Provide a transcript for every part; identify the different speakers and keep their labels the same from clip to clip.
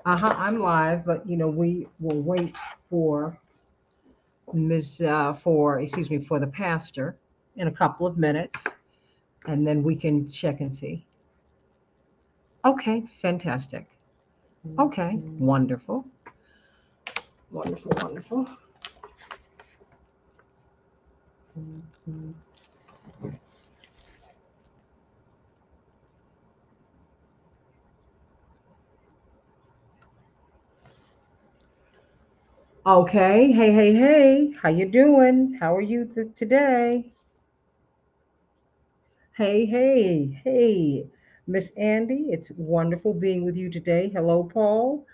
Speaker 1: I'm live, but we will wait for for the pastor in a couple of minutes, and then we can check and see. Okay, fantastic. Okay, wonderful, wonderful, wonderful. Okay, hey, hey, hey, how you doing? How are you today? Hey, hey, hey, Miss Andy, it's wonderful being with you today. Hello, Paul.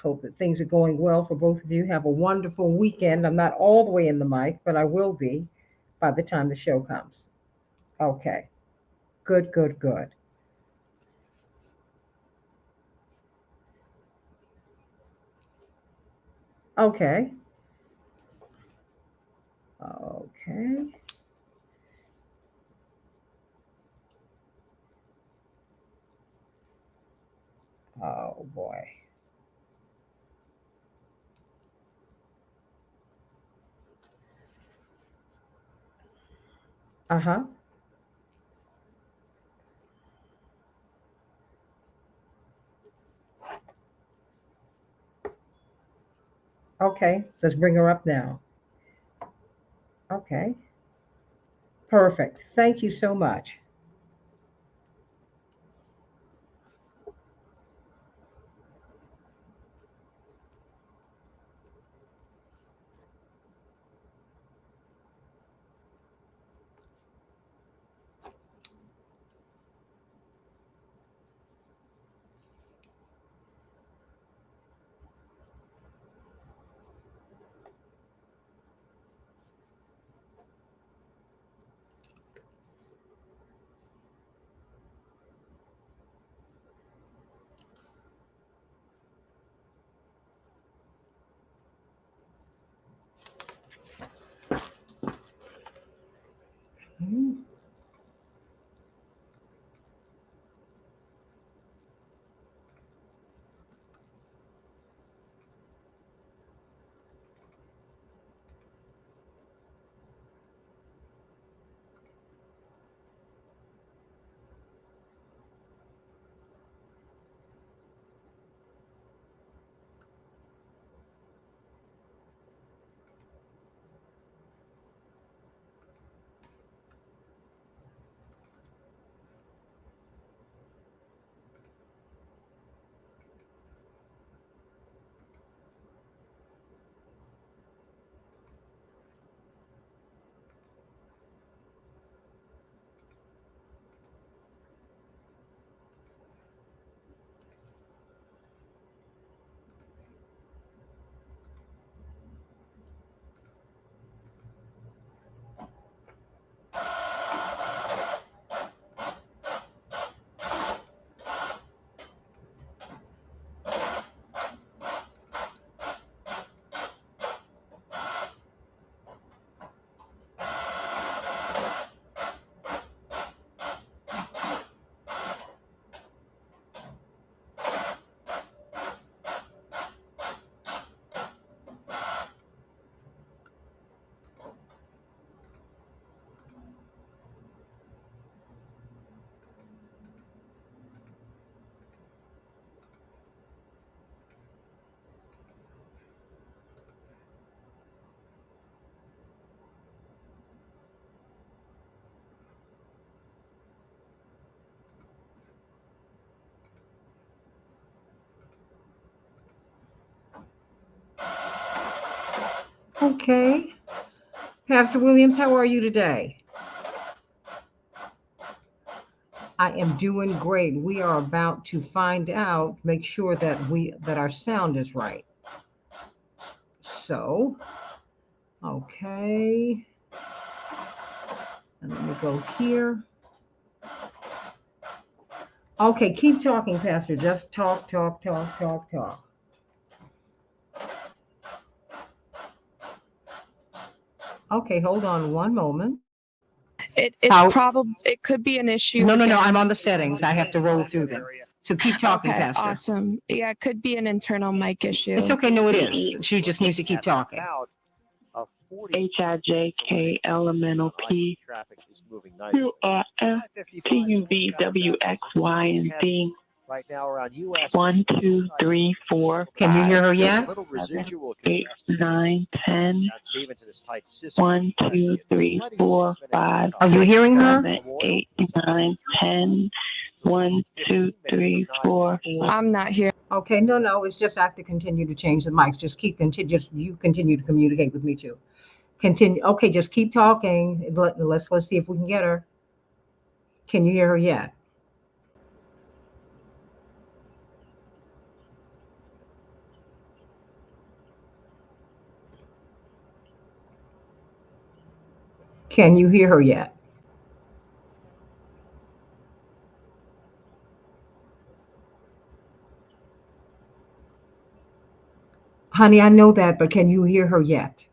Speaker 1: Hope that things are going well for both of you. Have a wonderful weekend. I'm not all the way in the mic, but I will be by the time the show comes. Okay, good, good, good. Okay, okay. Oh boy. Uh huh. Okay, let's bring her up now. Okay, perfect. Thank you so much. Hmm. Okay, Pastor Williams, how are you today? I am doing great. We are about to find out, make sure that our sound is right. So, okay, and let me go here. Okay, keep talking, Pastor. Just talk, talk, talk, talk, talk. Okay, hold on one moment.
Speaker 2: It's
Speaker 1: How?
Speaker 2: probably, it could be an issue
Speaker 1: No, no, no.
Speaker 2: again.
Speaker 1: I'm on the settings. I have to roll through them. So keep talking,
Speaker 2: Okay,
Speaker 1: Pastor.
Speaker 2: awesome. Yeah, it could be an internal mic issue.
Speaker 1: It's okay. No, it is. She just needs to keep talking.
Speaker 3: HIJK elemental P QRF TUVWXY and Z.
Speaker 4: Right now around US
Speaker 3: 1, 2, 3, 4.
Speaker 1: Can you hear her yet?
Speaker 3: 8, 9, 10.
Speaker 4: Stevenson is tight system.
Speaker 3: 1, 2, 3, 4, 5.
Speaker 1: Are you hearing her?
Speaker 3: 7, 8, 9, 10. 1, 2, 3, 4.
Speaker 2: I'm not here.
Speaker 1: Okay, no. It's just I have to continue to change the mics. Just you continue to communicate with me too. Continue. Okay, just keep talking. Let's see if we can get her. Can you hear her yet? Can you hear her yet? Honey, I know that, but can you hear her yet?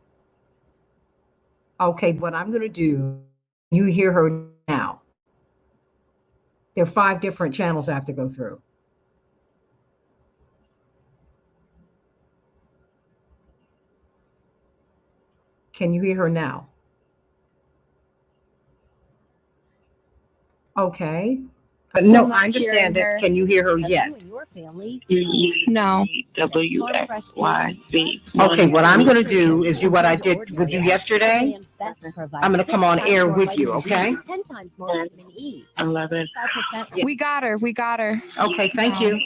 Speaker 1: Okay, what I'm going to do, you hear her now. There are 5 different channels I have to go through. Can you hear her now? Okay.
Speaker 2: Still
Speaker 1: No,
Speaker 2: not
Speaker 1: I understand
Speaker 2: hearing
Speaker 1: it.
Speaker 2: her.
Speaker 1: Can you hear her yet?
Speaker 2: No.
Speaker 3: WXYZ.
Speaker 1: Okay, what I'm going to do is do what I did with you yesterday. I'm going to come on air with you, okay?
Speaker 3: 11.
Speaker 2: We got her.
Speaker 1: Okay, thank you.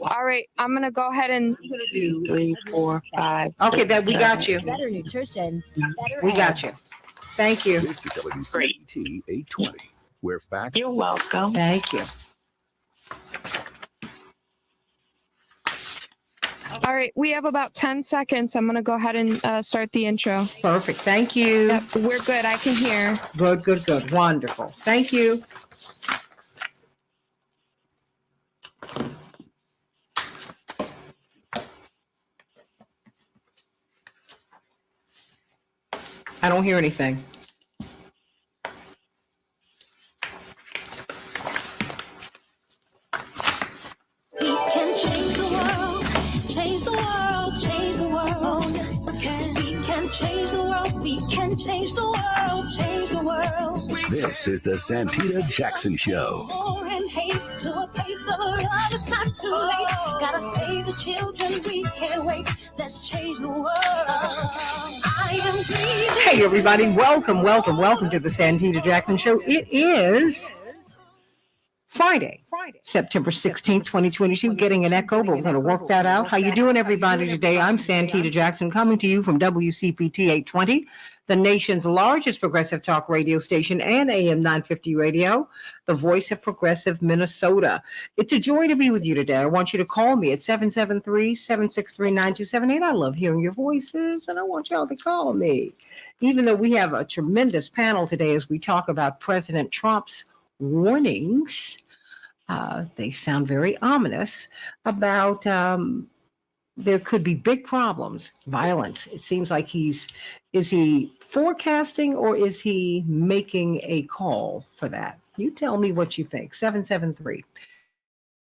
Speaker 2: All right, I'm going to go ahead and
Speaker 3: 2, 3, 4, 5.
Speaker 1: Okay, then we got you.
Speaker 5: Better nutrition, better
Speaker 1: We got you. Thank you.
Speaker 6: This is WCPT 820. We're facts.
Speaker 3: You're welcome.
Speaker 1: Thank you.
Speaker 2: all right, we have about 10 seconds. I'm going to go ahead and start the intro.
Speaker 1: Perfect. Thank you.
Speaker 2: Yep, we're good. I can hear.
Speaker 1: Good. Wonderful. Thank you. I don't hear anything.
Speaker 7: We can change the world, change the world, change the world. Oh, yes, we can. We can change the world, we can change the world, change the world.
Speaker 6: This is the Santita Jackson Show.
Speaker 7: War and hate to a place of love, it's not too late. Gotta save the children, we can't wait. Let's change the world. I am breathing.
Speaker 1: Hey, everybody. Welcome to the Santita Jackson Show. It is Friday, September 16th, 2022. Getting an echo, but we're going to work that out. How you doing, everybody, today? I'm Santita Jackson, coming to you from WCPT 820, the nation's largest progressive talk radio station and AM 950 radio, the voice of progressive Minnesota. It's a joy to be with you today. I want you to call me at 773-763-9278. I love hearing your voices, and I want y'all to call me. Even though we have a tremendous panel today as we talk about President Trump's warnings, they sound very ominous about there could be big problems, violence. It seems like is he forecasting or is he making a call for that? You tell me what you think. 773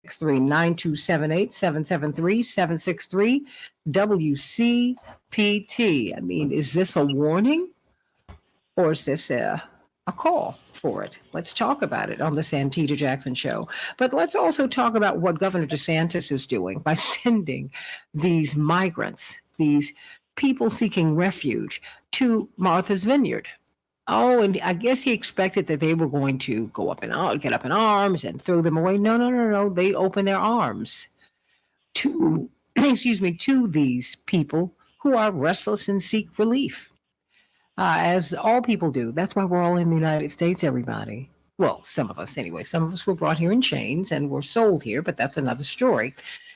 Speaker 1: 9278 773-763 WCPT. I mean, is this a warning or is this a call for it? Let's talk about it on the Santita Jackson Show. But let's also talk about what Governor DeSantis is doing by sending these migrants, these people seeking refuge, to Martha's Vineyard. Oh, and I guess he expected that they were going to get up in arms and throw them away. No. They open their arms to these people who are restless and seek relief. As all people do. That's why we're all in the United States, everybody. Well, some of us anyway. Some of us were brought here in chains and were sold here, but that's another story,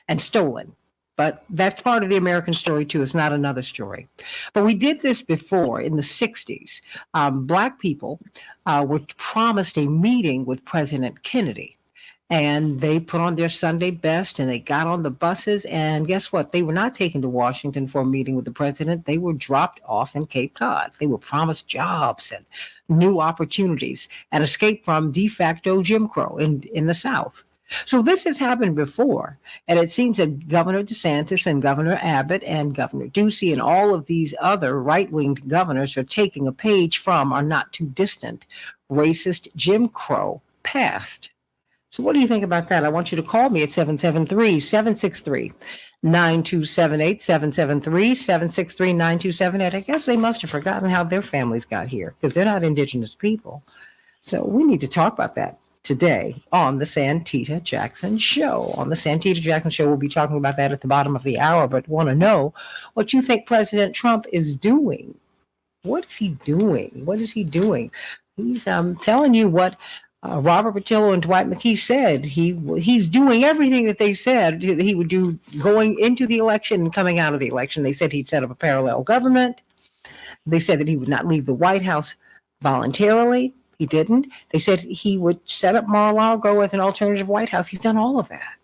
Speaker 1: and stolen. But that's part of the American story, too. It's not another story. But we did this before in the 60s. Black people were promised a meeting with President Kennedy. And they put on their Sunday best and they got on the buses. And guess what? They were not taken to Washington for a meeting with the president. They were dropped off in Cape Cod. They were promised jobs and new opportunities and escape from de facto Jim Crow in the South. So this has happened before. And it seems that Governor DeSantis and Governor Abbott and Governor Ducey and all of these other right-wing governors are taking a page from our not too distant racist Jim Crow past. So what do you think about that? I want you to call me at 773-763-9278, 773-763-9278. I guess they must have forgotten how their families got here because they're not indigenous people. So we need to talk about that today on the Santita Jackson Show. On the Santita Jackson Show, we'll be talking about that at the bottom of the hour, but want to know what you think President Trump is doing. What is he doing? What is he doing? He's telling you what Robert Patillo and Dwight McKee said. He's doing everything that they said he would do going into the election and coming out of the election. They said he'd set up a parallel government. They said that he would not leave the White House voluntarily. He didn't. They said he would set up Mar-a-Lago as an alternative White House. He's done all of that.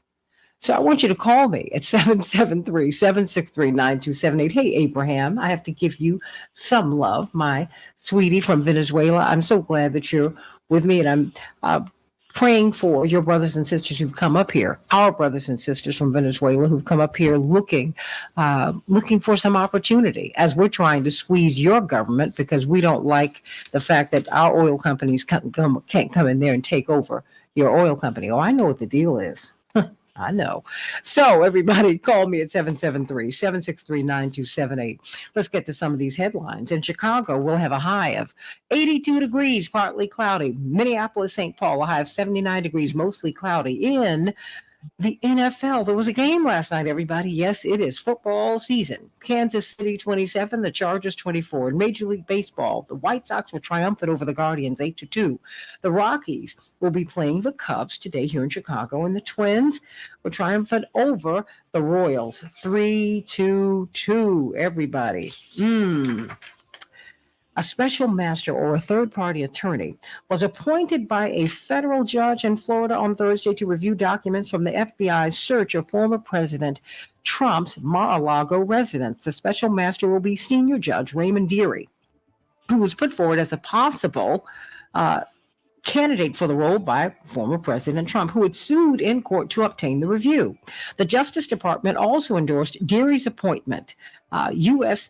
Speaker 1: So I want you to call me at 773-763-9278. Hey, Abraham, I have to give you some love, my sweetie from Venezuela. I'm so glad that you're with me, and I'm praying for your brothers and sisters who've come up here, our brothers and sisters from Venezuela who've come up here looking for some opportunity as we're trying to squeeze your government because we don't like the fact that our oil companies can't come in there and take over your oil company. Oh, I know what the deal is. I know. So everybody call me at 773-763-9278. Let's get to some of these headlines. In Chicago, we'll have a high of 82 degrees, partly cloudy. Minneapolis, St. Paul, a high of 79 degrees, mostly cloudy. In the NFL, there was a game last night, everybody. Yes, it is football season. Kansas City 27, the Chargers 24. In Major League Baseball, the White Sox were triumphant over the Guardians 8-2. The Rockies will be playing the Cubs today here in Chicago, and the Twins were triumphant over the Royals 3-2. Everybody. A special master or a third-party attorney was appointed by a federal judge in Florida on Thursday to review documents from the FBI's search of former President Trump's Mar-a-Lago residence. The special master will be senior judge Raymond Deary, who was put forward as a possible candidate for the role by former President Trump, who had sued in court to obtain the review. The Justice Department also endorsed Deary's appointment. U.S.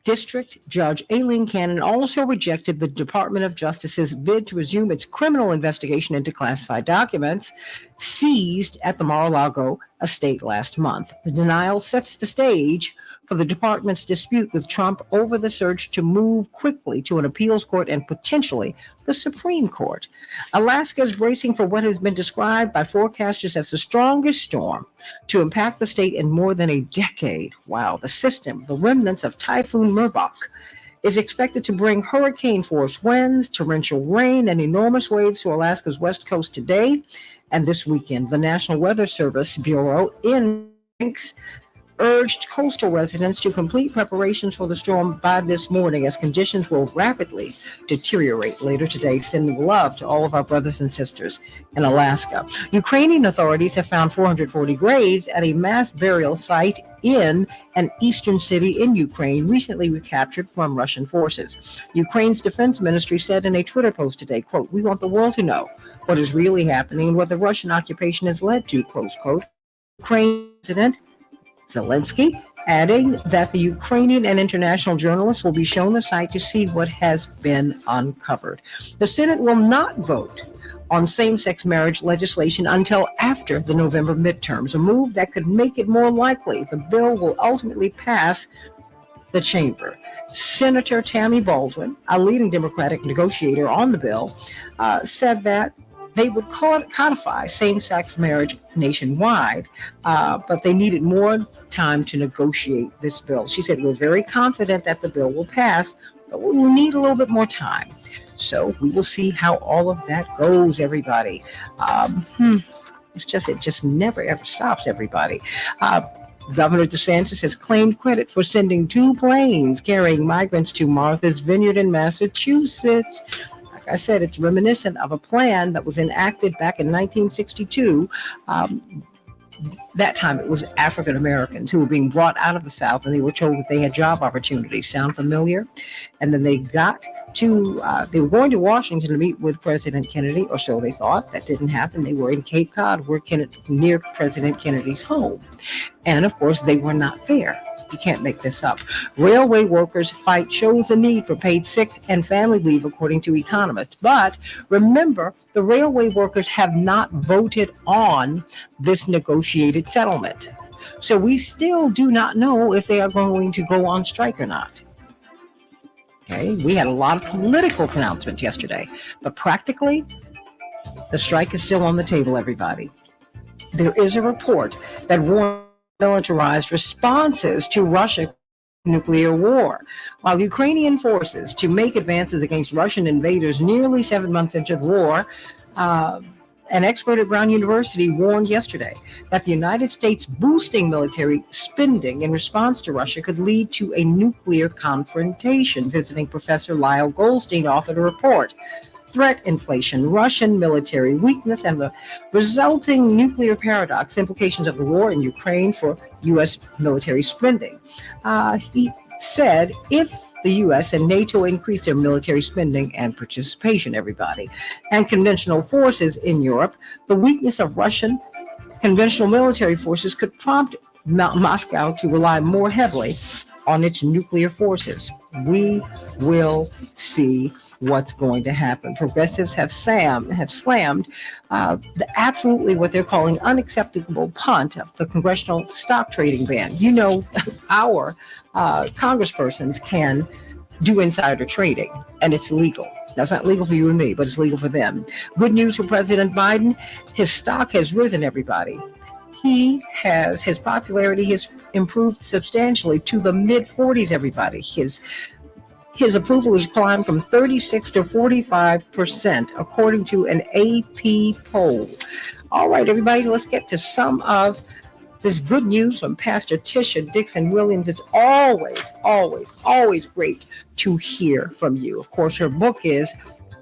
Speaker 1: District Judge Aileen Cannon also rejected the Department of Justice's bid to resume its criminal investigation into classified documents seized at the Mar-a-Lago estate last month. The denial sets the stage for the department's dispute with Trump over the search to move quickly to an appeals court and potentially the Supreme Court. Alaska is bracing for what has been described by forecasters as the strongest storm to impact the state in more than a decade. Wow, the system, the remnants of Typhoon Merbok, is expected to bring hurricane-force winds, torrential rain, and enormous waves to Alaska's west coast today and this weekend. The National Weather Service Bureau urged coastal residents to complete preparations for the storm by this morning as conditions will rapidly deteriorate later today. Sending love to all of our brothers and sisters in Alaska. Ukrainian authorities have found 440 graves at a mass burial site in an eastern city in Ukraine, recently recaptured from Russian forces. Ukraine's defense ministry said in a Twitter post today, quote, "We want the world to know what is really happening and what the Russian occupation has led to," close quote. Ukraine President Zelensky adding that the Ukrainian and international journalists will be shown the site to see what has been uncovered. The Senate will not vote on same-sex marriage legislation until after the November midterms, a move that could make it more likely the bill will ultimately pass the chamber. Senator Tammy Baldwin, a leading Democratic negotiator on the bill, said that they would codify same-sex marriage nationwide, but they needed more time to negotiate this bill. She said, "We're very confident that the bill will pass, but we will need a little bit more time." So we will see how all of that goes, everybody. It just never, ever stops, everybody. Governor DeSantis has claimed credit for sending 2 planes carrying migrants to Martha's Vineyard in Massachusetts. Like I said, it's reminiscent of a plan that was enacted back in 1962. That time it was African Americans who were being brought out of the South and they were told that they had job opportunities. Sound familiar? And then they got to, they were going to Washington to meet with President Kennedy, or so they thought. That didn't happen. They were in Cape Cod, near President Kennedy's home. And of course, they were not there. You can't make this up. Railway workers fight shows a need for paid sick and family leave, according to economists. But remember, the railway workers have not voted on this negotiated settlement. So we still do not know if they are going to go on strike or not. Okay, we had a lot of political pronouncements yesterday, but practically, the strike is still on the table, everybody. There is a report that warns militarized responses to Russia's nuclear war. While Ukrainian forces to make advances against Russian invaders nearly 7 months into the war, an expert at Brown University warned yesterday that the United States boosting military spending in response to Russia could lead to a nuclear confrontation. Visiting Professor Lyle Goldstein authored a report. Threat inflation, Russian military weakness, and the resulting nuclear paradox, implications of the war in Ukraine for U.S. military spending. He said if the U.S. and NATO increase their military spending and participation, everybody, and conventional forces in Europe, the weakness of Russian conventional military forces could prompt Moscow to rely more heavily on its nuclear forces. We will see what's going to happen. Progressives have slammed absolutely what they're calling unacceptable punt of the congressional stock trading ban. You know, our congresspersons can do insider trading, and it's legal. That's not legal for you and me, but it's legal for them. Good news for President Biden. His stock has risen, everybody. His popularity has improved substantially to the mid 40s, everybody. His approval has climbed from 36 to 45%, according to an AP poll. All right, everybody, let's get to some of this good news from Pastor Tisha Dixon Williams. It's always great to hear from you. Of course, her book is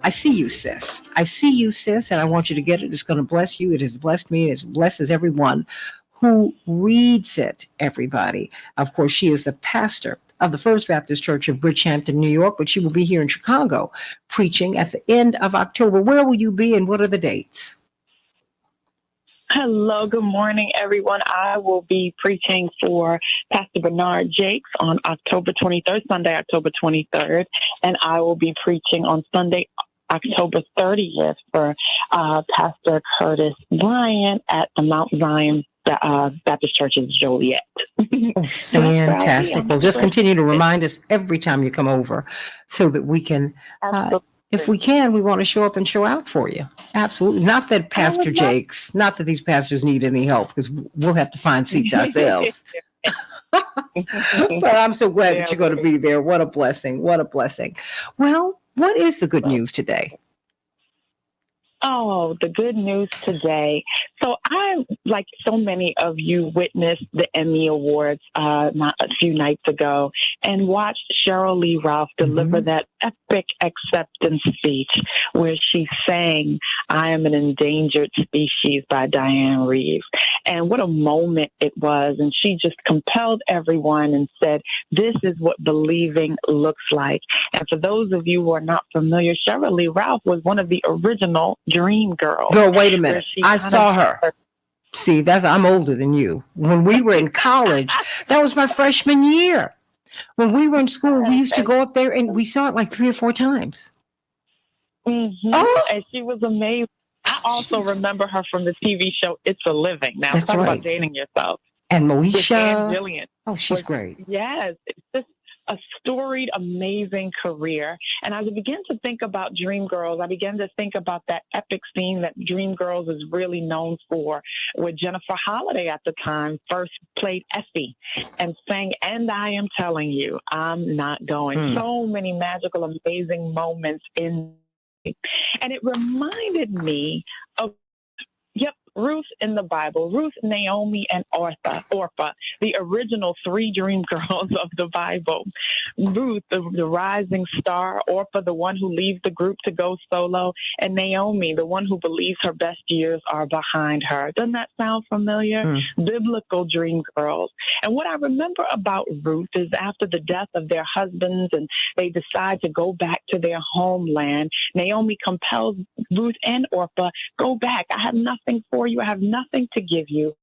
Speaker 1: I See You, Sis. I See You, Sis, and I want you to get it. It's going to bless you. It has blessed me. It blesses everyone who reads it, everybody. Of course, she is the pastor of the First Baptist Church of Bridgehampton, New York, but she will be here in Chicago preaching at the end of October. Where will you be and what are the dates?
Speaker 3: Hello, good morning, everyone. I will be preaching for Pastor Bernard Jakes on October 23rd, Sunday, October 23rd, and I will be preaching on Sunday, October 30th for Pastor Curtis Bryant at the Mount Zion Baptist Church in Joliet.
Speaker 1: Oh, fantastic. Well, just continue to remind us every time you come over so that we can, if we can, we want to show up and show out for you. Absolutely. Not that Pastor Jakes, not that these pastors need any help, because we'll have to find seats ourselves. But I'm so glad that you're going to be there. What a blessing. What a blessing. Well, what is the good news today?
Speaker 3: Oh, the good news today. So I, like so many of you, witnessed the Emmy Awards not a few nights ago and watched Cheryl Lee Ralph deliver that epic acceptance speech where she sang I Am an Endangered Species by Diane Reeves. And what a moment it was. And she just compelled everyone and said, this is what believing looks like. And for those of you who are not familiar, Cheryl Lee Ralph was one of the original Dream Girls.
Speaker 1: Girl, wait a minute. I saw her. See, I'm older than you. When we were in college, that was my freshman year. When we were in school, we used to go up there and we saw it like 3 or 4 times.
Speaker 3: Oh. And she was amazing. I also remember her from the TV show It's a Living. Now,
Speaker 1: That's
Speaker 3: talk
Speaker 1: right.
Speaker 3: about dating yourself.
Speaker 1: And Moesha.
Speaker 3: Jillian.
Speaker 1: Oh, she's great.
Speaker 3: Yes. It's just a storied, amazing career. And as I began to think about Dreamgirls, I began to think about that epic scene that Dreamgirls is really known for, where Jennifer Holliday at the time first played Effie and sang And I Am Telling You, I'm Not Going. So many magical, amazing moments in. And it reminded me of Ruth in the Bible, Ruth, Naomi, and Orpah, the original three dream girls of the Bible. Ruth, the rising star, Orpah, the one who leaves the group to go solo, and Naomi, the one who believes her best years are behind her. Doesn't that sound familiar? Biblical dream girls. And what I remember about Ruth is after the death of their husbands and they decide to go back to their homeland, Naomi compels Ruth and Orpah, go back. I have nothing for you. I have nothing to give you.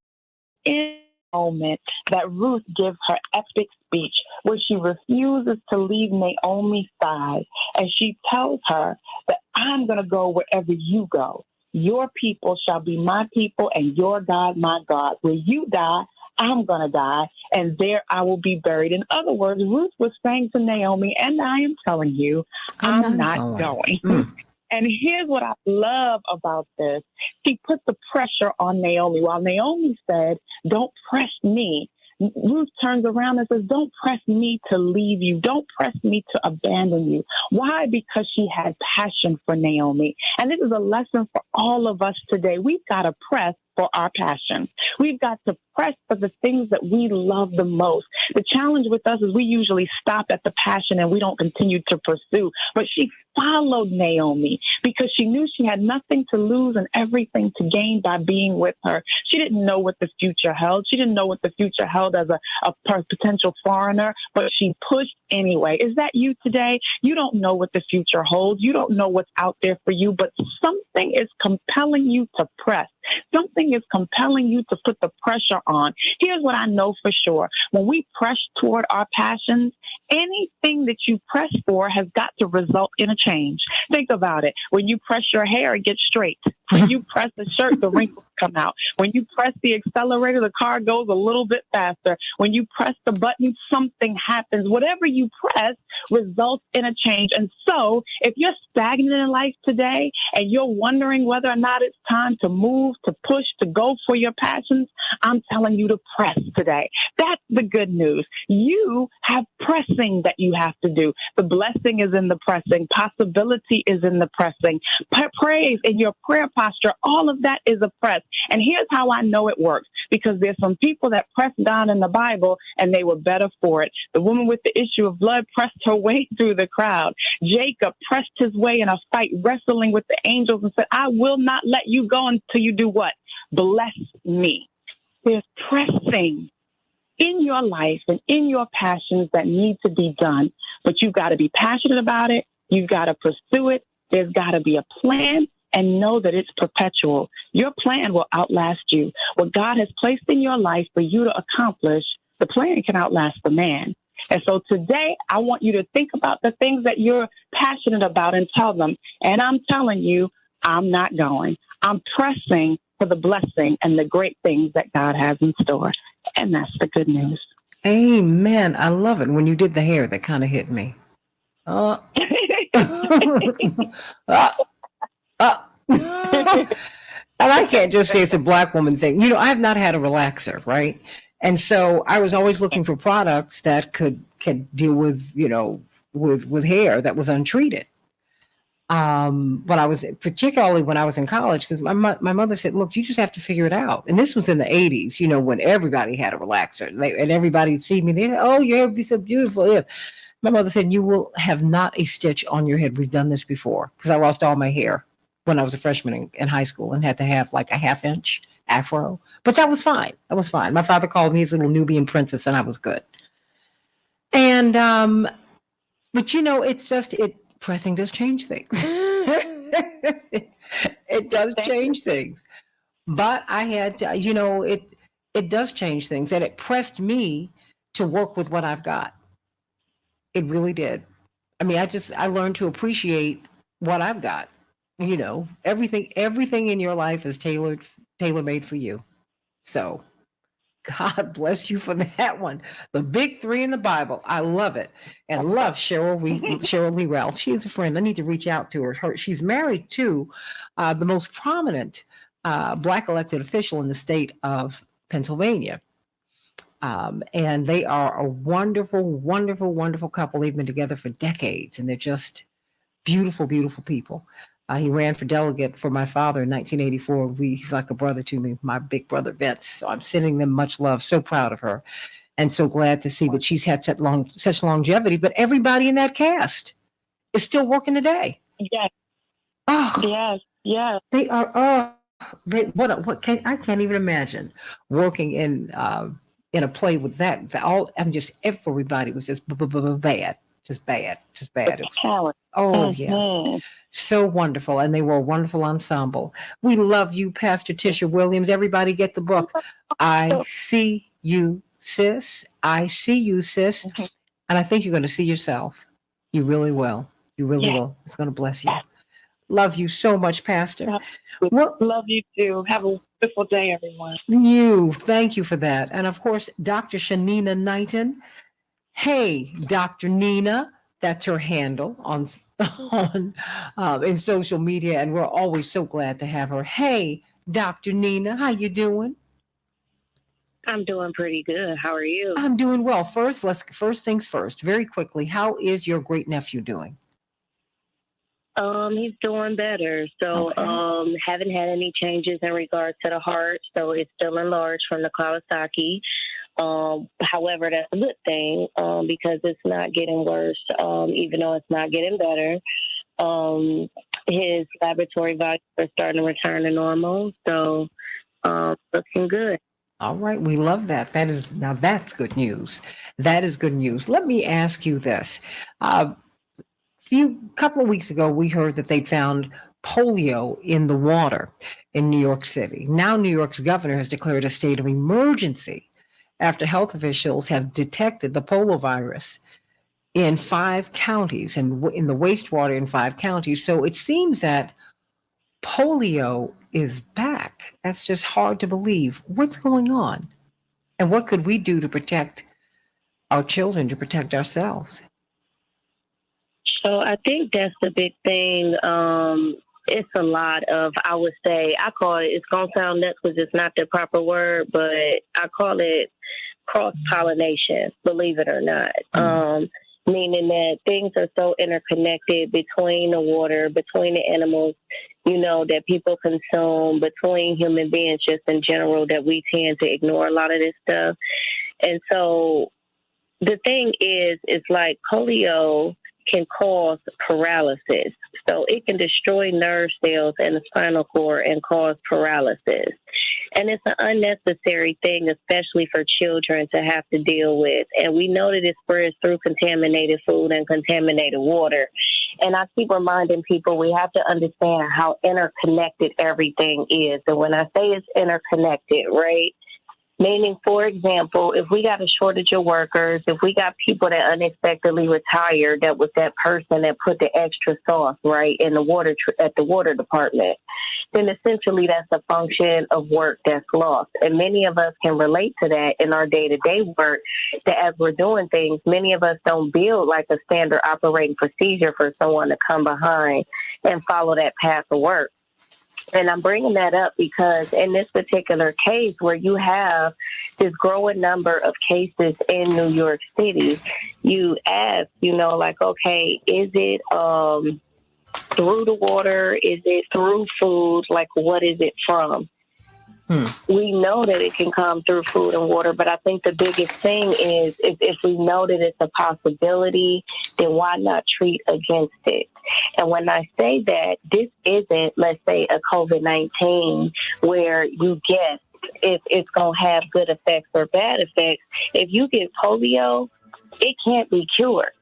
Speaker 3: In the moment that Ruth gives her epic speech where she refuses to leave Naomi's side, and she tells her that I'm going to go wherever you go. Your people shall be my people and your God my God. Where you die, I'm going to die, and there I will be buried. In other words, Ruth was saying to Naomi, and I am telling you, I'm not going. And here's what I love about this. She put the pressure on Naomi. While Naomi said, don't press me, Ruth turns around and says, don't press me to leave you. Don't press me to abandon you. Why? Because she had passion for Naomi. And this is a lesson for all of us today. We've got to press for our passion. We've got to press for the things that we love the most. The challenge with us is we usually stop at the passion and we don't continue to pursue. But she followed Naomi because she knew she had nothing to lose and everything to gain by being with her. She didn't know what the future held. She didn't know what the future held as a potential foreigner, but she pushed anyway. Is that you today? You don't know what the future holds. You don't know what's out there for you, but something is compelling you to press. Something is compelling you to put the pressure on. Here's what I know for sure. When we press toward our passions, anything that you press for has got to result in a change. Think about it. When you press your hair, it gets straight. When you press the shirt, the wrinkles come out. When you press the accelerator, the car goes a little bit faster. When you press the button, something happens. Whatever you press results in a change. And so if you're stagnant in life today and you're wondering whether or not it's time to move, to push, to go for your passions, I'm telling you to press today. That's the good news. You have pressing that you have to do. The blessing is in the pressing. Possibility is in the pressing. Praise in your prayer posture, all of that is a press. And here's how I know it works, because there's some people that pressed down in the Bible and they were better for it. The woman with the issue of blood pressed her way through the crowd. Jacob pressed his way in a fight, wrestling with the angels and said, I will not let you go until you do what? Bless me. There's pressing in your life and in your passions that need to be done, but you've got to be passionate about it. You've got to pursue it. There's got to be a plan, and know that it's perpetual. Your plan will outlast you. What God has placed in your life for you to accomplish, the plan can outlast the man. And so today, I want you to think about the things that you're passionate about and tell them. And I'm telling you, I'm not going. I'm pressing for the blessing and the great things that God has in store. And that's the good news.
Speaker 1: Amen. I love it. When you did the hair, that kind of hit me. And I can't just say it's a Black woman thing. You know, I have not had a relaxer, right? And so I was always looking for products that could deal with, you know, with hair that was untreated. But I was, particularly when I was in college, because my mother said, look, you just have to figure it out. And this was in the 80s, you know, when everybody had a relaxer and everybody would see me, they said, oh, your hair would be so beautiful. Yeah. My mother said, you will have not a stitch on your head. We've done this before, because I lost all my hair when I was a freshman in high school and had to have like a half-inch afro. But that was fine. That was fine. My father called me his little Nubian princess, and I was good. And, but you know, it's just, pressing does change things. It does change things. But I had to, you know, it does change things, and it pressed me to work with what I've got. It really did. I mean, I learned to appreciate what I've got. You know, everything in your life is tailor-made for you. So God bless you for that one. The big three in the Bible. I love it. And love Cheryl Lee Ralph. She is a friend. I need to reach out to her. She's married to the most prominent Black elected official in the state of Pennsylvania. And they are a wonderful, wonderful, wonderful couple. They've been together for decades, and they're just beautiful, beautiful people. He ran for delegate for my father in 1984. He's like a brother to me, my big brother Vince. So I'm sending them much love. So proud of her, and so glad to see that she's had such longevity. But everybody in that cast is still working today.
Speaker 3: Yes,
Speaker 1: Oh,
Speaker 3: yes, yes.
Speaker 1: they are. Oh, what can I can't even imagine working in a play with that. All I'm just everybody was just bad, just bad, just bad.
Speaker 3: Talent.
Speaker 1: Oh yeah.
Speaker 3: Mhm.
Speaker 1: So wonderful. And they were a wonderful ensemble. We love you, Pastor Tisha Williams. Everybody get the book. I see you, sis. I see you, sis.
Speaker 3: Mhm.
Speaker 1: And I think you're going to see yourself. You really will. You really
Speaker 3: Yes.
Speaker 1: will. It's going to bless you. Love you so much, Pastor.
Speaker 3: Yeah.
Speaker 1: Well,
Speaker 3: Love you too. Have a wonderful day, everyone.
Speaker 1: thank you for that. And of course, Dr. Shanina Knighton. Hey, Dr. Nina. That's her handle on in social media, and we're always so glad to have her. Hey, Dr. Nina, how you doing?
Speaker 8: I'm doing pretty good. How are you?
Speaker 1: I'm doing well. First things first, very quickly. How is your great nephew doing?
Speaker 8: He's doing better. So,
Speaker 1: Okay.
Speaker 8: haven't had any changes in regards to the heart. So it's still enlarged from the Kawasaki. However, that's a good thing because it's not getting worse, even though it's not getting better. His laboratory values are starting to return to normal. So, looking good.
Speaker 1: All right, we love that. That's good news. That is good news. Let me ask you this. Couple of weeks ago, we heard that they'd found polio in the water in New York City. Now, New York's governor has declared a state of emergency after health officials have detected the polio virus in 5 counties and in the wastewater in 5 counties. So it seems that polio is back. That's just hard to believe. What's going on? And what could we do to protect our children, to protect ourselves?
Speaker 8: So I think that's the big thing. It's a lot of, I would say, I call it, it's going to sound nuts because it's not the proper word, but I call it cross-pollination, believe it or not. Meaning that things are so interconnected between the water, between the animals, that people consume, between human beings just in general, that we tend to ignore a lot of this stuff. And so the thing is, it's like polio can cause paralysis. So it can destroy nerve cells in the spinal cord and cause paralysis. And it's an unnecessary thing, especially for children to have to deal with. And we know that it spreads through contaminated food and contaminated water. And I keep reminding people we have to understand how interconnected everything is. And when I say it's interconnected, right? Meaning, for example, if we got a shortage of workers, if we got people that unexpectedly retired, that was that person that put the extra sauce, right, in the water at the water department, then essentially that's a function of work that's lost. And many of us can relate to that in our day-to-day work, that as we're doing things, many of us don't build like a standard operating procedure for someone to come behind and follow that path of work. And I'm bringing that up because in this particular case where you have this growing number of cases in New York City, you ask, okay, is it through the water? Is it through food? Like, what is it from? We know that it can come through food and water, but I think the biggest thing is if we know that it's a possibility, then why not treat against it? And when I say that, this isn't, let's say, a COVID-19 where you guess if it's going to have good effects or bad effects. If you get polio, it can't be cured.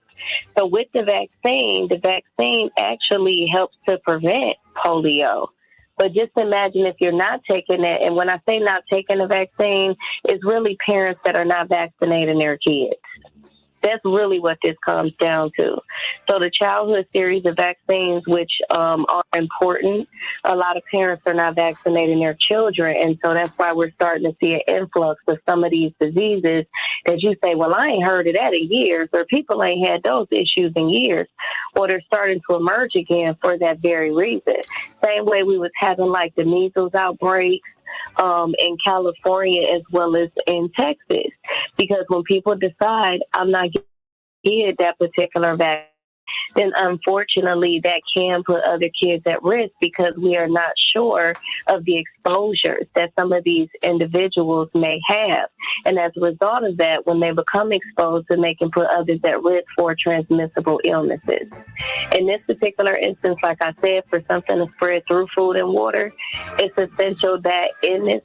Speaker 8: So with the vaccine actually helps to prevent polio. But just imagine if you're not taking it, and when I say not taking the vaccine, it's really parents that are not vaccinating their kids. That's really what this comes down to. So the childhood series of vaccines, which are important, a lot of parents are not vaccinating their children. And so that's why we're starting to see an influx of some of these diseases that you say, well, I ain't heard of that in years, or people ain't had those issues in years, or they're starting to emerge again for that very reason. Same way we was having like the measles outbreaks in California as well as in Texas. Because when people decide, I'm not getting that particular vaccine, then unfortunately that can put other kids at risk because we are not sure of the exposures that some of these individuals may have. And as a result of that, when they become exposed, then they can put others at risk for transmissible illnesses. In this particular instance, like I said, for something to spread through food and water, it's essential that in this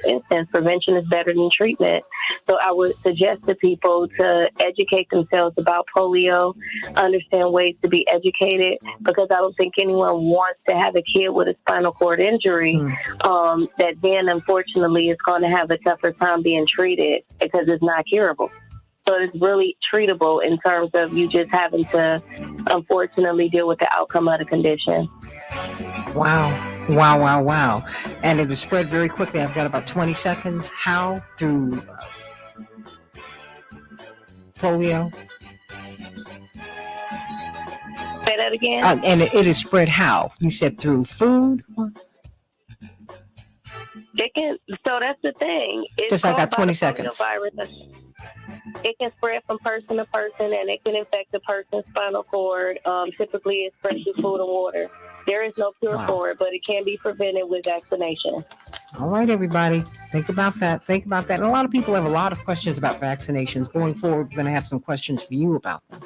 Speaker 8: instance, prevention is better than treatment. So I would suggest to people to educate themselves about polio, understand ways to be educated, because I don't think anyone wants to have a kid with a spinal cord injury that then unfortunately is going to have a tougher time being treated because it's not curable. So it's really treatable in terms of you just having to unfortunately deal with the outcome of the condition.
Speaker 1: Wow. Wow, wow, wow. And it was spread very quickly. I've got about 20 seconds. How? Through polio?
Speaker 8: Say that again?
Speaker 1: And it is spread how? You said through food?
Speaker 8: So that's the thing. It's
Speaker 1: Just like that 20
Speaker 8: polio
Speaker 1: seconds.
Speaker 8: virus. It can spread from person to person, and it can infect the person's spinal cord. Typically, it spreads through food and water. There is no cure for it, but it can be prevented with vaccination.
Speaker 1: All right, everybody. Think about that. Think about that. And a lot of people have a lot of questions about vaccinations. Going forward, we're going to have some questions for you about them.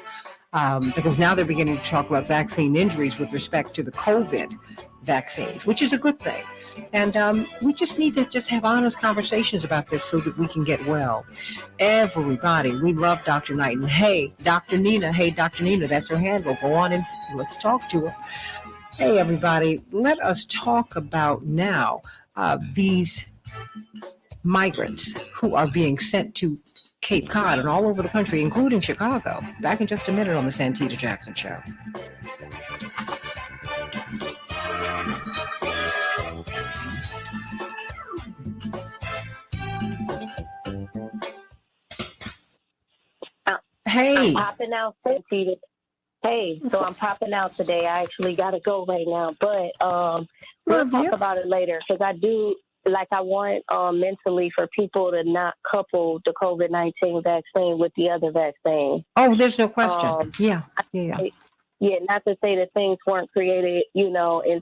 Speaker 1: Because now they're beginning to talk about vaccine injuries with respect to the COVID vaccines, which is a good thing. And we just need to just have honest conversations about this so that we can get well. Everybody, we love Dr. Knighton. Hey, Dr. Nina. Hey, Dr. Nina, that's her handle. Go on and let's talk to her. Hey, everybody, let us talk about now these migrants who are being sent to Cape Cod and all over the country, including Chicago. Back in just a minute on the Santita Jackson Show. Hey.
Speaker 8: I'm popping out, Santita. Hey, so I'm popping out today. I actually got to go right now, but we'll talk about it later because I want mentally for people to not couple the COVID-19 vaccine with the other vaccine.
Speaker 1: Oh, there's no question. Yeah.
Speaker 8: Yeah, not to say that things weren't created, in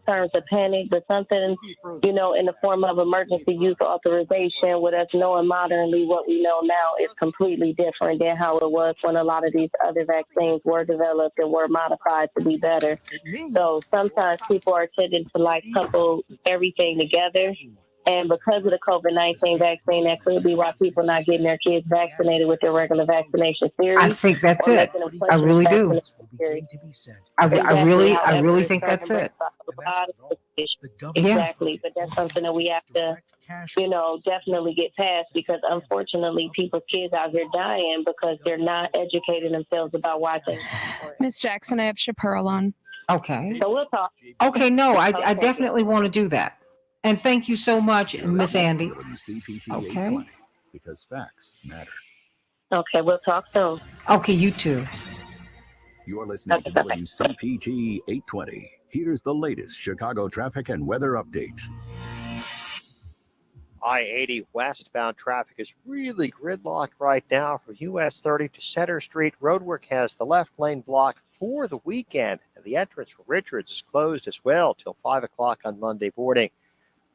Speaker 8: terms of panic, but something, in the form of emergency use authorization with us knowing modernly what we know now is completely different than how it was when a lot of these other vaccines were developed and were modified to be better. So sometimes people are tending to couple everything together. And because of the COVID-19 vaccine, that could be why people are not getting their kids vaccinated with their regular vaccination series.
Speaker 1: I think that's it. I really do. I really think that's it.
Speaker 8: Exactly. But that's something that we have to, definitely get past because unfortunately people's kids out here dying because they're not educating themselves about why things are important.
Speaker 2: Miss Jackson, I have Chaparral on.
Speaker 1: Okay.
Speaker 8: So we'll talk.
Speaker 1: Okay, no, I definitely want to do that. And thank you so much, Miss Andy.
Speaker 6: WCPT
Speaker 1: Okay.
Speaker 6: 820, because facts matter.
Speaker 8: Okay, we'll talk soon.
Speaker 1: Okay, you too.
Speaker 6: You're listening to WCPT 820. Here's the latest Chicago traffic and weather updates.
Speaker 4: I-80 westbound traffic is really gridlocked right now from US 30 to Center Street. Roadwork has the left lane blocked for the weekend, and the entrance for Richards is closed as well till 5 o'clock on Monday morning.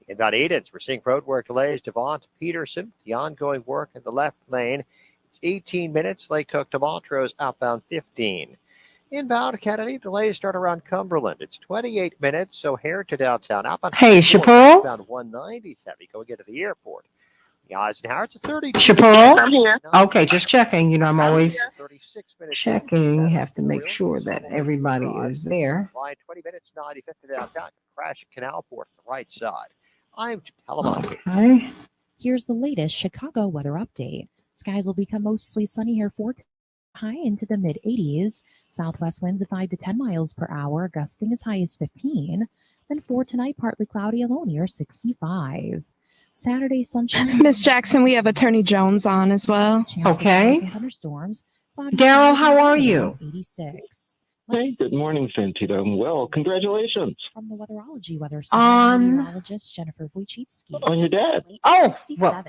Speaker 4: Inbound Edens, we're seeing roadwork delays. Devon to Peterson, the ongoing work in the left lane. It's 18 minutes. Lake Cook to Montrose, outbound 15. Inbound Kennedy, delays start around Cumberland. It's 28 minutes, so here to downtown. Outbound
Speaker 1: Hey, Chaparral?
Speaker 4: Outbound 197, going into the airport. The Eisenhower, it's a 30.
Speaker 1: Chaparral?
Speaker 8: I'm here.
Speaker 1: Okay, just checking. I'm always
Speaker 4: 36 minutes.
Speaker 1: checking. Have to make sure that everybody is there.
Speaker 4: Line 20 minutes, 95th to downtown. Crash at Canal Port on the right side. I'm Telemundo.
Speaker 1: Okay.
Speaker 5: Here's the latest Chicago weather update. Skies will become mostly sunny here for high into the mid 80s. Southwest winds of 5 to 10 miles per hour, gusting as high as 15. Then for tonight, partly cloudy alone near 65. Saturday, sunshine.
Speaker 2: Miss Jackson, we have Attorney Jones on as well.
Speaker 5: Chance for
Speaker 1: Okay.
Speaker 5: showers and thunderstorms. Cloudy
Speaker 1: Daryl,
Speaker 5: skies
Speaker 1: how
Speaker 5: and
Speaker 1: are
Speaker 5: high
Speaker 1: you?
Speaker 5: 86.
Speaker 9: Hey, good morning, Santita. Well, congratulations
Speaker 5: From the Weatherology Weather
Speaker 1: On-
Speaker 5: Center, meteorologist Jennifer Wojcicki.
Speaker 9: on your dad.
Speaker 1: Oh, well,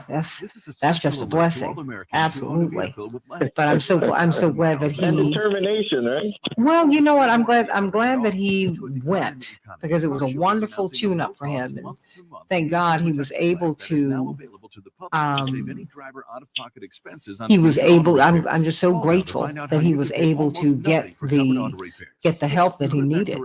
Speaker 1: that's just a blessing. Absolutely. But I'm so glad that
Speaker 9: And
Speaker 1: he.
Speaker 9: determination, right?
Speaker 1: Well, you know what? I'm glad that he went, because it was a wonderful tune-up for him. And thank God he was able to. He was able. I'm just so grateful that he was able to get the help that he needed.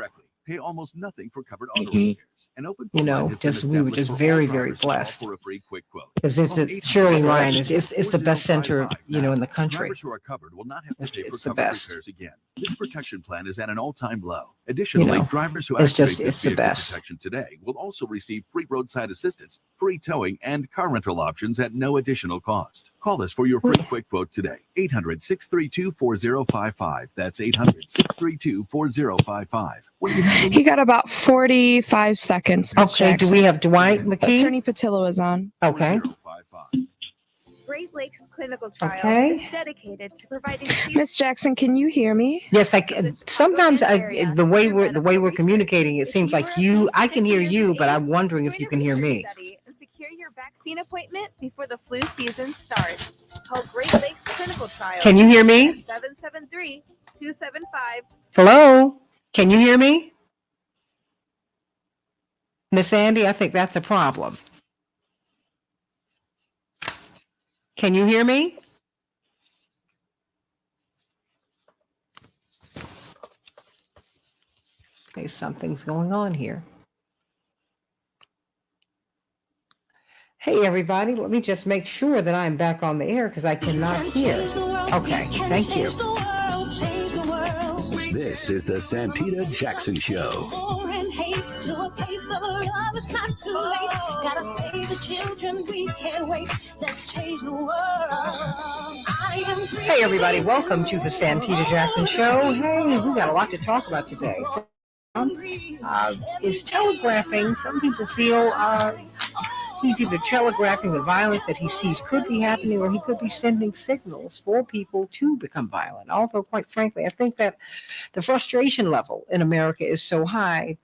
Speaker 6: Pay almost nothing for covered auto
Speaker 9: Mhm.
Speaker 6: repairs. And open
Speaker 1: You know,
Speaker 6: Phone has been
Speaker 1: just we were
Speaker 6: established
Speaker 1: just
Speaker 6: for all
Speaker 1: very
Speaker 6: drivers to call
Speaker 1: blessed.
Speaker 6: for a free quick quote.
Speaker 1: Because it's
Speaker 6: Call
Speaker 1: the Shirley
Speaker 6: 800
Speaker 1: Ryan it's the best center, you know, in the country.
Speaker 6: Drivers who are covered will not have to pay for
Speaker 1: It's the
Speaker 6: covered
Speaker 1: best.
Speaker 6: repairs again. This protection plan is at an all-time low. Additionally,
Speaker 1: know,
Speaker 6: drivers who
Speaker 1: it's
Speaker 6: activate
Speaker 1: just-
Speaker 6: this
Speaker 1: it's the
Speaker 6: vehicle
Speaker 1: best.
Speaker 6: protection today will also receive free roadside assistance, free towing, and car rental options at no additional cost. Call us for your free quick quote today. 800-632-4055. That's 800-632-4055. What do you have?
Speaker 2: You got about 45 seconds. Ms.
Speaker 1: Okay, do
Speaker 2: Jackson.
Speaker 1: we have Dwight McKee?
Speaker 2: Attorney Patillo is on.
Speaker 1: Okay.
Speaker 6: 4055.
Speaker 10: Great Lakes Clinical Trials
Speaker 1: Okay.
Speaker 10: is dedicated to providing
Speaker 2: Miss Jackson, can you hear me?
Speaker 1: Yes, I can. Sometimes the way we're communicating, it seems like I can hear you, but I'm wondering if you can hear me.
Speaker 10: And secure your vaccine appointment before the flu season starts. Call Great Lakes Clinical Trials.
Speaker 1: Can you hear me?
Speaker 10: 773-275.
Speaker 1: Hello? Can you hear me? Miss Andy, I think that's a problem. Can you hear me? Okay, something's going on here. Hey, everybody, let me just make sure that I'm back on the air because I cannot hear. Okay, thank you.
Speaker 6: This is the Santita Jackson Show.
Speaker 1: Hey, everybody, welcome to the Santita Jackson Show. Hey, we got a lot to talk about today. Is telegraphing, some people feel he's either telegraphing the violence that he sees could be happening, or he could be sending signals for people to become violent. Although, quite frankly, I think that the frustration level in America is so high,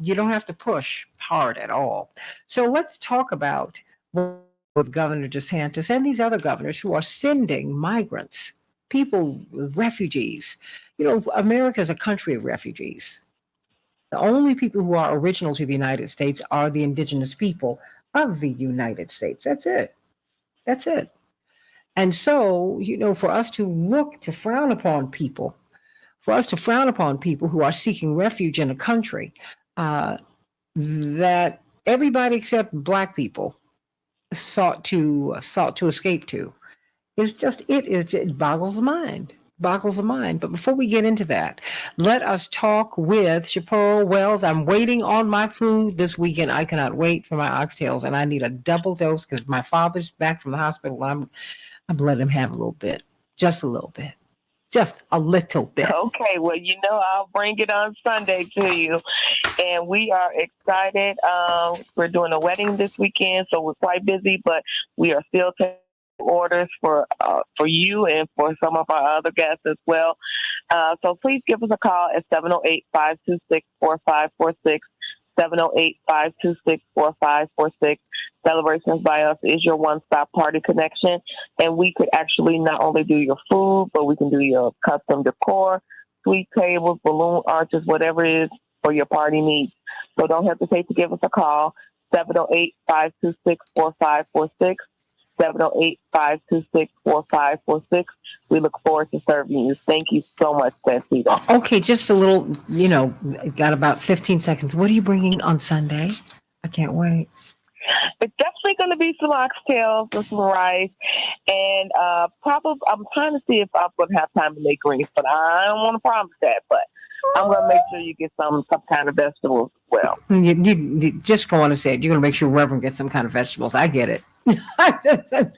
Speaker 1: you don't have to push hard at all. So let's talk about with Governor DeSantis and these other governors who are sending migrants, people, refugees. You know, America is a country of refugees. The only people who are original to the United States are the indigenous people of the United States. That's it. That's it. And so, you know, for us to frown upon people who are seeking refuge in a country that everybody except Black people sought to escape to, it boggles the mind. But before we get into that, let us talk with Chappelle Wells. I'm waiting on my food this weekend. I cannot wait for my oxtails, and I need a double dose because my father's back from the hospital. I'm letting him have a little bit, just a little bit. Just a little bit.
Speaker 3: Okay, well, you know, I'll bring it on Sunday to you. And we are excited. We're doing a wedding this weekend, so we're quite busy, but we are still taking orders for you and for some of our other guests as well. So please give us a call at 708-526-4546. 708-526-4546. Celebrations by Us is your one-stop party connection. And we could actually not only do your food, but we can do your custom decor, sweet tables, balloon arches, whatever it is for your party needs. So don't hesitate to give us a call, 708-526-4546. 708-526-4546. We look forward to serving you. Thank you so much, Santita.
Speaker 1: Okay, just a little, you know, got about 15 seconds. What are you bringing on Sunday? I can't wait.
Speaker 3: It's definitely going to be some oxtails and some rice. And probably, I'm trying to see if I'm going to have time to make greens, but I don't want to promise that. But I'm going to make sure you get some kind of vegetables as well.
Speaker 1: You just go on and say it. You're going to make sure Reverend gets some kind of vegetables. I get it.
Speaker 3: I got to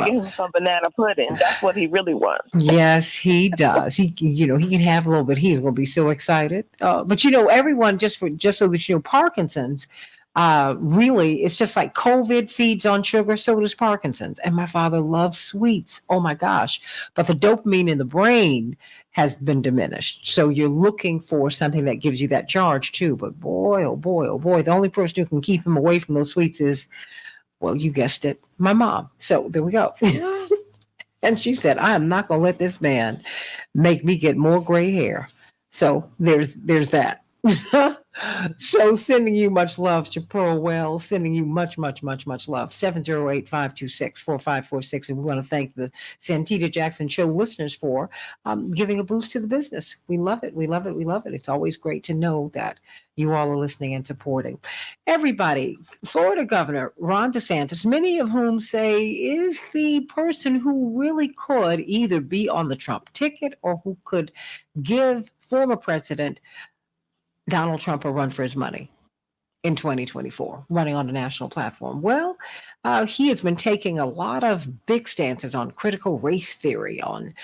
Speaker 3: give him some banana pudding. That's what he really wants.
Speaker 1: Yes, he does. He can have a little bit. He's going to be so excited. But you know, everyone, just so that you know, Parkinson's Really, it's just like COVID feeds on sugar, so does Parkinson's. And my father loves sweets. Oh my gosh. But the dopamine in the brain has been diminished. So you're looking for something that gives you that charge too. But boy, oh boy, oh boy, the only person who can keep him away from those sweets is, well, you guessed it, my mom. So there we go. And she said, I am not going to let this man make me get more gray hair. So there's that. So sending you much love to Pearl Wells, sending you much, much, much, much love. 708-526-4546. And we want to thank the Santita Jackson Show listeners for giving a boost to the business. We love it. We love it. We love it. It's always great to know that you all are listening and supporting. Everybody, Florida Governor Ron DeSantis, many of whom say is the person who really could either be on the Trump ticket or who could give former President Donald Trump a run for his money in 2024, running on a national platform. Well, he has been taking a lot of big stances on critical race theory, on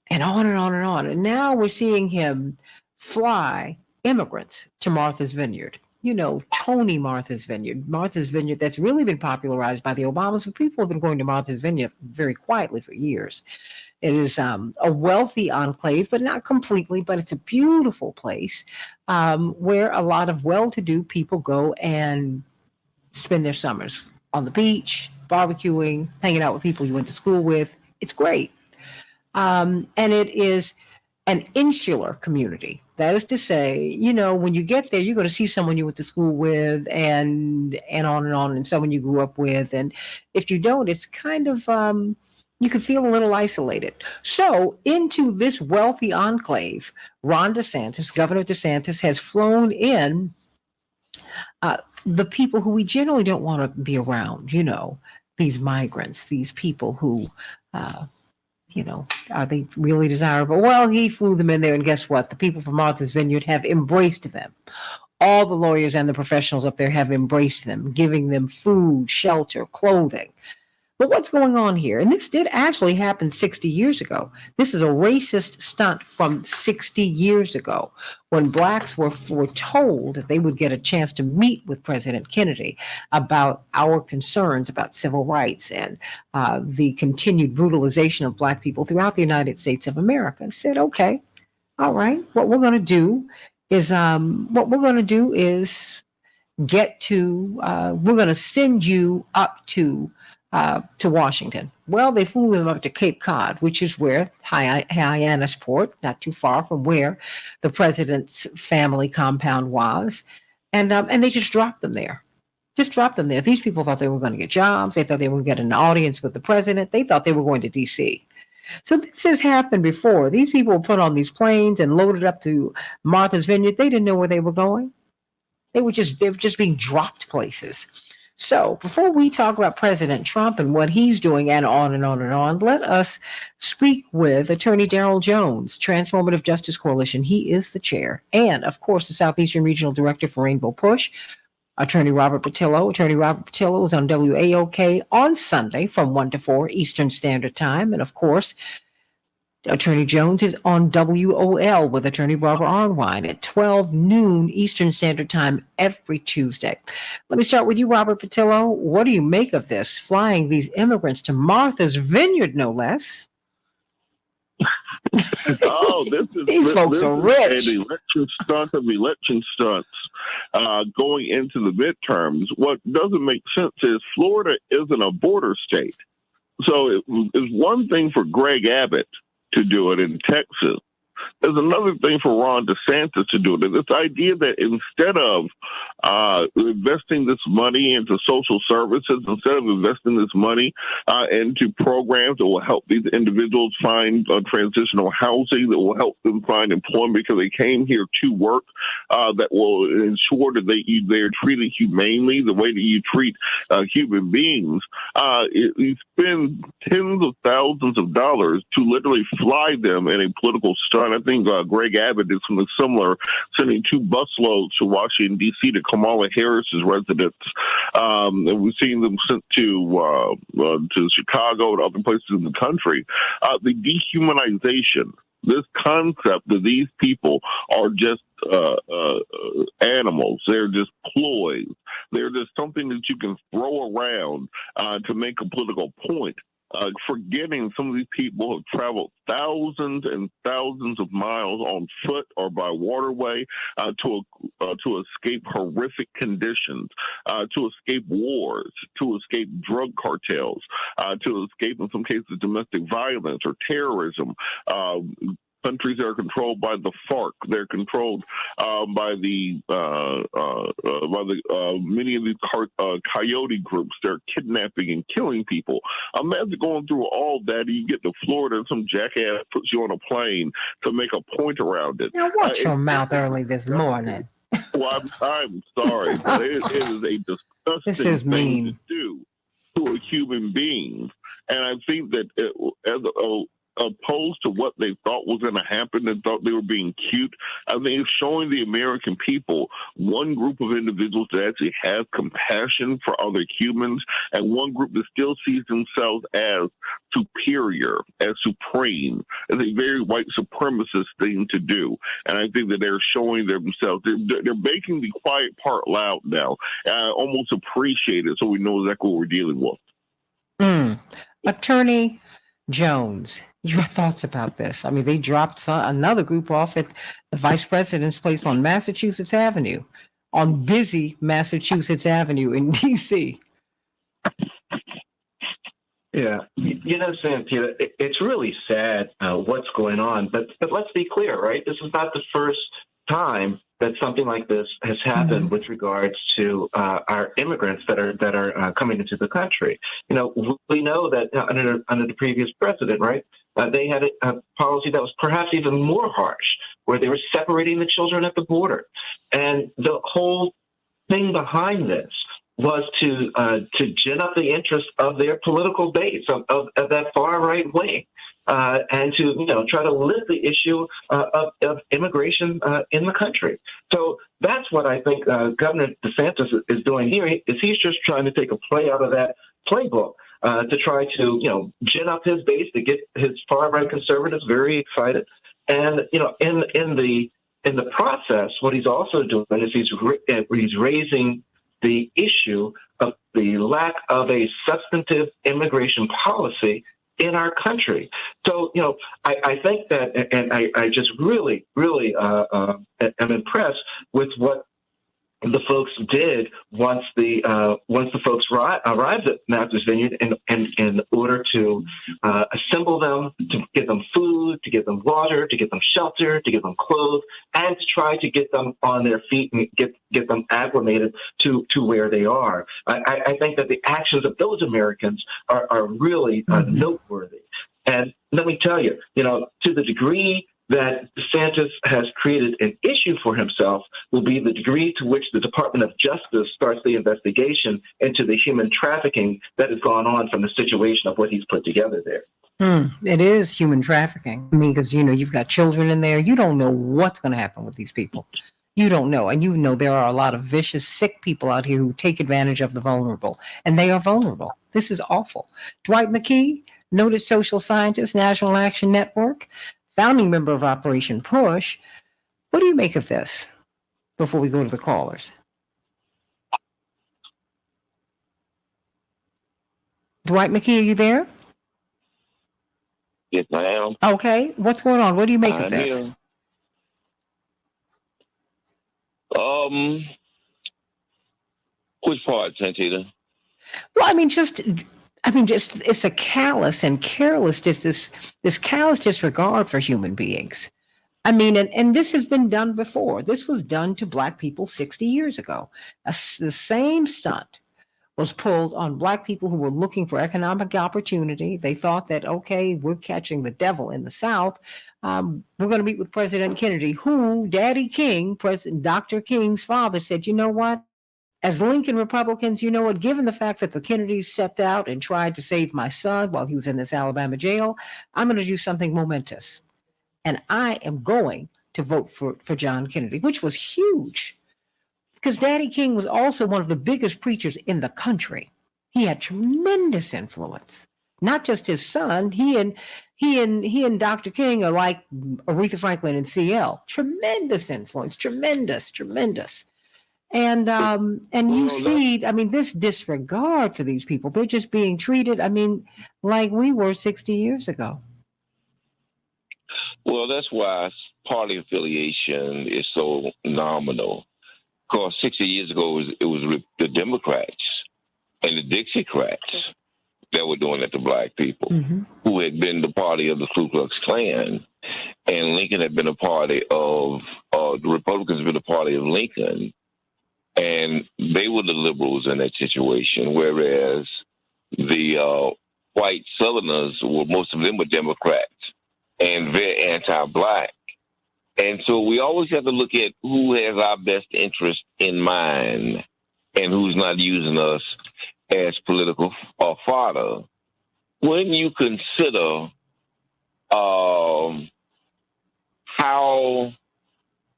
Speaker 1: and on and on and on. And now we're seeing him fly immigrants to Martha's Vineyard. You know, Tony Martha's Vineyard. Martha's Vineyard that's really been popularized by the Obamas, but people have been going to Martha's Vineyard very quietly for years. It is a wealthy enclave, but not completely, but it's a beautiful place where a lot of well-to-do people go and spend their summers on the beach, barbecuing, hanging out with people you went to school with. It's great. And it is an insular community. That is to say, you know, when you get there, you're going to see someone you went to school with and on, and someone you grew up with. And if you don't, it's kind of... you could feel a little isolated. So into this wealthy enclave, Ron DeSantis, Governor DeSantis, has flown in the people who we generally don't want to be around, you know, these migrants, these people who, you know, are they really desirable? Well, he flew them in there, and guess what? The people from Martha's Vineyard have embraced them. All the lawyers and the professionals up there have embraced them, giving them food, shelter, clothing. But what's going on here? And this did actually happen 60 years ago. This is a racist stunt from 60 years ago when blacks were told that they would get a chance to meet with President Kennedy about our concerns about civil rights and the continued brutalization of black people throughout the United States of America. Said, okay, all right, what we're going to do is get to, we're going to send you up to Washington. Well, they flew them up to Cape Cod, which is where Hyannisport, not too far from where the president's family compound was, and they just dropped them there. Just dropped them there. These people thought they were going to get jobs. They thought they were going to get an audience with the president. They thought they were going to D.C. So this has happened before. These people were put on these planes and loaded up to Martha's Vineyard. They didn't know where they were going. They were just being dropped places. So before we talk about President Trump and what he's doing and on and on and on, let us speak with Attorney Darrell Jones, Transformative Justice Coalition. He is the chair. And, of course, the Southeastern Regional Director for Rainbow Push, Attorney Robert Patillo. Attorney Robert Patillo is on WAOK on Sunday from 1 to 4 Eastern Standard Time. And, of course, Attorney Jones is on WOL with Attorney Barbara Arnwine at 12 noon Eastern Standard Time every Tuesday. Let me start with you, Robert Patillo. What do you make of this, flying these immigrants to Martha's Vineyard, no less?
Speaker 11: Oh,
Speaker 1: these folks are rich.
Speaker 11: An election stunt of election stunts going into the midterms. What doesn't make sense is Florida isn't a border state. So it's one thing for Greg Abbott to do it in Texas. There's another thing for Ron DeSantis to do it. This idea that instead of investing this money into social services, instead of investing this money into programs that will help these individuals find transitional housing, that will help them find employment because they came here to work, that will ensure that they're treated humanely, the way that you treat human beings, you spend tens of thousands of dollars to literally fly them in a political stunt. I think Greg Abbott did something similar, sending 2 busloads to Washington, D.C. to Kamala Harris's residence. And we've seen them sent to Chicago and other places in the country. The dehumanization, this concept that these people are just animals. They're just ploys. They're just something that you can throw around to make a political point. Forgetting some of these people have traveled thousands and thousands of miles on foot or by waterway to escape horrific conditions, to escape wars, to escape drug cartels, to escape, in some cases, domestic violence or terrorism. Countries that are controlled by the FARC, they're controlled by the many of these coyote groups. They're kidnapping and killing people. Imagine going through all that, and you get to Florida, and some jackass puts you on a plane to make a point around it.
Speaker 1: Now, watch your mouth early this morning.
Speaker 11: Well, I'm sorry, but it is a disgusting thing to do to a human being, and I think that opposed to what they thought was going to happen and thought they were being cute. I think it's showing the American people one group of individuals that actually have compassion for other humans and one group that still sees themselves as superior, as supreme, as a very white supremacist thing to do. And I think that they're showing themselves, they're making the quiet part loud now. I almost appreciate it so we know exactly what we're dealing with.
Speaker 1: Attorney Jones, your thoughts about this? I mean, they dropped another group off at the vice president's place on Massachusetts Avenue, on busy Massachusetts Avenue in D.C.
Speaker 9: Yeah, you know, Santita, it's really sad what's going on, but let's be clear, right? This is not the first time that something like this has happened with regards to our immigrants that are coming into the country. You know, we know that under the previous president, right? They had a policy that was perhaps even more harsh, where they were separating the children at the border, and the whole thing behind this was to gin up the interest of their political base of that far right wing. And to try to lift the issue of immigration in the country. So that's what I think Governor DeSantis is doing here. He's just trying to take a play out of that playbook to try to gin up his base, to get his far right conservatives very excited. And in the process, what he's also doing is he's raising the issue of the lack of a substantive immigration policy in our country. So, I think that, and I just really, really am impressed with what the folks did once the folks arrived at Martha's Vineyard in order to assemble them, to give them food, to give them water, to give them shelter, to give them clothes, and to try to get them on their feet and get them acclimated to where they are. I think that the actions of those Americans are really noteworthy. And let me tell you, to the degree that DeSantis has created an issue for himself will be the degree to which the Department of Justice starts the investigation into the human trafficking that has gone on from the situation of what he's put together there.
Speaker 1: It is human trafficking. I mean, because, you've got children in there. You don't know what's going to happen with these people. You don't know. And there are a lot of vicious, sick people out here who take advantage of the vulnerable. And they are vulnerable. This is awful. Dwight McKee, noted social scientist, National Action Network, founding member of Operation Push. What do you make of this before we go to the callers? Dwight McKee, are you there?
Speaker 12: Yes, I am.
Speaker 1: Okay. What's going on? What do you make of this?
Speaker 12: Here. Which part, Santita?
Speaker 1: Well, just it's a callous and careless, just this callous disregard for human beings. And this has been done before. This was done to Black people 60 years ago. The same stunt was pulled on Black people who were looking for economic opportunity. They thought that, okay, we're catching the devil in the South. We're going to meet with President Kennedy, who Daddy King, President Dr. King's father, said, you know what? As Lincoln Republicans, you know what, given the fact that the Kennedys stepped out and tried to save my son while he was in this Alabama jail, I'm going to do something momentous. And I am going to vote for John Kennedy, which was huge. Because Daddy King was also one of the biggest preachers in the country. He had tremendous influence. Not just his son, he and He and Dr. King are like Aretha Franklin and CL. Tremendous influence, tremendous. And you see, I mean, this disregard for these people. They're just being treated, I mean, like we were 60 years ago.
Speaker 12: Well, that's why party affiliation is so nominal. Because 60 years ago, it was the Democrats and the Dixiecrats that were doing it to black people, who had been the party of the Ku Klux Klan. And Lincoln had been a party of, the Republicans had been a party of Lincoln. And they were the liberals in that situation, whereas the white Southerners, most of them were Democrats and very anti-black. And so we always have to look at who has our best interest in mind and who's not using us as political fodder. When you consider how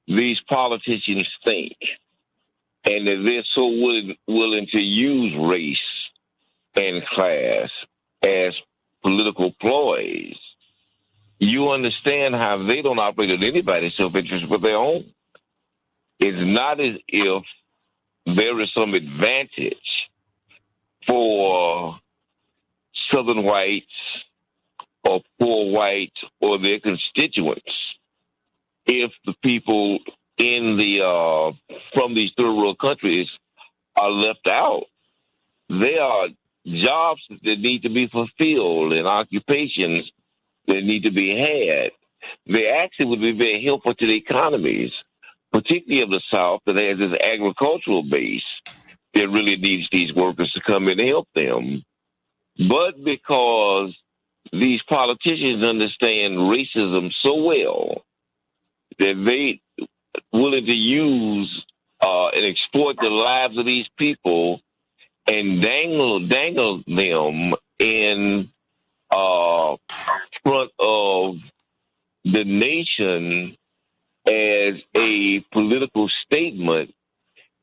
Speaker 12: these politicians think, and that they're so willing to use race and class as political ploys, you understand how they don't operate in anybody's self-interest but their own. It's not as if there is some advantage for Southern whites or poor whites or their constituents if the people in the from these third world countries are left out. There are jobs that need to be fulfilled and occupations that need to be had. They actually would be very helpful to the economies, particularly of the South that has this agricultural base that really needs these workers to come in and help them. But because these politicians understand racism so well that they willing to use and exploit the lives of these people and dangle them in front of the nation as a political statement,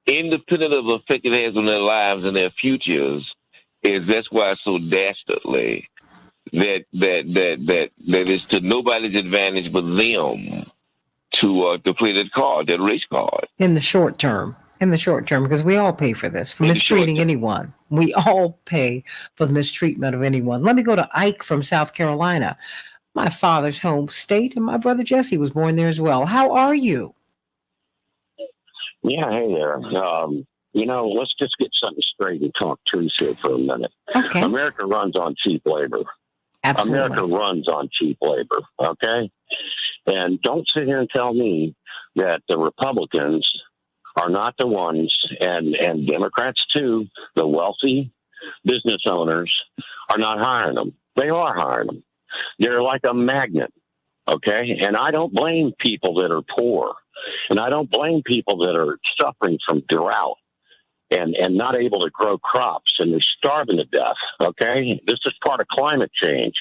Speaker 12: independent of the effect it has on their lives and their futures, that's why it's so dastardly that it's to nobody's advantage but them to play that card, that race card.
Speaker 1: In the short term, because we all pay for this, for mistreating anyone. We all pay for the mistreatment of anyone. Let me go to Ike from South Carolina, my father's home state, and my brother Jesse was born there as well. How are you?
Speaker 13: Yeah, hey there. Let's just get something straight and talk truth here for a minute.
Speaker 1: Okay.
Speaker 13: America runs on cheap labor.
Speaker 1: Absolutely.
Speaker 13: America runs on cheap labor, okay? And don't sit here and tell me that the Republicans are not the ones, and Democrats too, the wealthy business owners are not hiring them. They are hiring them. They're like a magnet, okay? And I don't blame people that are poor, and I don't blame people that are suffering from drought and not able to grow crops, and they're starving to death, okay? This is part of climate change.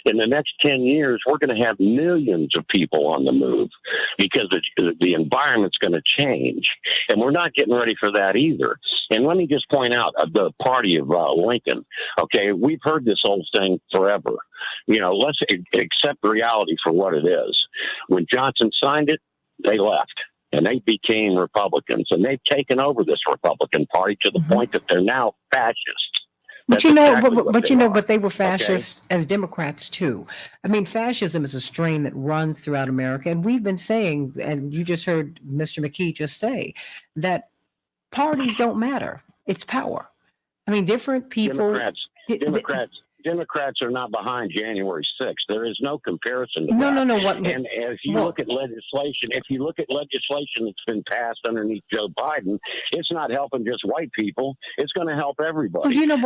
Speaker 13: In the next 10 years, we're going to have millions of people on the move because the environment's going to change, and we're not getting ready for that either. And let me just point out the party of Lincoln, okay? We've heard this whole thing forever. Let's accept reality for what it is. When Johnson signed it, they left. And they became Republicans, and they've taken over this Republican Party to the point that they're now fascists.
Speaker 1: But but they were fascists as Democrats too. I mean, fascism is a strain that runs throughout America, and we've been saying, and you just heard Mr. McKee just say, that parties don't matter. It's power. I mean, different people.
Speaker 13: Democrats are not behind January 6th. There is no comparison to that.
Speaker 1: No.
Speaker 13: And if you look at legislation, that's been passed underneath Joe Biden, it's not helping just white people. It's going to help everybody.
Speaker 1: But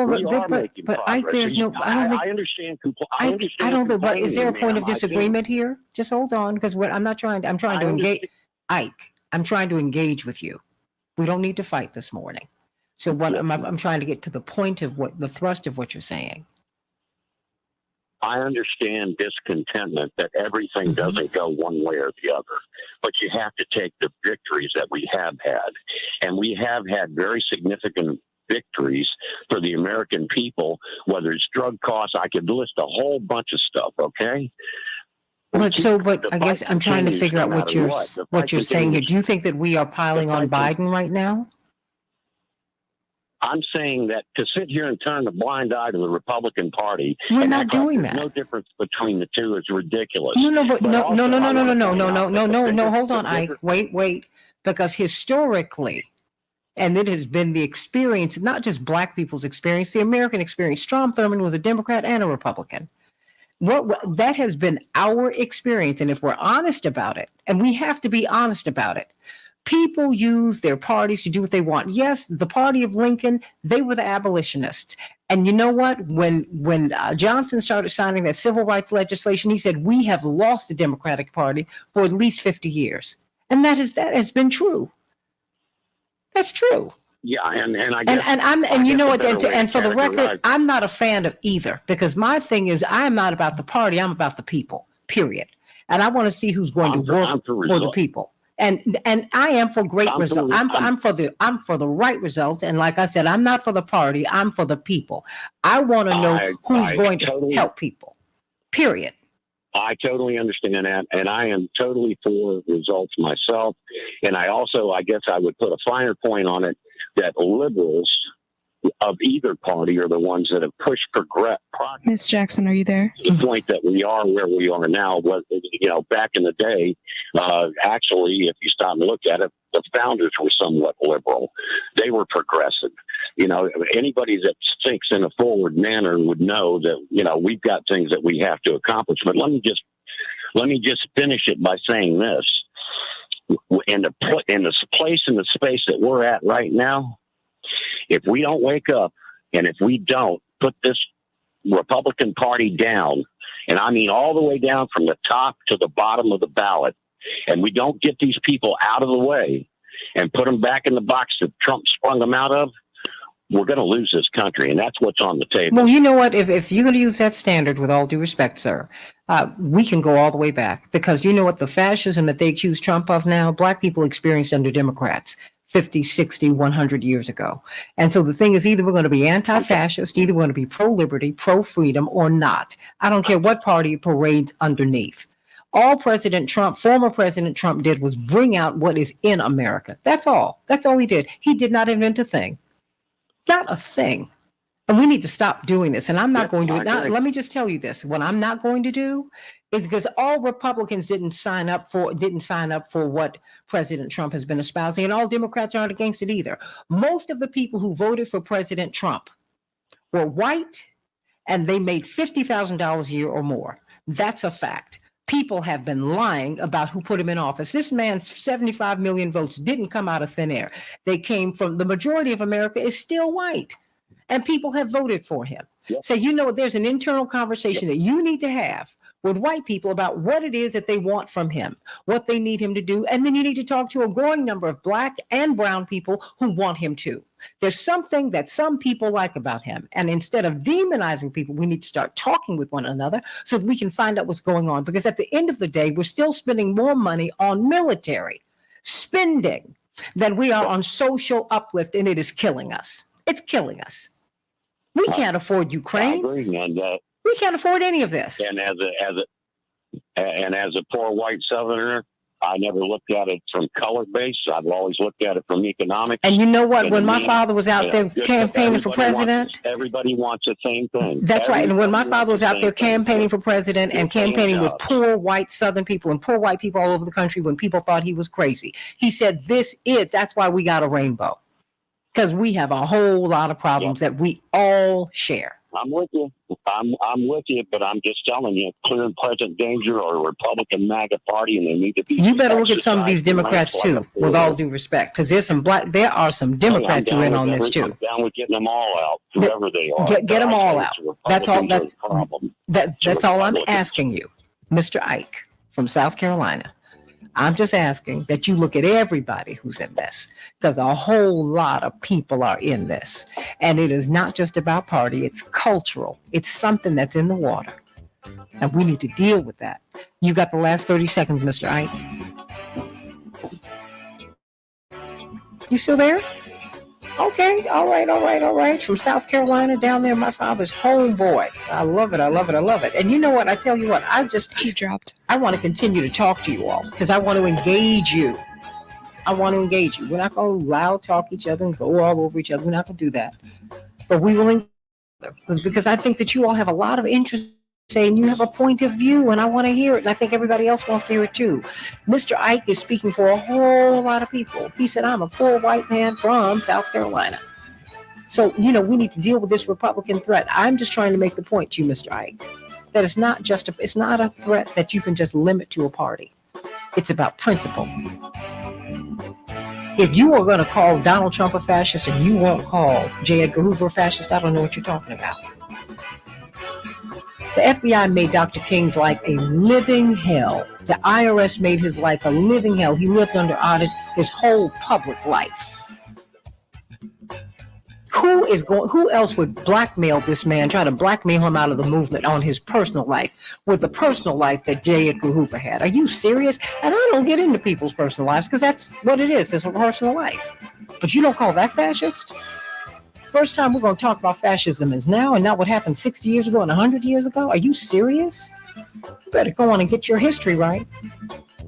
Speaker 1: there's no.
Speaker 13: I understand.
Speaker 1: I don't think. But is there a point of disagreement here? Just hold on, because I'm trying to engage. Ike, I'm trying to engage with you. We don't need to fight this morning. So I'm trying to get to the point of what the thrust of what you're saying.
Speaker 13: I understand discontentment that everything doesn't go one way or the other, but you have to take the victories that we have had. And we have had very significant victories for the American people, whether it's drug costs. I could list a whole bunch of stuff, okay?
Speaker 1: But I guess I'm trying to figure out what you're saying here. Do you think that we are piling on Biden right now?
Speaker 13: I'm saying that to sit here and turn a blind eye to the Republican Party,
Speaker 1: we're not doing that.
Speaker 13: No difference between the two is ridiculous.
Speaker 1: No. Hold on, Ike. Wait, because historically, and it has been the experience, not just Black people's experience, the American experience. Strom Thurmond was a Democrat and a Republican. That has been our experience, and if we're honest about it, and we have to be honest about it. People use their parties to do what they want. Yes, the party of Lincoln, they were the abolitionists. And you know what? When Johnson started signing that civil rights legislation, he said, we have lost the Democratic Party for at least 50 years. And that has been true. That's true.
Speaker 13: Yeah, and I guess,
Speaker 1: and you know what? And for the record, I'm not a fan of either, because my thing is I'm not about the party. I'm about the people, period. And I want to see who's going to work for the people. And I am for great results. I'm for the right results. And like I said, I'm not for the party. I'm for the people. I want to know who's going to help people. Period.
Speaker 13: I totally understand that, and I am totally for results myself. And I also, I guess, I would put a finer point on it that liberals of either party are the ones that have pushed progress.
Speaker 2: Miss Jackson, are you there?
Speaker 13: To the point that we are where we are now. But, back in the day, actually, if you stop and look at it, the founders were somewhat liberal. They were progressive. Anybody that thinks in a forward manner would know that, we've got things that we have to accomplish. But let me just finish it by saying this. In the place in the space that we're at right now, if we don't wake up and if we don't put this Republican Party down, and I mean all the way down from the top to the bottom of the ballot, and we don't get these people out of the way and put them back in the box that Trump sprung them out of, we're going to lose this country, and that's what's on the table.
Speaker 1: Well, you know what? If you're going to use that standard, with all due respect, sir, we can go all the way back, because you know what? The fascism that they accuse Trump of now, Black people experienced under Democrats 50, 60, 100 years ago. And so the thing is, either we're going to be anti-fascist, either we're going to be pro-liberty, pro-freedom, or not. I don't care what party it parades underneath. All former President Trump did was bring out what is in America. That's all. That's all he did. He did not invent a thing. Not a thing. And we need to stop doing this. And I'm not going to. Now, let me just tell you this. What I'm not going to do is, because all Republicans didn't sign up for what President Trump has been espousing, and all Democrats aren't against it either. Most of the people who voted for President Trump were white, and they made $50,000 a year or more. That's a fact. People have been lying about who put him in office. This man's 75 million votes didn't come out of thin air. They came from the majority of America is still white, and people have voted for him. Yep. So, there's an internal conversation that you need to have with white people about what it is that they want from him, what they need him to do. And then you need to talk to a growing number of Black and brown people who want him to. There's something that some people like about him. And instead of demonizing people, we need to start talking with one another so that we can find out what's going on. Because at the end of the day, we're still spending more money on military spending than we are on social uplift, and it is killing us. It's killing us. We can't afford Ukraine.
Speaker 13: I agree, and
Speaker 1: we can't afford any of this.
Speaker 13: And as a poor white Southerner, I never looked at it from color base. I've always looked at it from economics.
Speaker 1: And you know what? When my father was out there campaigning for president,
Speaker 13: everybody wants the same thing.
Speaker 1: That's right. And when my father was out there campaigning for president and campaigning with poor white Southern people and poor white people all over the country, when people thought he was crazy, he said, that's why we got a rainbow. Because we have a whole lot of problems that we all share.
Speaker 13: I'm with you. I'm with you, but I'm just telling you, clear and present danger or a Republican MAGA party, and they need to be.
Speaker 1: You better look at some of these Democrats too, with all due respect, because there are some Democrats who are in on this too.
Speaker 13: I'm down with getting them all out, whoever they are.
Speaker 1: Get them all out. That's all. That's all I'm asking you, Mr. Ike from South Carolina. I'm just asking that you look at everybody who's in this, because a whole lot of people are in this. And it is not just about party, it's cultural. It's something that's in the water. And we need to deal with that. You got the last 30 seconds, Mr. Ike. You still there? Okay, all right. From South Carolina down there, my father's homeboy. I love it. And you know what? I tell you what,
Speaker 2: He dropped.
Speaker 1: I want to continue to talk to you all because I want to engage you. We're not going to loud talk each other and go all over each other. We're not going to do that. But we will engage because I think that you all have a lot of interest saying you have a point of view and I want to hear it. And I think everybody else wants to hear it too. Mr. Ike is speaking for a whole lot of people. He said, I'm a poor white man from South Carolina. So, we need to deal with this Republican threat. I'm just trying to make the point to you, Mr. Ike, that it's not a threat that you can just limit to a party. It's about principle. If you are going to call Donald Trump a fascist and you won't call J. Edgar Hoover a fascist, I don't know what you're talking about. The FBI made Dr. King's life a living hell. The IRS made his life a living hell. He lived under audit his whole public life. Who else would blackmail this man, try to blackmail him out of the movement on his personal life with the personal life that J. Edgar Hoover had? Are you serious? And I don't get into people's personal lives because that's what it is. It's a personal life. But you don't call that fascist? First time we're going to talk about fascism is now and not what happened 60 years ago and 100 years ago. Are you serious? You better go on and get your history right.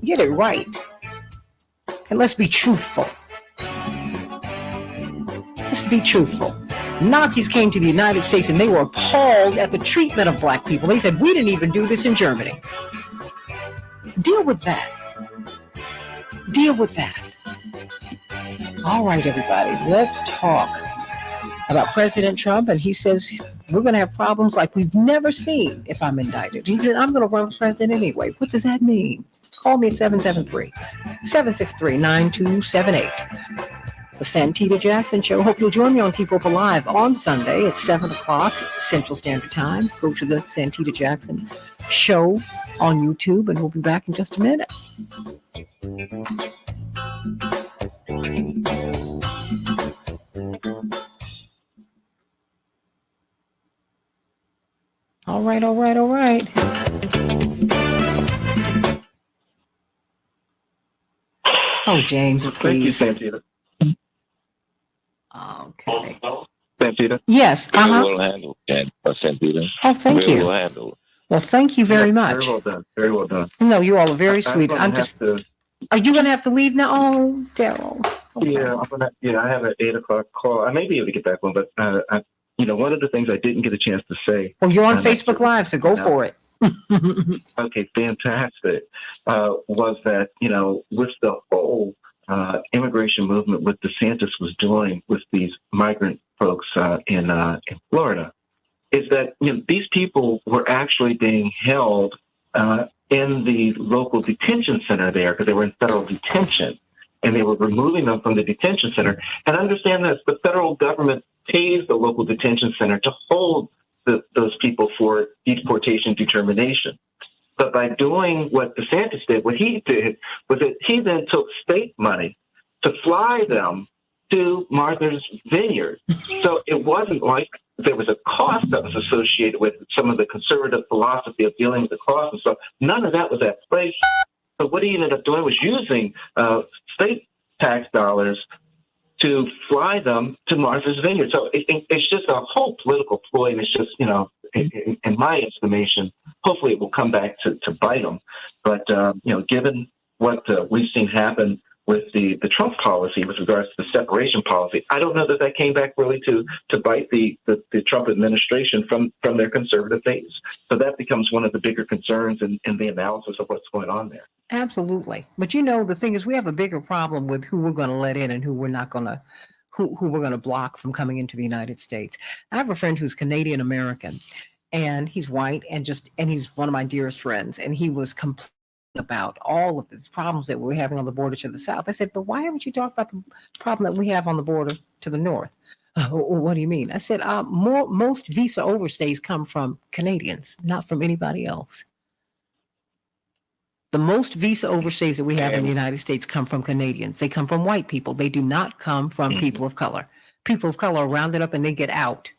Speaker 1: Get it right. And let's be truthful. Be truthful. Nazis came to the United States and they were appalled at the treatment of black people. They said, we didn't even do this in Germany. Deal with that. All right, everybody, let's talk about President Trump. And he says, we're going to have problems like we've never seen if I'm indicted. He said, I'm going to run for president anyway. What does that mean? Call me at 773-763-9278. The Santita Jackson Show. Hope you'll join me on Keep Open Live on Sunday at 7 o'clock Central Standard Time. Go to the Santita Jackson Show on YouTube, and we'll be back in just a minute. All right. Oh, James, please.
Speaker 9: Thank you, Santita.
Speaker 1: Okay.
Speaker 9: Santita?
Speaker 1: Yes.
Speaker 12: Well handled, Santita.
Speaker 1: Oh, thank
Speaker 12: Very
Speaker 1: you.
Speaker 12: well handled.
Speaker 1: Well, thank you very much.
Speaker 9: Very well done.
Speaker 1: No, you all are very sweet. Are you going to have to leave now? Oh, Daryl.
Speaker 9: Okay. Yeah, I have an 8 o'clock call. I may be able to get back one, but one of the things I didn't get a chance to say.
Speaker 1: Well, you're on Facebook Live, so go for it.
Speaker 9: Okay, fantastic. Was that, with the whole immigration movement, what DeSantis was doing with these migrant folks in Florida, is that these people were actually being held in the local detention center there because they were in federal detention, and they were removing them from the detention center. And understand this: the federal government pays the local detention center to hold those people for deportation determination. But by doing what DeSantis did, what he did was that he then took state money to fly them to Martha's Vineyard. So it wasn't like there was a cost that was associated with some of the conservative philosophy of dealing with the cost and stuff. None of that was at play. So what he ended up doing was using state tax dollars to fly them to Martha's Vineyard. So it's just a whole political ploy, and it's just, in my estimation, hopefully it will come back to bite them. But, given what we've seen happen with the Trump policy with regards to the separation policy, I don't know that came back really to bite the Trump administration from their conservative base. So that becomes one of the bigger concerns in the analysis of what's going on there.
Speaker 1: Absolutely. But the thing is, we have a bigger problem with who we're going to let in and who we're not going to, who we're going to block from coming into the United States. I have a friend who's Canadian American, and he's white, and he's one of my dearest friends, and he was complaining about all of these problems that we're having on the border to the south. I said, but why haven't you talked about the problem that we have on the border to the north? What do you mean? I said, most visa overstays come from Canadians, not from anybody else. The most visa overstays that we have in the United States come from Canadians. They come from white people. They do not come from people of color. People of color are rounded up and they get out.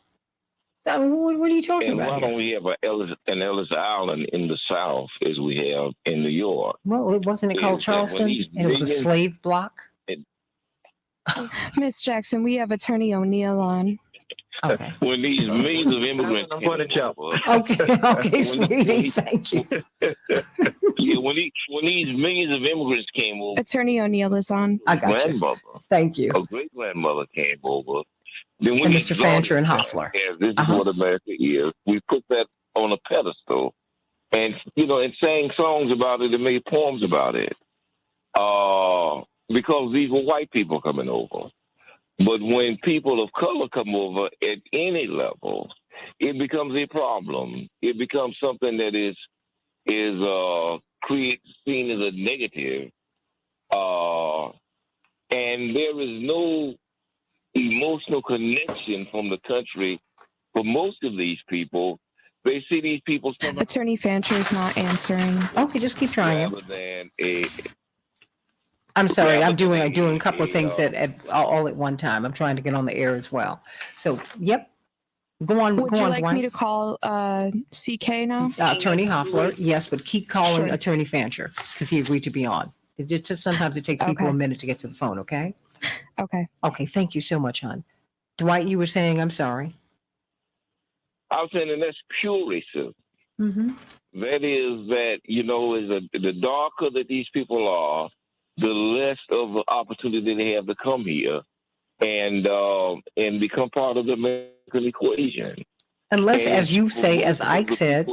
Speaker 1: So, what are you talking about?
Speaker 12: Why don't we have an Ellis Island in the South as we have in New York?
Speaker 1: Well, wasn't it called Charleston? And it was a slave block?
Speaker 2: Miss Jackson, we have Attorney O'Neill on.
Speaker 1: Okay.
Speaker 12: When these millions of immigrants
Speaker 9: I'm going to jail.
Speaker 1: Okay, sweetie. Thank you.
Speaker 12: Yeah, when these millions of immigrants came over,
Speaker 2: Attorney O'Neill is on.
Speaker 1: I got you.
Speaker 12: grandmother,
Speaker 1: Thank you.
Speaker 12: a great grandmother came over. Then we
Speaker 1: And Mr. Fancher and Hoffler.
Speaker 12: Yes, this is what America is. We put that on a pedestal, and and sang songs about it and made poems about it. Because these were white people coming over. But when people of color come over at any level, it becomes a problem. It becomes something that is seen as a negative. And there is no emotional connection from the country for most of these people. They see these people.
Speaker 2: Attorney Fancher is not answering.
Speaker 1: Okay, just keep trying.
Speaker 12: Rather than a.
Speaker 1: I'm sorry, I'm doing a couple of things all at one time. I'm trying to get on the air as well. So, yep. Go on.
Speaker 2: Would
Speaker 1: go
Speaker 2: you
Speaker 1: on,
Speaker 2: like
Speaker 1: Dwight.
Speaker 2: me to call CK now?
Speaker 1: Attorney Hoffler, yes, but keep calling
Speaker 2: Sure.
Speaker 1: Attorney Fancher because he agreed to be on. It just sometimes it takes people a minute to get to the phone, okay?
Speaker 2: Okay.
Speaker 1: Okay, thank you so much, hon. Dwight, you were saying, I'm sorry.
Speaker 12: I was saying, and that's pure racism.
Speaker 1: Mm-hmm.
Speaker 12: That is that, the darker that these people are, the less of an opportunity they have to come here and become part of the American equation.
Speaker 1: Unless, as you say, as Ike said,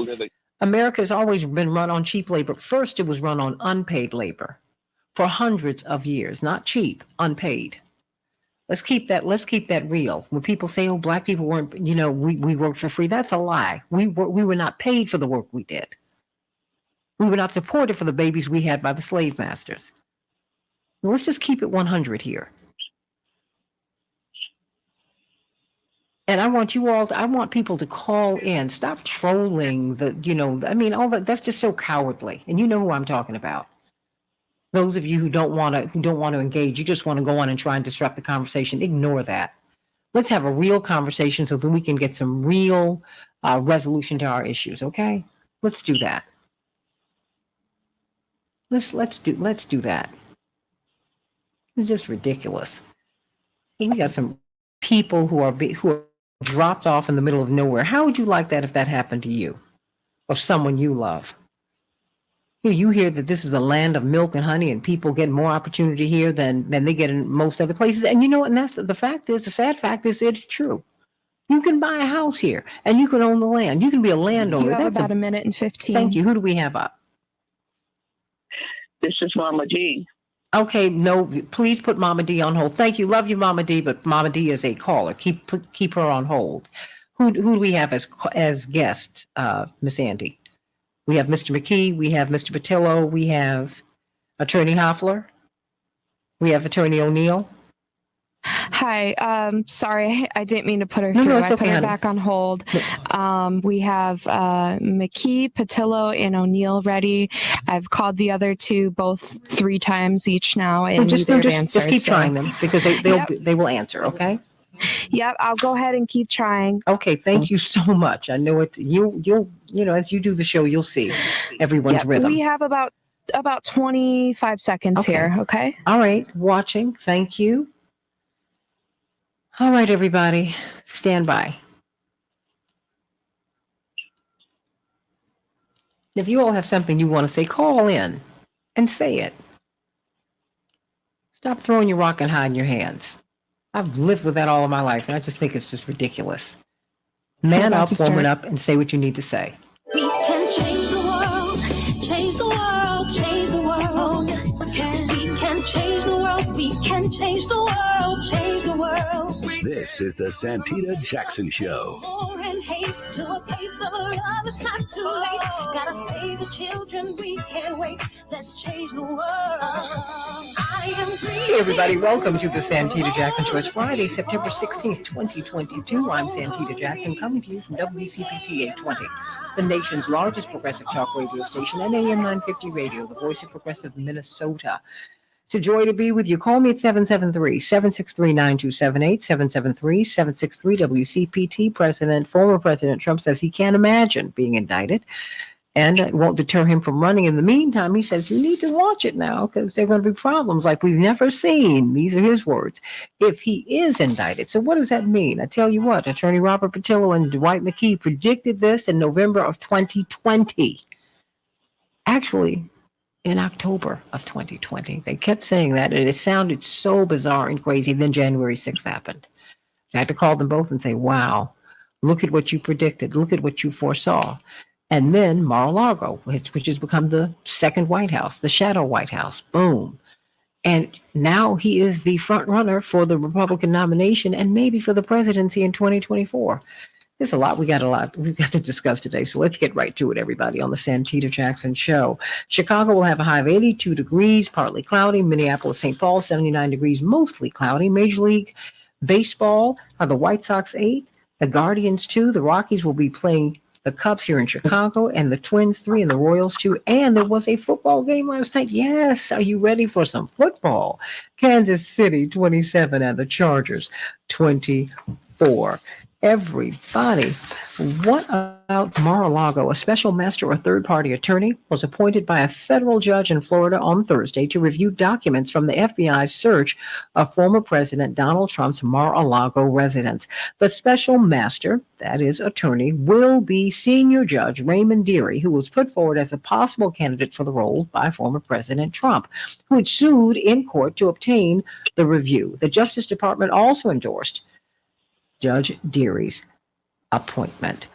Speaker 1: America has always been run on cheap labor. First, it was run on unpaid labor for hundreds of years, not cheap, unpaid. Let's keep that real. When people say, "Oh, black people weren't," we worked for free. That's a lie. We were not paid for the work we did. We were not supported for the babies we had by the slave masters. Let's just keep it 100 here. And I want people to call in. Stop trolling all that's just so cowardly. And you know who I'm talking about. Those of you who don't want to engage, you just want to go on and try and disrupt the conversation. Ignore that. Let's have a real conversation so that we can get some real resolution to our issues. Okay, let's do that. Let's do that. It's just ridiculous. We got some people who are dropped off in the middle of nowhere. How would you like that if that happened to you or someone you love? You hear that this is a land of milk and honey and people get more opportunity here than they get in most other places. And you know what? And that's the sad fact is it's true. You can buy a house here and you can own the land. You can be a landowner.
Speaker 2: You have about a minute and 15.
Speaker 1: Thank you. Who do we have up?
Speaker 8: This is Mama D.
Speaker 1: Okay, no, please put Mama D on hold. Thank you. Love you, Mama D, but Mama D is a caller. Keep her on hold. Who do we have as guest, Miss Andy? We have Mr. McKee, we have Mr. Patillo, we have Attorney Hoffler, we have Attorney O'Neill.
Speaker 2: Hi, sorry, I didn't mean to put her through.
Speaker 1: No, it's
Speaker 2: I
Speaker 1: okay,
Speaker 2: put her
Speaker 1: honey.
Speaker 2: back on hold. We have McKee, Patillo, and O'Neill ready. I've called the other two both 3 times each now, and
Speaker 1: Just keep trying them because they will answer. Okay.
Speaker 2: Yep, I'll go ahead and keep trying.
Speaker 1: Okay, thank you so much. I know it. You'll as you do the show, you'll see everyone's rhythm.
Speaker 2: We have about 25 seconds here. Okay.
Speaker 1: All right, watching. Thank you. All right, everybody, stand by. If you all have something you want to say, call in and say it. Stop throwing your rock and hide in your hands. I've lived with that all of my life, and I just think it's just ridiculous. Man up, woman up, and say what you need to say.
Speaker 7: We can change the world, change the world, change the world. Yes, we can. We can change the world, we can change the world, change the world.
Speaker 14: This is the Santita Jackson Show.
Speaker 7: War and hate to a place of love, it's not too late. Gotta save the children, we can't wait. Let's change the world. I am green.
Speaker 1: Hey, everybody, welcome to the Santita Jackson Show. It's Friday, September 16th, 2022. I'm Santita Jackson, coming to you from WCPT 820, the nation's largest progressive talk radio station, and AM 950 Radio, the voice of progressive Minnesota. It's a joy to be with you. Call me at 773-763-9278, 773-763-WCPT. Former President Trump says he can't imagine being indicted. And it won't deter him from running. In the meantime, he says, you need to watch it now because there are going to be problems like we've never seen. These are his words. If he is indicted. So what does that mean? I tell you what, Attorney Robert Patillo and Dwight McKee predicted this in November of 2020. Actually, in October of 2020. They kept saying that, and it sounded so bizarre and crazy. Then January 6th happened. I had to call them both and say, wow, look at what you predicted. Look at what you foresaw. And then Mar-a-Lago, which has become the second White House, the shadow White House. Boom. And now he is the front runner for the Republican nomination and maybe for the presidency in 2024. There's a lot we've got to discuss today. So let's get right to it, everybody, on the Santita Jackson Show. Chicago will have a high of 82 degrees, partly cloudy. Minneapolis, St. Paul, 79 degrees, mostly cloudy. Major League Baseball, the White Sox 8, the Guardians 2. The Rockies will be playing the Cubs here in Chicago, and the Twins 3 and the Royals 2. And there was a football game last night. Yes, are you ready for some football? Kansas City 27 and the Chargers 24. Everybody, what about Mar-a-Lago? A special master or third-party attorney was appointed by a federal judge in Florida on Thursday to review documents from the FBI's search of former President Donald Trump's Mar-a-Lago residence. The special master, that is attorney, will be senior judge Raymond Dearie, who was put forward as a possible candidate for the role by former President Trump, who had sued in court to obtain the review. The Justice Department also endorsed Judge Dearie's appointment.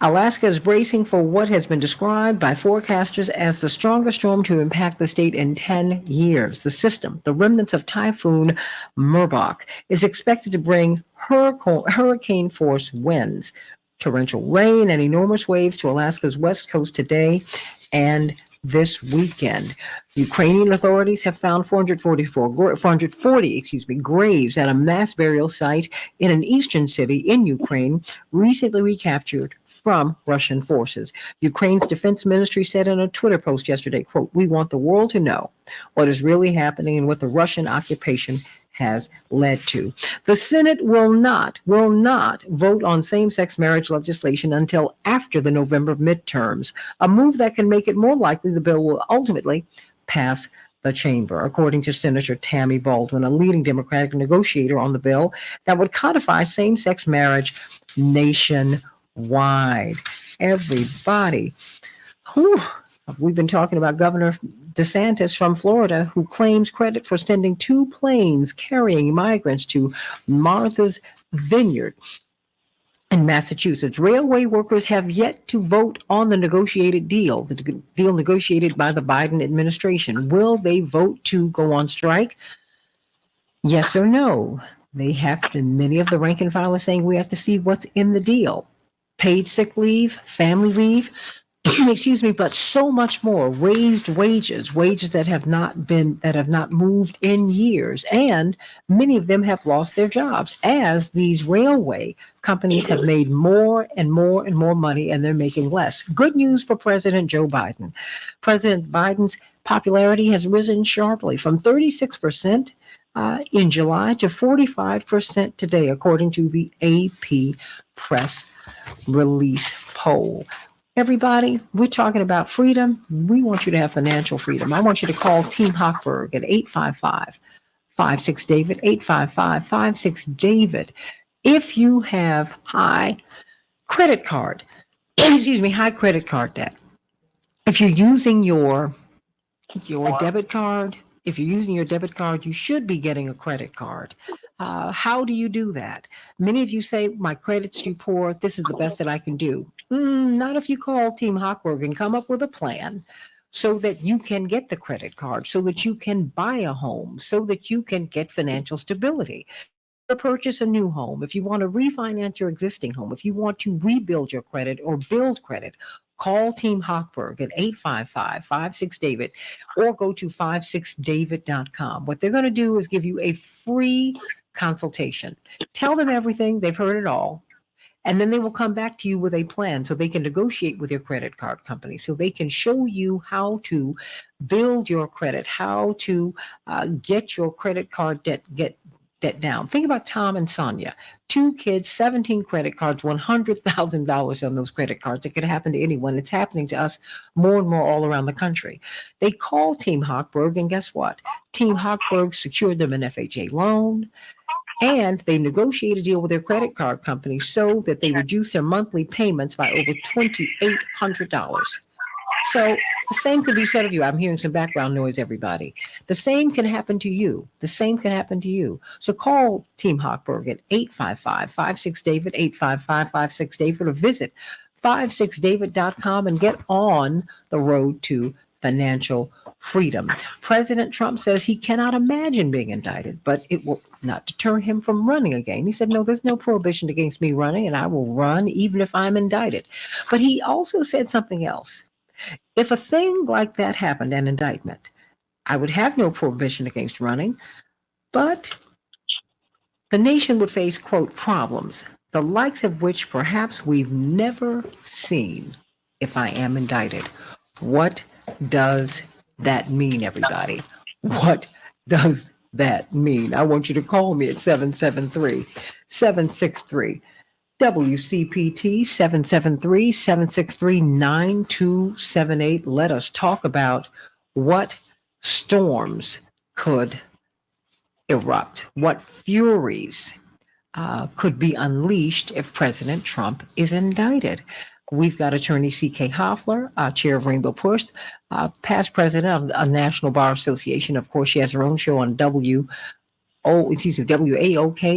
Speaker 1: Alaska is bracing for what has been described by forecasters as the strongest storm to impact the state in 10 years. The system, the remnants of Typhoon Merbok, is expected to bring hurricane force winds, torrential rain, and enormous waves to Alaska's west coast today and this weekend. Ukrainian authorities have found 440 graves at a mass burial site in an eastern city in Ukraine, recently recaptured from Russian forces. Ukraine's defense ministry said in a Twitter post yesterday, quote, "We want the world to know what is really happening and what the Russian occupation has led to." The Senate will not vote on same-sex marriage legislation until after the November midterms, a move that can make it more likely the bill will ultimately pass the chamber, according to Senator Tammy Baldwin, a leading Democratic negotiator on the bill that would codify same-sex marriage nationwide. Everybody, we've been talking about Governor DeSantis from Florida, who claims credit for sending 2 planes carrying migrants to Martha's Vineyard in Massachusetts. Railway workers have yet to vote on the negotiated deal, the deal negotiated by the Biden administration. Will they vote to go on strike? Yes or no? They have to. Many of the rank and file are saying we have to see what's in the deal. Paid sick leave, family leave, but so much more. Raised wages that have not moved in years, and many of them have lost their jobs as these railway companies have made more and more and more money, and they're making less. Good news for President Joe Biden. President Biden's popularity has risen sharply from 36% in July to 45% today, according to the AP press release poll. Everybody, we're talking about freedom. We want you to have financial freedom. I want you to call Team Hochberg at 855-56-DAVID, 855-56-DAVID. If you have high credit card debt, if you're using your debit card, you should be getting a credit card. How do you do that? Many of you say, my credit's too poor. This is the best that I can do. Not if you call Team Hochberg and come up with a plan so that you can get the credit card, so that you can buy a home, so that you can get financial stability. To purchase a new home, if you want to refinance your existing home, if you want to rebuild your credit or build credit, call Team Hochberg at 855-56-DAVID or go to 56david.com. What they're going to do is give you a free consultation. Tell them everything. They've heard it all. And then they will come back to you with a plan so they can negotiate with your credit card company, so they can show you how to build your credit, how to get your credit card debt that down. Think about Tom and Sonia, 2 kids, 17 credit cards, $100,000 on those credit cards. It could happen to anyone. It's happening to us more and more all around the country. They called Team Hochberg, and guess what? Team Hochberg secured them an FHA loan, and they negotiated a deal with their credit card company so that they reduced their monthly payments by over $2,800. So the same could be said of you. I'm hearing some background noise, everybody. The same can happen to you. The same can happen to you. So call Team Hochberg at 855-56-DAVID, 855-56-DAVID, or visit 56david.com and get on the road to financial freedom. President Trump says he cannot imagine being indicted, but it will not deter him from running again. He said, no, there's no prohibition against me running, and I will run even if I'm indicted. But he also said something else. If a thing like that happened, an indictment, I would have no prohibition against running, but the nation would face, quote, problems, the likes of which perhaps we've never seen if I am indicted. What does that mean, everybody? What does that mean? I want you to call me at 773-763. WCPT 773-763-9278. Let us talk about what storms could erupt, what furies could be unleashed if President Trump is indicted. We've got attorney C.K. Hoffler, chair of Rainbow Push, past president of the National Bar Association. Of course, she has her own show on WAOK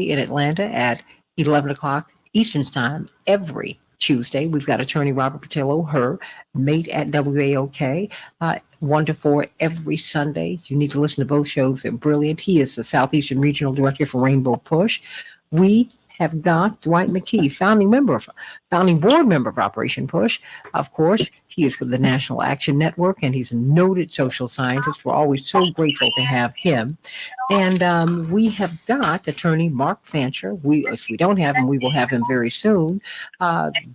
Speaker 1: in Atlanta at 11 o'clock Eastern Time every Tuesday. We've got attorney Robert Patillo, her mate at WAOK, 1 to 4 every Sunday. You need to listen to both shows. They're brilliant. He is the Southeastern Regional Director for Rainbow Push. We have got Dwight McKee, founding board member of Operation Push. Of course, he is with the National Action Network, and he's a noted social scientist. We're always so grateful to have him. And we have got attorney Mark Fancher. If we don't have him, we will have him very soon.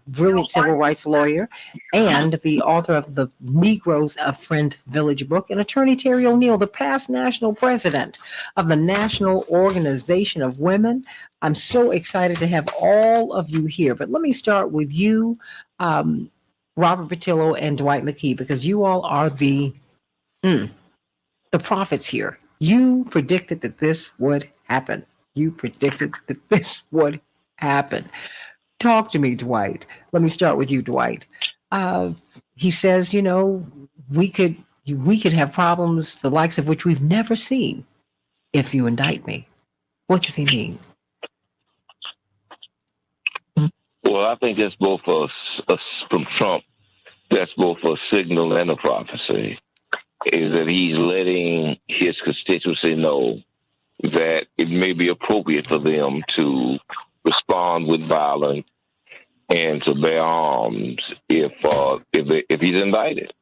Speaker 1: Brilliant civil rights lawyer and the author of the Negroes of Friend Village book, and attorney Terry O'Neill, the past national president of the National Organization of Women. I'm so excited to have all of you here. But let me start with you, Robert Patillo and Dwight McKee, because you all are the prophets here. You predicted that this would happen. You predicted that this would happen. Talk to me, Dwight. Let me start with you, Dwight. He says, we could have problems the likes of which we've never seen if you indict me. What does he mean?
Speaker 12: Well, I think that's both from Trump. That's both a signal and a prophecy. Is that he's letting his constituency know that it may be appropriate for them to respond with violence and to bear arms if he's indicted.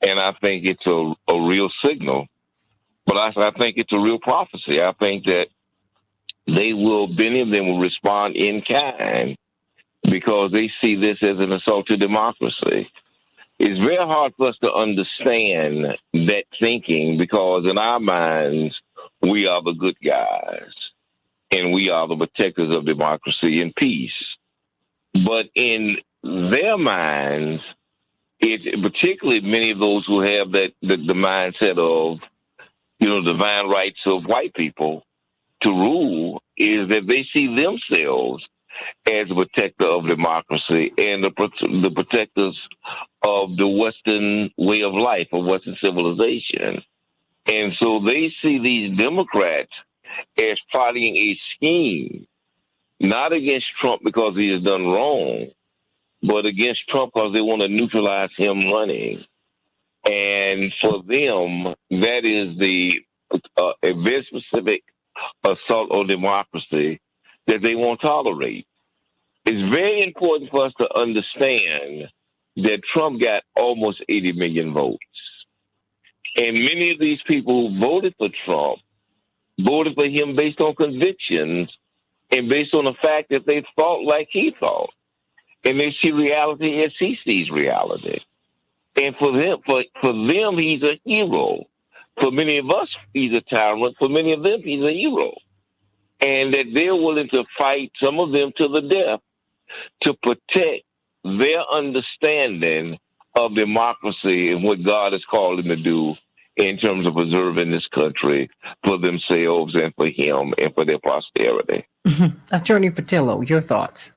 Speaker 12: And I think it's a real signal, but I think it's a real prophecy. I think that many of them will respond in kind because they see this as an assault to democracy. It's very hard for us to understand that thinking because in our minds, we are the good guys and we are the protectors of democracy and peace. But in their minds, particularly many of those who have the mindset of, divine rights of white people to rule, is that they see themselves as a protector of democracy and the protectors of the Western way of life, of Western civilization. And so they see these Democrats as plotting a scheme, not against Trump because he has done wrong, but against Trump because they want to neutralize him running. And for them, that is a very specific assault on democracy that they won't tolerate. It's very important for us to understand that Trump got almost 80 million votes. And many of these people who voted for Trump voted for him based on convictions and based on the fact that they thought like he thought. And they see reality as he sees reality. And for them, he's a hero. For many of us, he's a tyrant. For many of them, he's a hero. and that they're willing to fight, some of them to the death, to protect their understanding of democracy and what God has called them to do in terms of preserving this country for themselves and for him and for their posterity.
Speaker 1: Attorney Patillo, your thoughts?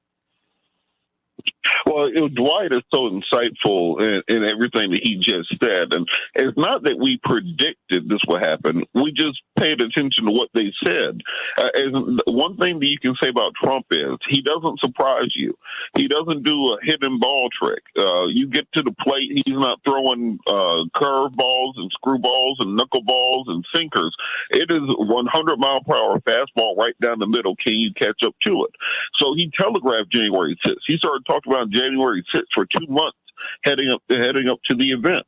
Speaker 11: Well, Dwight is so insightful in everything that he just said. And it's not that we predicted this would happen. We just paid attention to what they said. And one thing that you can say about Trump is he doesn't surprise you. He doesn't do a hidden ball trick. You get to the plate, he's not throwing curveballs and screwballs and knuckleballs and sinkers. It is 100-mile-per-hour fastball right down the middle. Can you catch up to it? So he telegraphed January 6th. He started talking about January 6th for 2 months heading up to the event.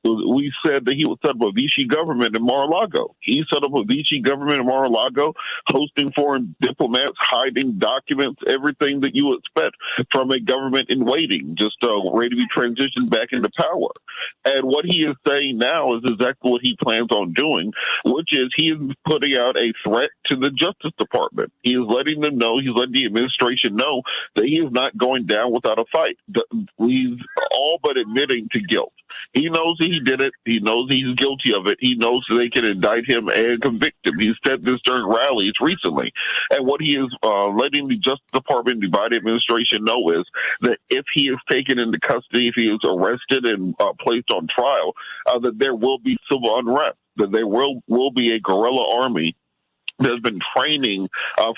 Speaker 11: We said that he would set up a Vichy government in Mar-a-Lago. He set up a Vichy government in Mar-a-Lago, hosting foreign diplomats, hiding documents, everything that you would expect from a government in waiting, just ready to be transitioned back into power. And what he is saying now is exactly what he plans on doing, which is he is putting out a threat to the Justice Department. He is letting them know, he's letting the administration know that he is not going down without a fight. He's all but admitting to guilt. He knows that he did it. He knows he's guilty of it. He knows that they can indict him and convict him. He's said this during rallies recently. And what he is letting the Justice Department, the Biden administration know is that if he is taken into custody, if he is arrested and placed on trial, that there will be civil unrest, that there will be a guerrilla army that's been training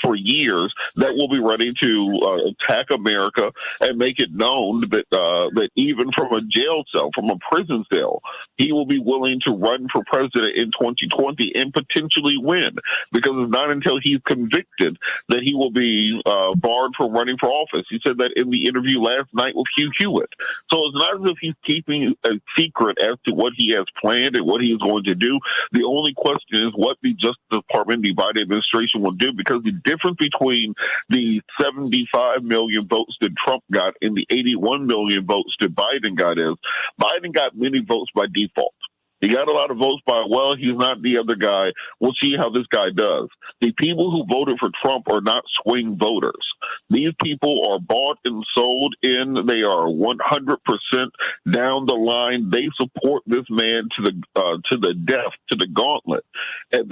Speaker 11: for years that will be ready to attack America and make it known that that even from a jail cell, from a prison cell, he will be willing to run for president in 2020 and potentially win, because it's not until he's convicted that he will be barred from running for office. He said that in the interview last night with Hugh Hewitt. So it's not as if he's keeping a secret as to what he has planned and what he is going to do. The only question is what the Justice Department, the Biden administration will do, because the difference between the 75 million votes that Trump got and the 81 million votes that Biden got is Biden got many votes by default. He got a lot of votes by, well, he's not the other guy. We'll see how this guy does. The people who voted for Trump are not swing voters. These people are bought and sold in. They are 100% down the line. They support this man to the death, to the gauntlet. And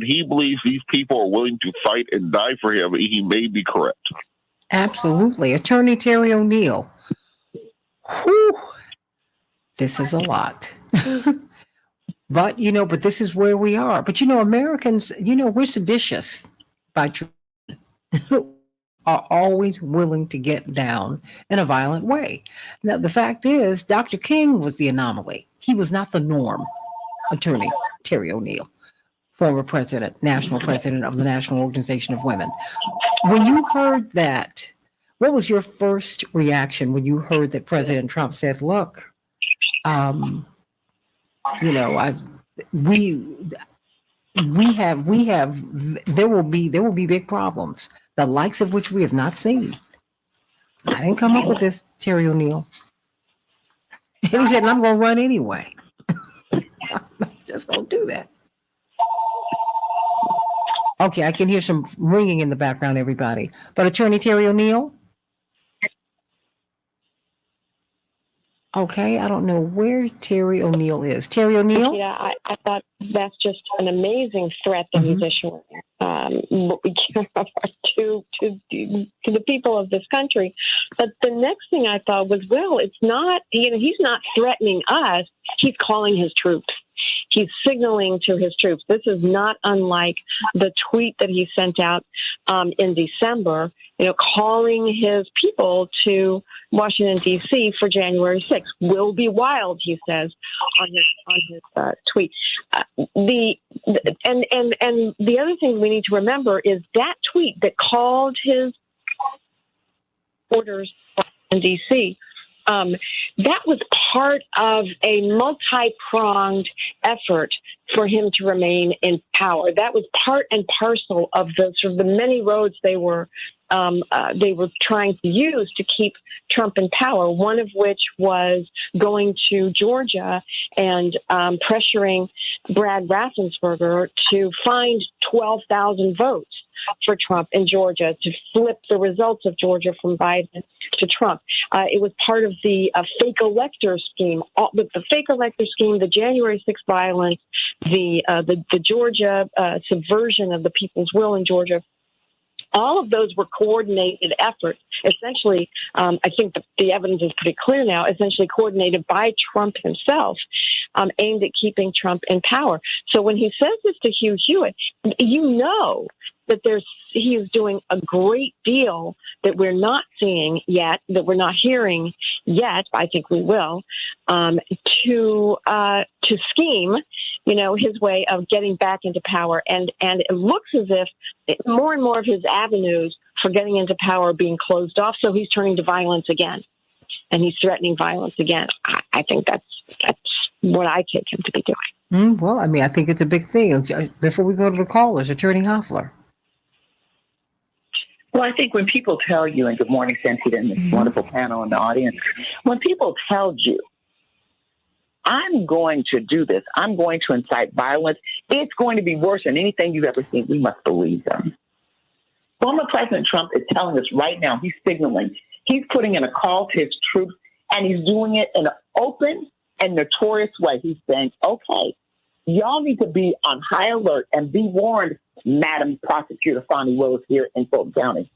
Speaker 11: he believes these people are willing to fight and die for him. He may be correct.
Speaker 1: Absolutely. Attorney Terry O'Neill. Whew. This is a lot. But this is where we are. But, Americans, we're seditious by tradition, are always willing to get down in a violent way. Now, the fact is, Dr. King was the anomaly. He was not the norm. Attorney Terry O'Neill, former president, national president of the National Organization of Women. When you heard that, what was your first reaction when you heard that President Trump said, look, there will be big problems, the likes of which we have not seen. I didn't come up with this, Terry O'Neill. He said, I'm going to run anyway. I'm just going to do that. Okay, I can hear some ringing in the background, everybody. But Attorney Terry O'Neill? Okay, I don't know where Terry O'Neill is. Terry O'Neill?
Speaker 8: Yeah, I thought that's just an amazing threat that he's issuing to the people of this country. But the next thing I thought was, well, it's not, he's not threatening us. He's calling his troops. He's signaling to his troops. This is not unlike the tweet that he sent out in December, calling his people to Washington, D.C. for January 6th. Will be wild, he says on his tweet. The other thing we need to remember is that tweet that called his orders in D.C., that was part of a multi-pronged effort for him to remain in power. That was part and parcel of the many roads they were trying to use to keep Trump in power. One of which was going to Georgia and pressuring Brad Raffensperger to find 12,000 votes
Speaker 15: for Trump in Georgia to flip the results of Georgia from Biden to Trump. It was part of the fake elector scheme, the fake elector scheme, the January 6th violence, the Georgia subversion of the people's will in Georgia. All of those were coordinated efforts. Essentially, I think the evidence is pretty clear now, essentially coordinated by Trump himself, aimed at keeping Trump in power. So when he says this to Hugh Hewitt, you know that he is doing a great deal that we're not seeing yet, that we're not hearing yet. I think we will, to scheme, his way of getting back into power. And it looks as if more and more of his avenues for getting into power are being closed off. So he's turning to violence again, and he's threatening violence again. I think that's what I take him to be doing.
Speaker 1: Well, I mean, I think it's a big thing. Before we go to the callers, Attorney Hoffler.
Speaker 16: Well, I think when people tell you, and good morning, Santita, and this wonderful panel and the audience, when people tell you, I'm going to do this, I'm going to incite violence, it's going to be worse than anything you've ever seen, we must believe them. Former President Trump is telling us right now, he's signaling, he's putting in a call to his troops, and he's doing it in an open and notorious way. He's saying, okay, y'all need to be on high alert and be warned, Madam Prosecutor Fonnie Willis here in Fulton County.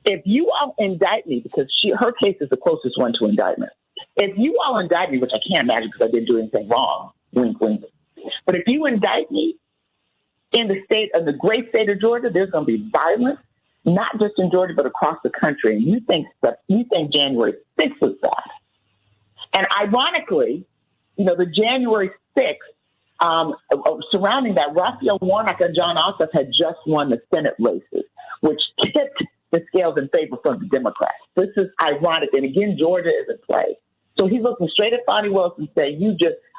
Speaker 16: If you all indict me, because her case is the closest one to indictment, if you all indict me, which I can't imagine because I didn't do anything wrong, wink, wink, but if you indict me in the great state of Georgia, there's going to be violence, not just in Georgia, but across the country. And you think January 6th was that. And ironically, the January 6th, surrounding that, Raphael Warnock and John Ossoff had just won the Senate races, which tipped the scales in favor of the Democrats. This is ironic. And again, Georgia is at play. So he's looking straight at Fonnie Willis and saying,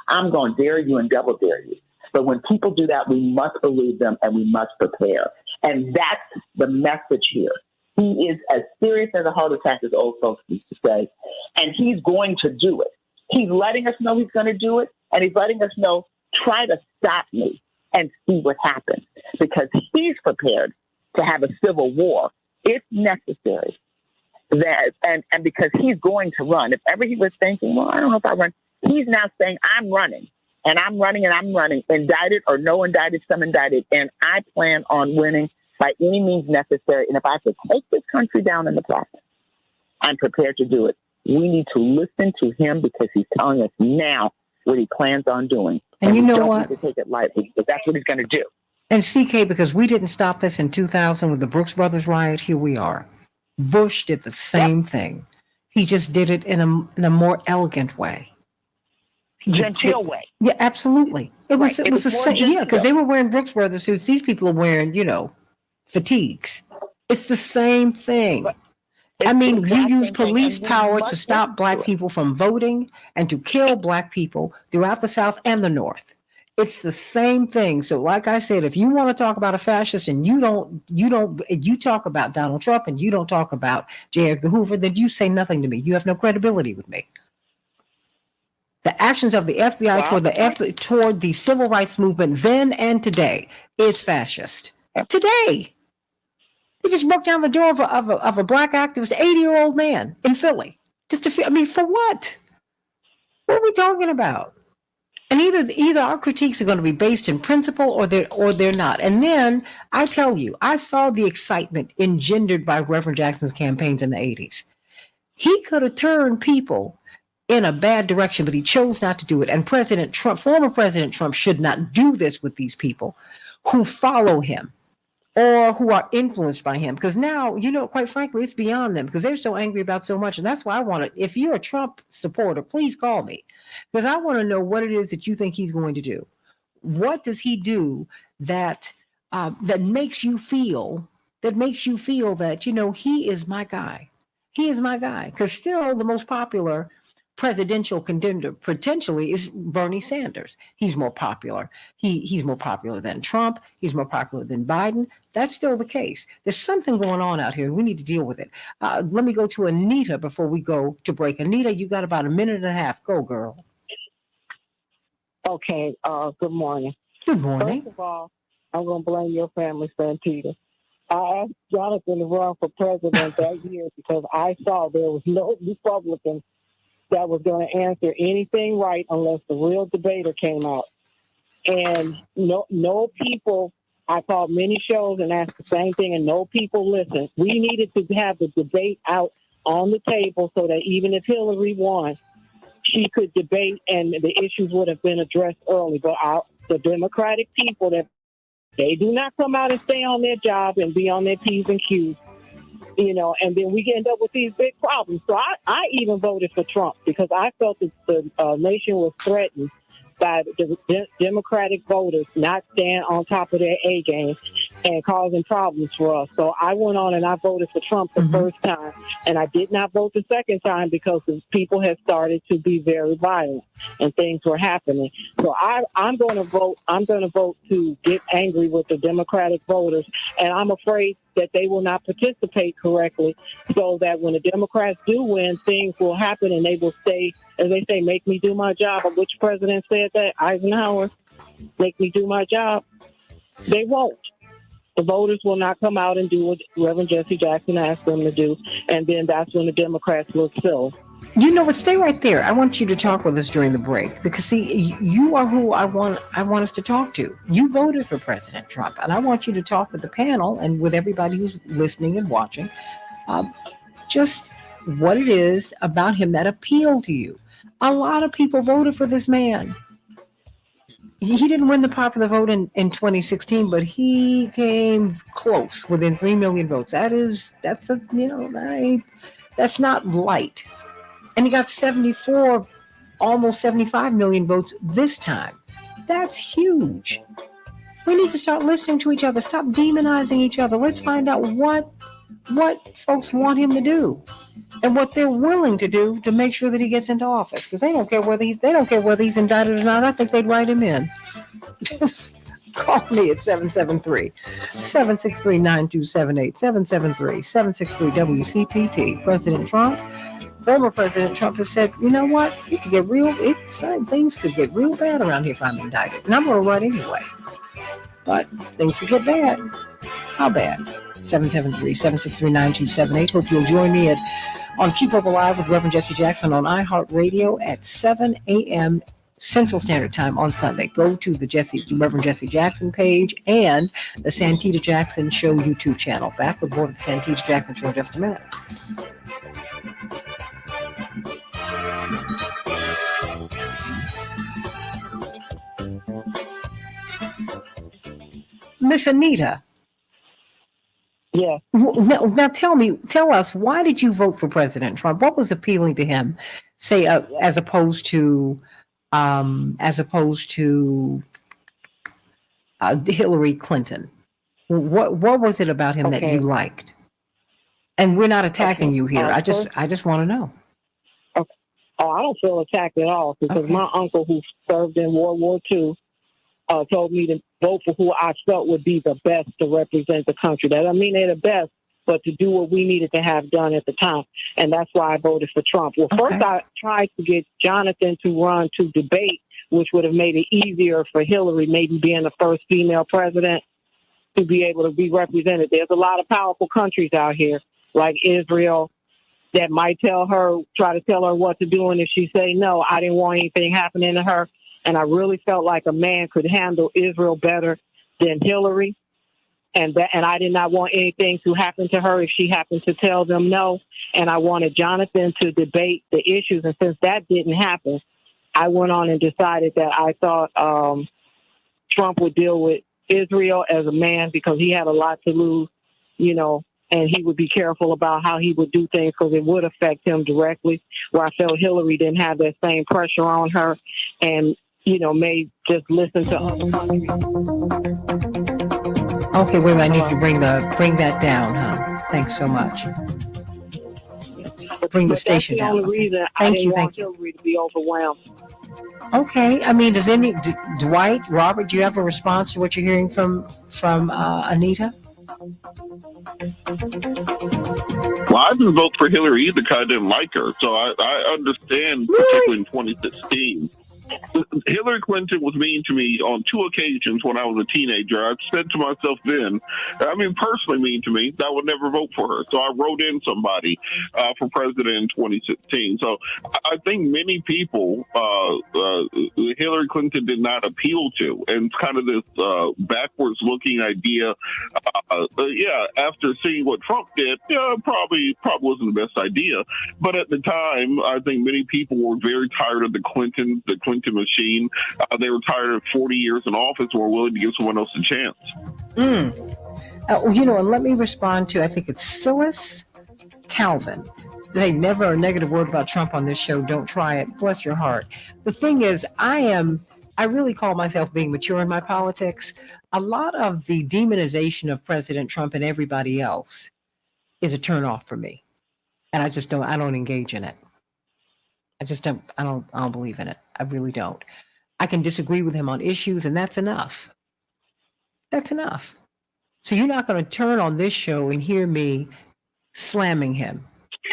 Speaker 16: I'm going to dare you and double dare you. But when people do that, we must believe them and we must prepare. And that's the message here. He is as serious as a heart attack, as old folks used to say, and he's going to do it. He's letting us know he's going to do it, and he's letting us know, try to stop me and see what happens, because he's prepared to have a civil war if necessary. And because he's going to run. If ever he was thinking, well, I don't know if I run, he's now saying, I'm running, and I'm running, and I'm running, indicted or no indicted, some indicted, and I plan on winning by any means necessary. And if I have to take this country down in the process, I'm prepared to do it. We need to listen to him because he's telling us now what he plans on doing.
Speaker 1: And you know
Speaker 16: don't
Speaker 1: what?
Speaker 16: Need to take it lightly, but that's what he's going to do.
Speaker 1: And CK, because we didn't stop this in 2000 with the Brooks Brothers riot, here we are. Bush did the same thing. He just did it in a more elegant way.
Speaker 16: Genteel way.
Speaker 1: Yeah, absolutely. It was the same. Yeah, because they were wearing Brooks Brothers suits. These people are wearing, fatigues. It's the same thing. I mean, you use police power to stop black people from voting and to kill black people throughout the South and the North. It's the same thing. So like I said, if you want to talk about a fascist and you talk about Donald Trump and you don't talk about J. Edgar Hoover, then you say nothing to me. You have no credibility with me. The actions of the FBI toward the civil rights movement then and today is fascist. Today. They just broke down the door of a black activist, 80-year-old man in Philly. For what? What are we talking about? And either our critiques are going to be based in principle or they're not. And then I tell you, I saw the excitement engendered by Reverend Jackson's campaigns in the 80s. He could have turned people in a bad direction, but he chose not to do it. And former President Trump should not do this with these people who follow him or who are influenced by him. Because now, quite frankly, it's beyond them because they're so angry about so much. And that's why I want to, if you're a Trump supporter, please call me because I want to know what it is that you think he's going to do. What does he do that makes you feel that, he is my guy. He is my guy. Because still the most popular presidential contender potentially is Bernie Sanders. He's more popular. He's more popular than Trump. He's more popular than Biden. That's still the case. There's something going on out here. We need to deal with it. Let me go to Anita before we go to break. Anita, you got about a minute and a half. Go, girl.
Speaker 17: Okay. Good morning.
Speaker 1: Good morning.
Speaker 17: First of all, I'm going to blame your family, Santita. I asked Jonathan to run for president that year because I saw there was no Republican that was going to answer anything right unless the real debater came out. And no people, I called many shows and asked the same thing, and no people listened. We needed to have the debate out on the table so that even if Hillary won, she could debate and the issues would have been addressed early. But the Democratic people, that they do not come out and stay on their job and be on their P's and Q's, and then we end up with these big problems. So I even voted for Trump because I felt that the nation was threatened by the Democratic voters not staying on top of their A game and causing problems for us. So I went on and I voted for Trump the first time, and I did not vote the second time because the people had started to be very violent and things were happening. So I'm going to vote. I'm going to vote to get angry with the Democratic voters, and I'm afraid that they will not participate correctly, so that when the Democrats do win, things will happen and they will stay, as they say, make me do my job. Or which president said that? Eisenhower, make me do my job. They won't. The voters will not come out and do what Reverend Jesse Jackson asked them to do, and then that's when the Democrats will fill.
Speaker 1: You know what? Stay right there. I want you to talk with us during the break because, see, you are who I want us to talk to. You voted for President Trump, and I want you to talk with the panel and with everybody who's listening and watching, just what it is about him that appealed to you. A lot of people voted for this man. He didn't win the popular vote in 2016, but he came close, within 3 million votes. That's not light. And he got 74, almost 75 million votes this time. That's huge. We need to start listening to each other. Stop demonizing each other. Let's find out what folks want him to do and what they're willing to do to make sure that he gets into office. Because they don't care whether he's indicted or not. I think they'd write him in. Call me at 773-763-9278, 773-763-WCPT. President Trump, former President Trump has said, you know what? It could get things could get real bad around here if I'm indicted. And I'm going to run anyway. But things could get bad. How bad? 773-763-9278. Hope you'll join me on Keep Up Alive with Reverend Jesse Jackson on iHeartRadio at 7 a.m. Central Standard Time on Sunday. Go to the Reverend Jesse Jackson page and the Santita Jackson Show YouTube channel. Back with more of the Santita Jackson Show in just a minute. Miss Anita.
Speaker 17: Yeah.
Speaker 1: Now tell us, why did you vote for President Trump? What was appealing to him, say, as opposed to Hillary Clinton? What was it about him that you liked? And we're not attacking you here. I just want to know.
Speaker 17: Okay. Oh, I don't feel attacked at all because my uncle, who served in World War II, told me to vote for who I felt would be the best to represent the country. That doesn't mean they're the best, but to do what we needed to have done at the time. And that's why I voted for Trump. Well, first I tried to get Jonathan to run to debate, which would have made it easier for Hillary, maybe being the first female president, to be able to be represented. There's a lot of powerful countries out here, like Israel, that might try to tell her what to do. And if she say no, I didn't want anything happening to her. And I really felt like a man could handle Israel better than Hillary. And I did not want anything to happen to her if she happened to tell them no. And I wanted Jonathan to debate the issues. And since that didn't happen, I went on and decided that I thought Trump would deal with Israel as a man because he had a lot to lose, and he would be careful about how he would do things because it would affect him directly, where I felt Hillary didn't have that same pressure on her and, may just listen to other countries.
Speaker 1: Okay, wait a minute. I need to bring that down, huh? Thanks so much. Bring the station down.
Speaker 17: That's the only reason I didn't want Hillary to be overwhelmed.
Speaker 1: Okay. I mean, does Dwight, Robert, do you have a response to what you're hearing from Anita?
Speaker 11: Well, I didn't vote for Hillary either because I didn't like her. So I understand, particularly in 2016, Hillary Clinton was mean to me on 2 occasions when I was a teenager. I said to myself then, personally mean to me, that I would never vote for her. So I wrote in somebody for president in 2016. So I think many people Hillary Clinton did not appeal to. And it's kind of this backwards looking idea. After seeing what Trump did, probably wasn't the best idea. But at the time, I think many people were very tired of the Clinton machine. They were tired of 40 years in office and were willing to give someone else a chance.
Speaker 1: And let me respond to, I think it's Silas Calvin. They never a negative word about Trump on this show. Don't try it. Bless your heart. The thing is, I really call myself being mature in my politics. A lot of the demonization of President Trump and everybody else is a turnoff for me. And I don't engage in it. I don't believe in it. I really don't. I can disagree with him on issues, and that's enough. That's enough. So you're not going to turn on this show and hear me slamming him.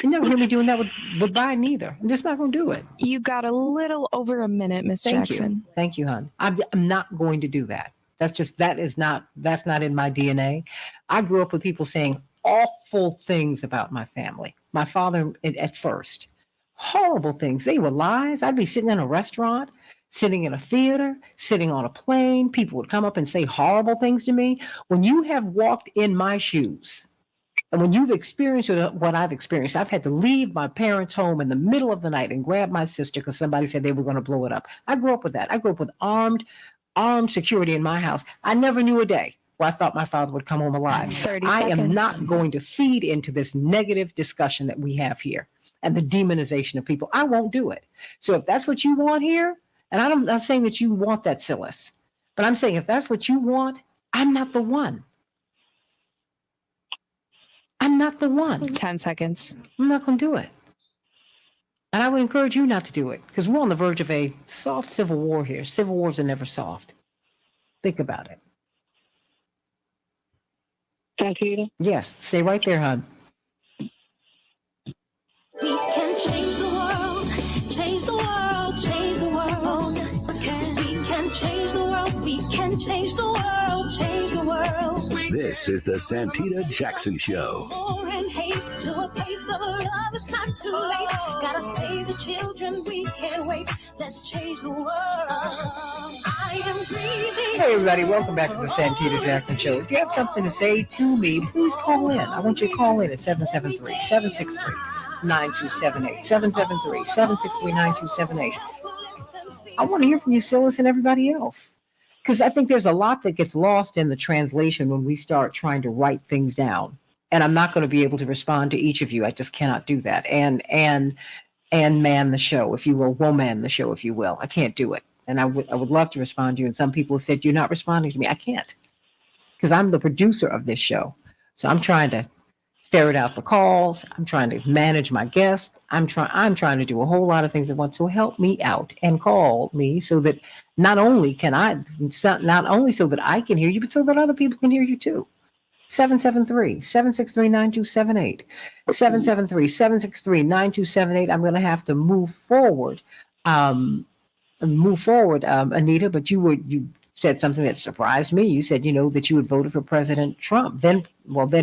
Speaker 1: You're not going to hear me doing that with Biden either. I'm just not going to do it.
Speaker 2: You got a little over a minute, Miss Jackson.
Speaker 1: Thank you, hon. I'm not going to do that. That's not in my DNA. I grew up with people saying awful things about my family. My father at first. Horrible things. They were lies. I'd be sitting in a restaurant, sitting in a theater, sitting on a plane. People would come up and say horrible things to me. When you have walked in my shoes, and when you've experienced what I've experienced, I've had to leave my parents' home in the middle of the night and grab my sister because somebody said they were going to blow it up. I grew up with that. I grew up with armed security in my house. I never knew a day where I thought my father would come home alive.
Speaker 2: 30
Speaker 1: I
Speaker 2: seconds.
Speaker 1: am not going to feed into this negative discussion that we have here and the demonization of people. I won't do it. So if that's what you want here, and I'm not saying that you want that, Silas, but I'm saying if that's what you want, I'm not the one. I'm not the one.
Speaker 2: 10 seconds.
Speaker 1: I'm not going to do it. And I would encourage you not to do it because we're on the verge of a soft civil war here. Civil wars are never soft. Think about it.
Speaker 17: Santita?
Speaker 1: Yes. Stay right there, hon.
Speaker 7: We can change the world, change the world, change the world. We can change the world, we can change the world, change the world.
Speaker 14: This is the Santita Jackson Show.
Speaker 7: War and hate to a place of love, it's not too late. Gotta save the children, we can't wait. Let's change the world. I am breathing.
Speaker 1: Hey, everybody. Welcome back to the Santita Jackson Show. If you have something to say to me, please call in. I want you to call in at 773-763-9278. 773-763-9278. I want to hear from you, Silas, and everybody else. Because I think there's a lot that gets lost in the translation when we start trying to write things down. And I'm not going to be able to respond to each of you. I just cannot do that. And man the show, if you will, woman the show, if you will. I can't do it. And I would love to respond to you. And some people have said, you're not responding to me. I can't. Because I'm the producer of this show. So I'm trying to ferret out the calls. I'm trying to manage my guests. I'm trying to do a whole lot of things at once. So help me out and call me so that not only so that I can hear you, but so that other people can hear you too. 773-763-9278. 773-763-9278. I'm going to have to move forward. Anita, but you said something that surprised me. You said, that you had voted for President Trump, then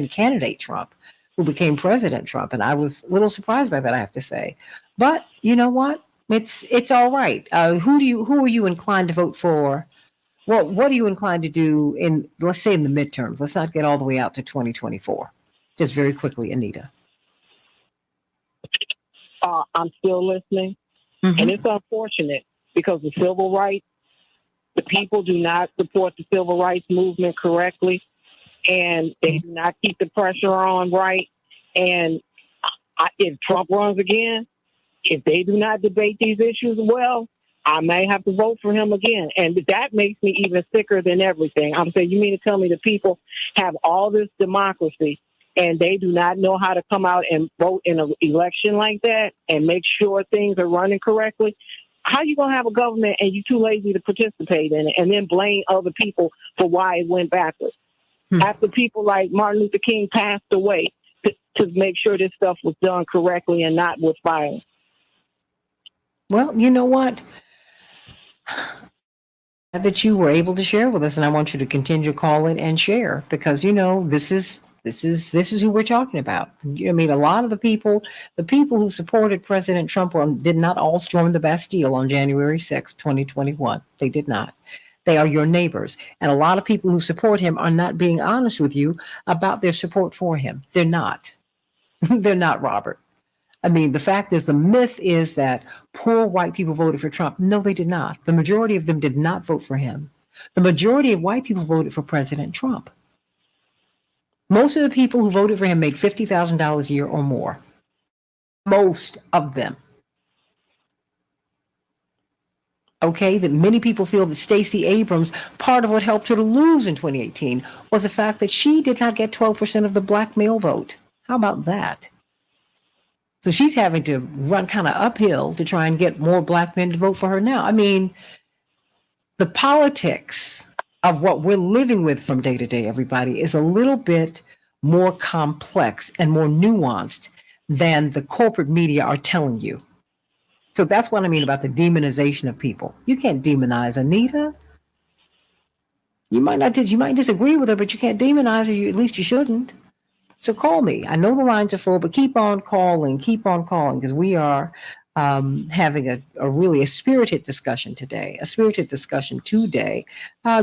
Speaker 1: candidate Trump, who became President Trump. And I was a little surprised by that, I have to say. But you know what? It's all right. Who are you inclined to vote for? Well, what are you inclined to do let's say in the midterms? Let's not get all the way out to 2024. Just very quickly, Anita.
Speaker 17: I'm still listening. Mm-hmm. And it's unfortunate because the civil rights, the people do not support the civil rights movement correctly, and they do not keep the pressure on right. And if Trump runs again, if they do not debate these issues well, I may have to vote for him again. And that makes me even sicker than everything. I'm saying, you mean to tell me the people have all this democracy and they do not know how to come out and vote in an election like that and make sure things are running correctly? How you going to have a government and you're too lazy to participate in it and then blame other people for why it went backwards? After people like Martin Luther King passed away to make sure this stuff was done correctly and not with violence.
Speaker 1: Well, you know what? that you were able to share with us, and I want you to continue to call in and share because this is who we're talking about. I mean, a lot of the people who supported President Trump did not all storm the Bastille on January 6, 2021. They did not. They are your neighbors, and a lot of people who support him are not being honest with you about their support for him. They're not. They're not, Robert. I mean, the fact is, the myth is that poor white people voted for Trump. No, they did not. The majority of them did not vote for him. The majority of white people voted for President Trump. Most of the people who voted for him made $50,000 a year or more. Most of them. Okay, that many people feel that Stacey Abrams, part of what helped her to lose in 2018 was the fact that she did not get 12% of the black male vote. How about that? So she's having to run kind of uphill to try and get more black men to vote for her now. I mean, the politics of what we're living with from day to day, everybody, is a little bit more complex and more nuanced than the corporate media are telling you. So that's what I mean about the demonization of people. You can't demonize Anita. You might disagree with her, but you can't demonize her. At least you shouldn't. So call me. I know the lines are full, but keep on calling, because we are having a spirited discussion today.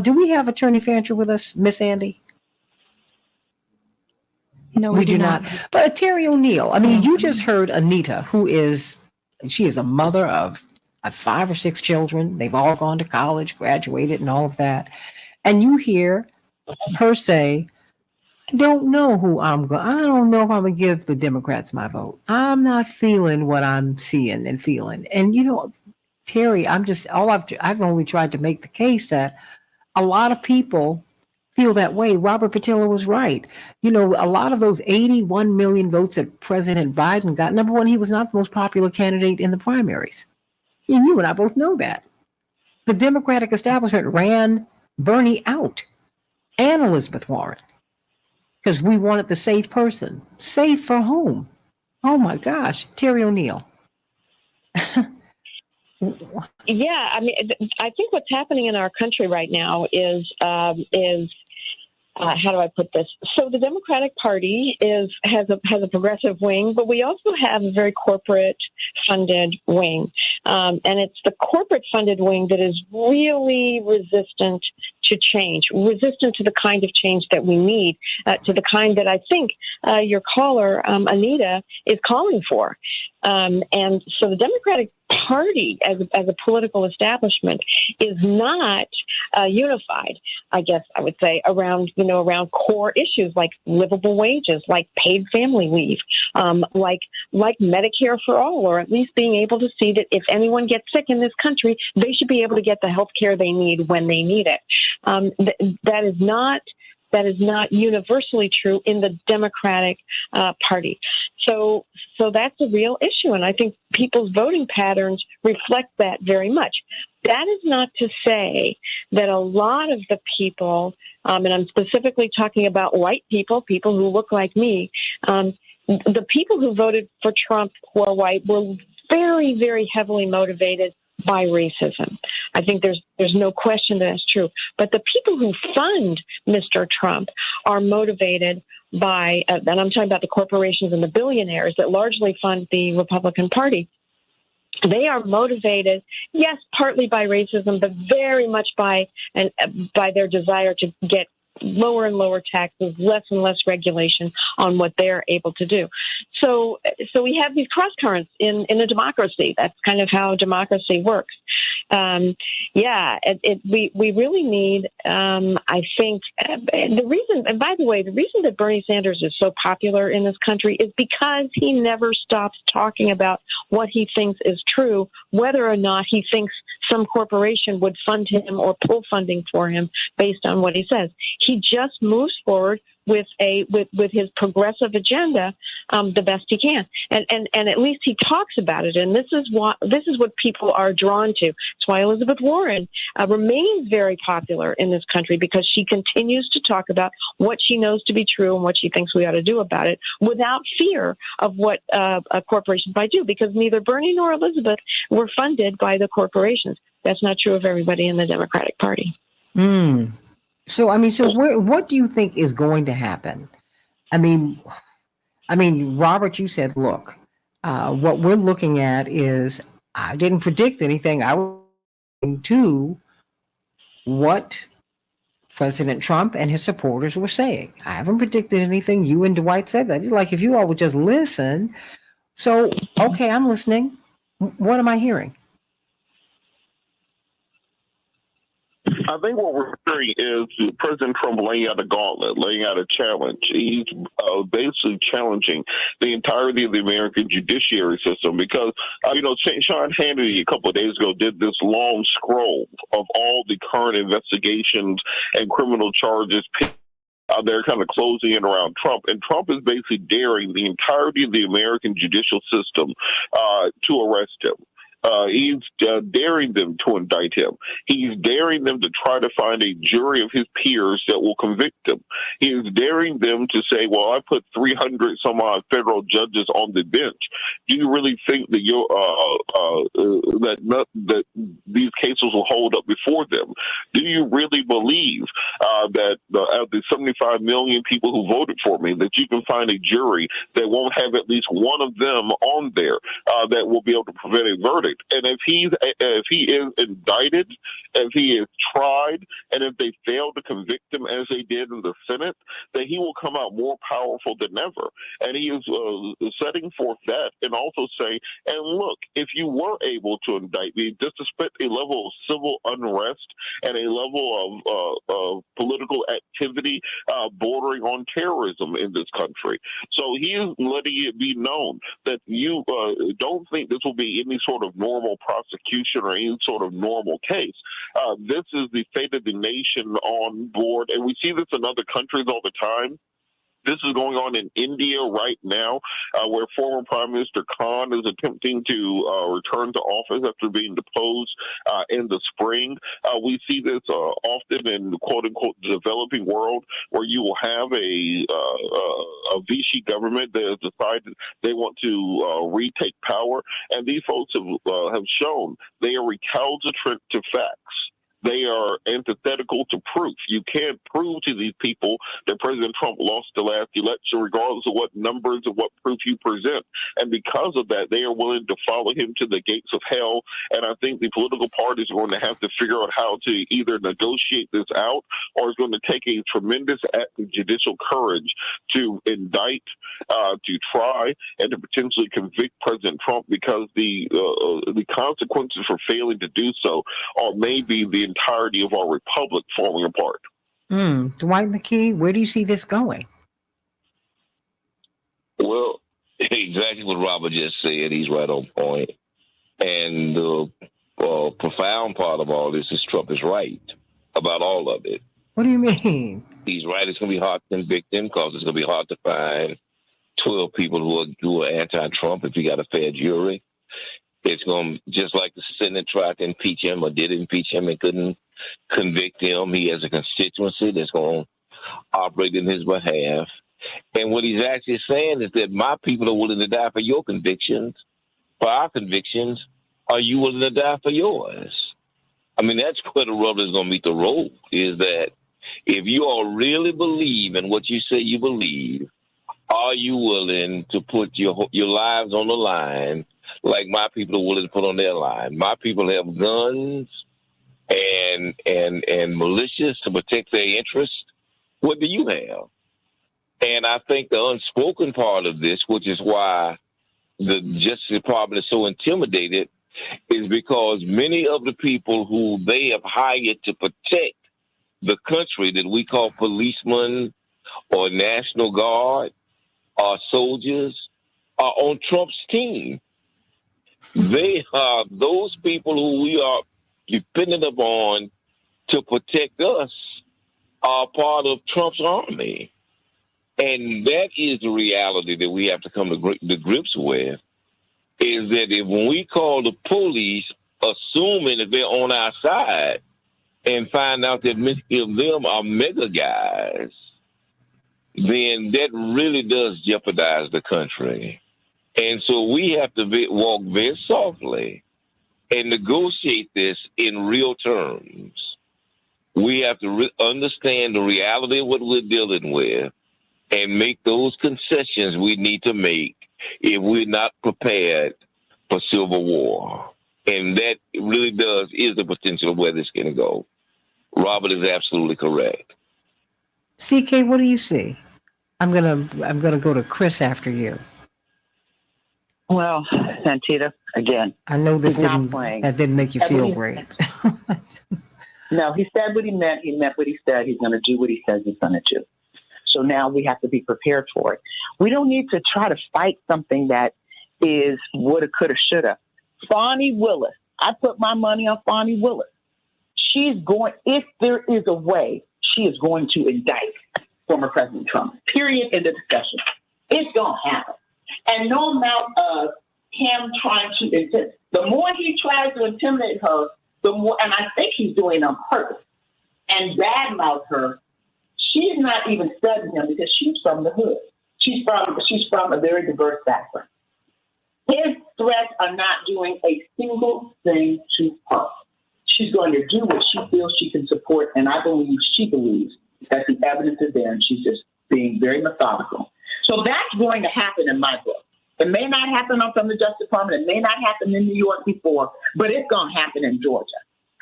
Speaker 1: Do we have Attorney Fancher with us, Miss Andy?
Speaker 2: No, we do not.
Speaker 1: But Terry O'Neill, I mean, you just heard Anita, she is a mother of 5 or 6 children. They've all gone to college, graduated, and all of that. And you hear her say, I don't know I don't know if I'm going to give the Democrats my vote. I'm not feeling what I'm seeing and feeling. And, Terry, I've only tried to make the case that a lot of people feel that way. Robert Patillo was right. A lot of those 81 million votes that President Biden got, number one, he was not the most popular candidate in the primaries. And you and I both know that. The Democratic establishment ran Bernie out and Elizabeth Warren. Because we wanted the safe person. Safe for whom? Oh my gosh, Terry O'Neill.
Speaker 15: Yeah, I mean, I think what's happening in our country right now is how do I put this? So the Democratic Party has a progressive wing, but we also have a very corporate funded wing. And it's the corporate funded wing that is really resistant to change, resistant to the kind of change that we need, to the kind that I think your caller, Anita, is calling for. And so the Democratic Party as a political establishment is not unified, I guess I would say, around core issues like livable wages, like paid family leave, like Medicare for all, or at least being able to see that if anyone gets sick in this country, they should be able to get the health care they need when they need it. That is not universally true in the Democratic Party. So that's a real issue, and I think people's voting patterns reflect that very much. That is not to say that a lot of the people, and I'm specifically talking about white people who look like me, the people who voted for Trump who are white were very, very heavily motivated by racism. I think there's no question that's true. But the people who fund Mr. Trump are motivated by, and I'm talking about the corporations and the billionaires that largely fund the Republican Party. They are motivated, yes, partly by racism, but very much by their desire to get lower and lower taxes, less and less regulation on what they're able to do. So we have these cross currents in a democracy. That's kind of how democracy works. We really need, I think, the reason, and by the way, the reason that Bernie Sanders is so popular in this country is because he never stops talking about what he thinks is true, whether or not he thinks some corporation would fund him or pull funding for him based on what he says. He just moves forward with his progressive agenda the best he can, and at least he talks about it. And this is what people are drawn to. That's why Elizabeth Warren remains very popular in this country, because she continues to talk about what she knows to be true and what she thinks we ought to do about it, without fear of what corporations might do. Because neither Bernie nor Elizabeth were funded by the corporations. That's not true of everybody in the Democratic Party.
Speaker 1: So what do you think is going to happen? I mean, Robert, you said, look, what we're looking at is, I didn't predict anything. I was to what President Trump and his supporters were saying. I haven't predicted anything. You and Dwight said that. Like, if you all would just listen. So, okay, I'm listening. What am I hearing?
Speaker 11: I think what we're hearing is President Trump laying out a gauntlet, laying out a challenge. He's basically challenging the entirety of the American judiciary system because, Sean Hannity a couple of days ago did this long scroll of all the current investigations and criminal charges. They're kind of closing in around Trump, and Trump is basically daring the entirety of the American judicial system to arrest him. He's daring them to indict him. He's daring them to try to find a jury of his peers that will convict him. He is daring them to say, well, I put 300 some odd federal judges on the bench. Do you really think that that these cases will hold up before them? Do you really believe that of the 75 million people who voted for me, that you can find a jury that won't have at least one of them on there that will be able to prevent a verdict? And if he is indicted, if he is tried, and if they fail to convict him as they did in the Senate, then he will come out more powerful than ever. And he is setting forth that, and also say, and look, if you were able to indict me, just to spit a level of civil unrest and a level of political activity bordering on terrorism in this country. So he is letting it be known that you don't think this will be any sort of normal prosecution or any sort of normal case. This is the fate of the nation on board, and we see this in other countries all the time. This is going on in India right now, where former Prime Minister Khan is attempting to return to office after being deposed in the spring. We see this often in the quote-unquote developing world, where you will have a Vichy government that has decided they want to retake power, and these folks have shown they are recalcitrant to facts. They are antithetical to proof. You can't prove to these people that President Trump lost the last election, regardless of what numbers and what proof you present. And because of that, they are willing to follow him to the gates of hell. And I think the political parties are going to have to figure out how to either negotiate this out, or it's going to take a tremendous act of judicial courage to indict, to try, and to potentially convict President Trump, because the consequences for failing to do so are maybe the entirety of our republic falling apart.
Speaker 1: Dwight McKee, where do you see this going?
Speaker 12: Well, exactly what Robert just said. He's right on point. And the profound part of all this is Trump is right about all of it.
Speaker 1: What do you mean?
Speaker 12: He's right. It's going to be hard to convict him because it's going to be hard to find 12 people who are anti-Trump if you got a fair jury. It's going to, just like the Senate tried to impeach him or did impeach him and couldn't convict him. He has a constituency that's going to operate in his behalf. And what he's actually saying is that my people are willing to die for your convictions, for our convictions. Are you willing to die for yours? I mean, that's where the rubber is going to meet the road, is that if you all really believe in what you say you believe, are you willing to put your lives on the line like my people are willing to put on their line? My people have guns and militias to protect their interests. What do you have? And I think the unspoken part of this, which is why the Justice Department is so intimidated, is because many of the people who they have hired to protect the country that we call policemen or National Guard or soldiers are on Trump's team. They are those people who we are dependent upon to protect us are part of Trump's army. And that is the reality that we have to come to grips with, is that if when we call the police, assuming that they're on our side, and find out that many of them are mega guys, then that really does jeopardize the country. And so we have to walk very softly and negotiate this in real terms. We have to understand the reality of what we're dealing with and make those concessions we need to make if we're not prepared for civil war. And that really is the potential of where this can go. Robert is absolutely correct.
Speaker 1: CK, what do you see? I'm gonna go to Chris after you.
Speaker 16: Well, Santita, again,
Speaker 1: I know
Speaker 16: he's not playing.
Speaker 1: that didn't make you feel great.
Speaker 16: No, he said what he meant. He meant what he said. He's going to do what he says he's going to do. So now we have to be prepared for it. We don't need to try to fight something that is woulda, coulda, shoulda. Fonnie Willis. I put my money on Fonnie Willis. She's going, if there is a way, she is going to indict former President Trump. Period. In the discussion. It's going to happen. And no amount of him trying to intimidate. The more he tries to intimidate her, the more, and I think he's doing it on purpose, and badmouth her, she's not even studying him because she's from the hood. She's from a very diverse background. His threats are not doing a single thing to her. She's going to do what she feels she can support, and I believe she believes that the evidence is there, and she's just being very methodical. So that's going to happen in my book. It may not happen from the Justice Department. It may not happen in New York before, but it's going to happen in Georgia.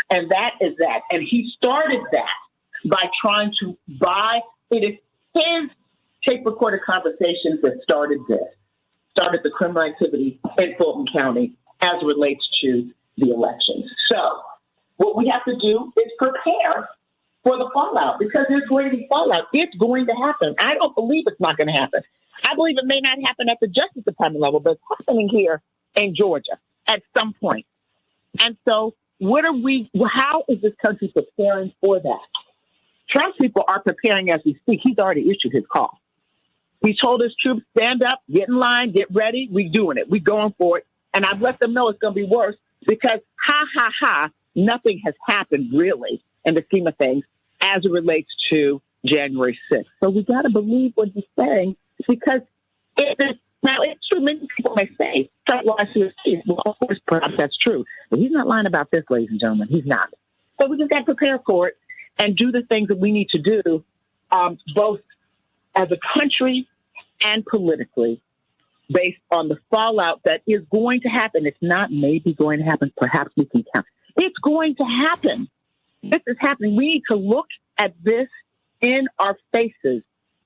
Speaker 16: And that is that. And he started that by trying to buy. It is his tape recorded conversations that started the criminal activity in Fulton County as it relates to the elections. So what we have to do is prepare for the fallout, because there's going to be fallout. It's going to happen. I don't believe it's not going to happen. I believe it may not happen at the Justice Department level, but it's happening here in Georgia at some point. And so how is this country preparing for that? Trump's people are preparing as we speak. He's already issued his call. He told his troops, stand up, get in line, get ready. We're doing it. We're going for it. And I've let them know it's going to be worse because, nothing has happened really in the scheme of things as it relates to January 6th. So we got to believe what he's saying, because now it's true. Many people may say, Trump lies to his face. Well, of course, perhaps that's true. But he's not lying about this, ladies and gentlemen. He's not. So we just got to prepare for it and do the things that we need to do, both as a country and politically, based on the fallout that is going to happen. It's not maybe going to happen. Perhaps we can count. It's going to happen. This is happening. We need to look at this in our faces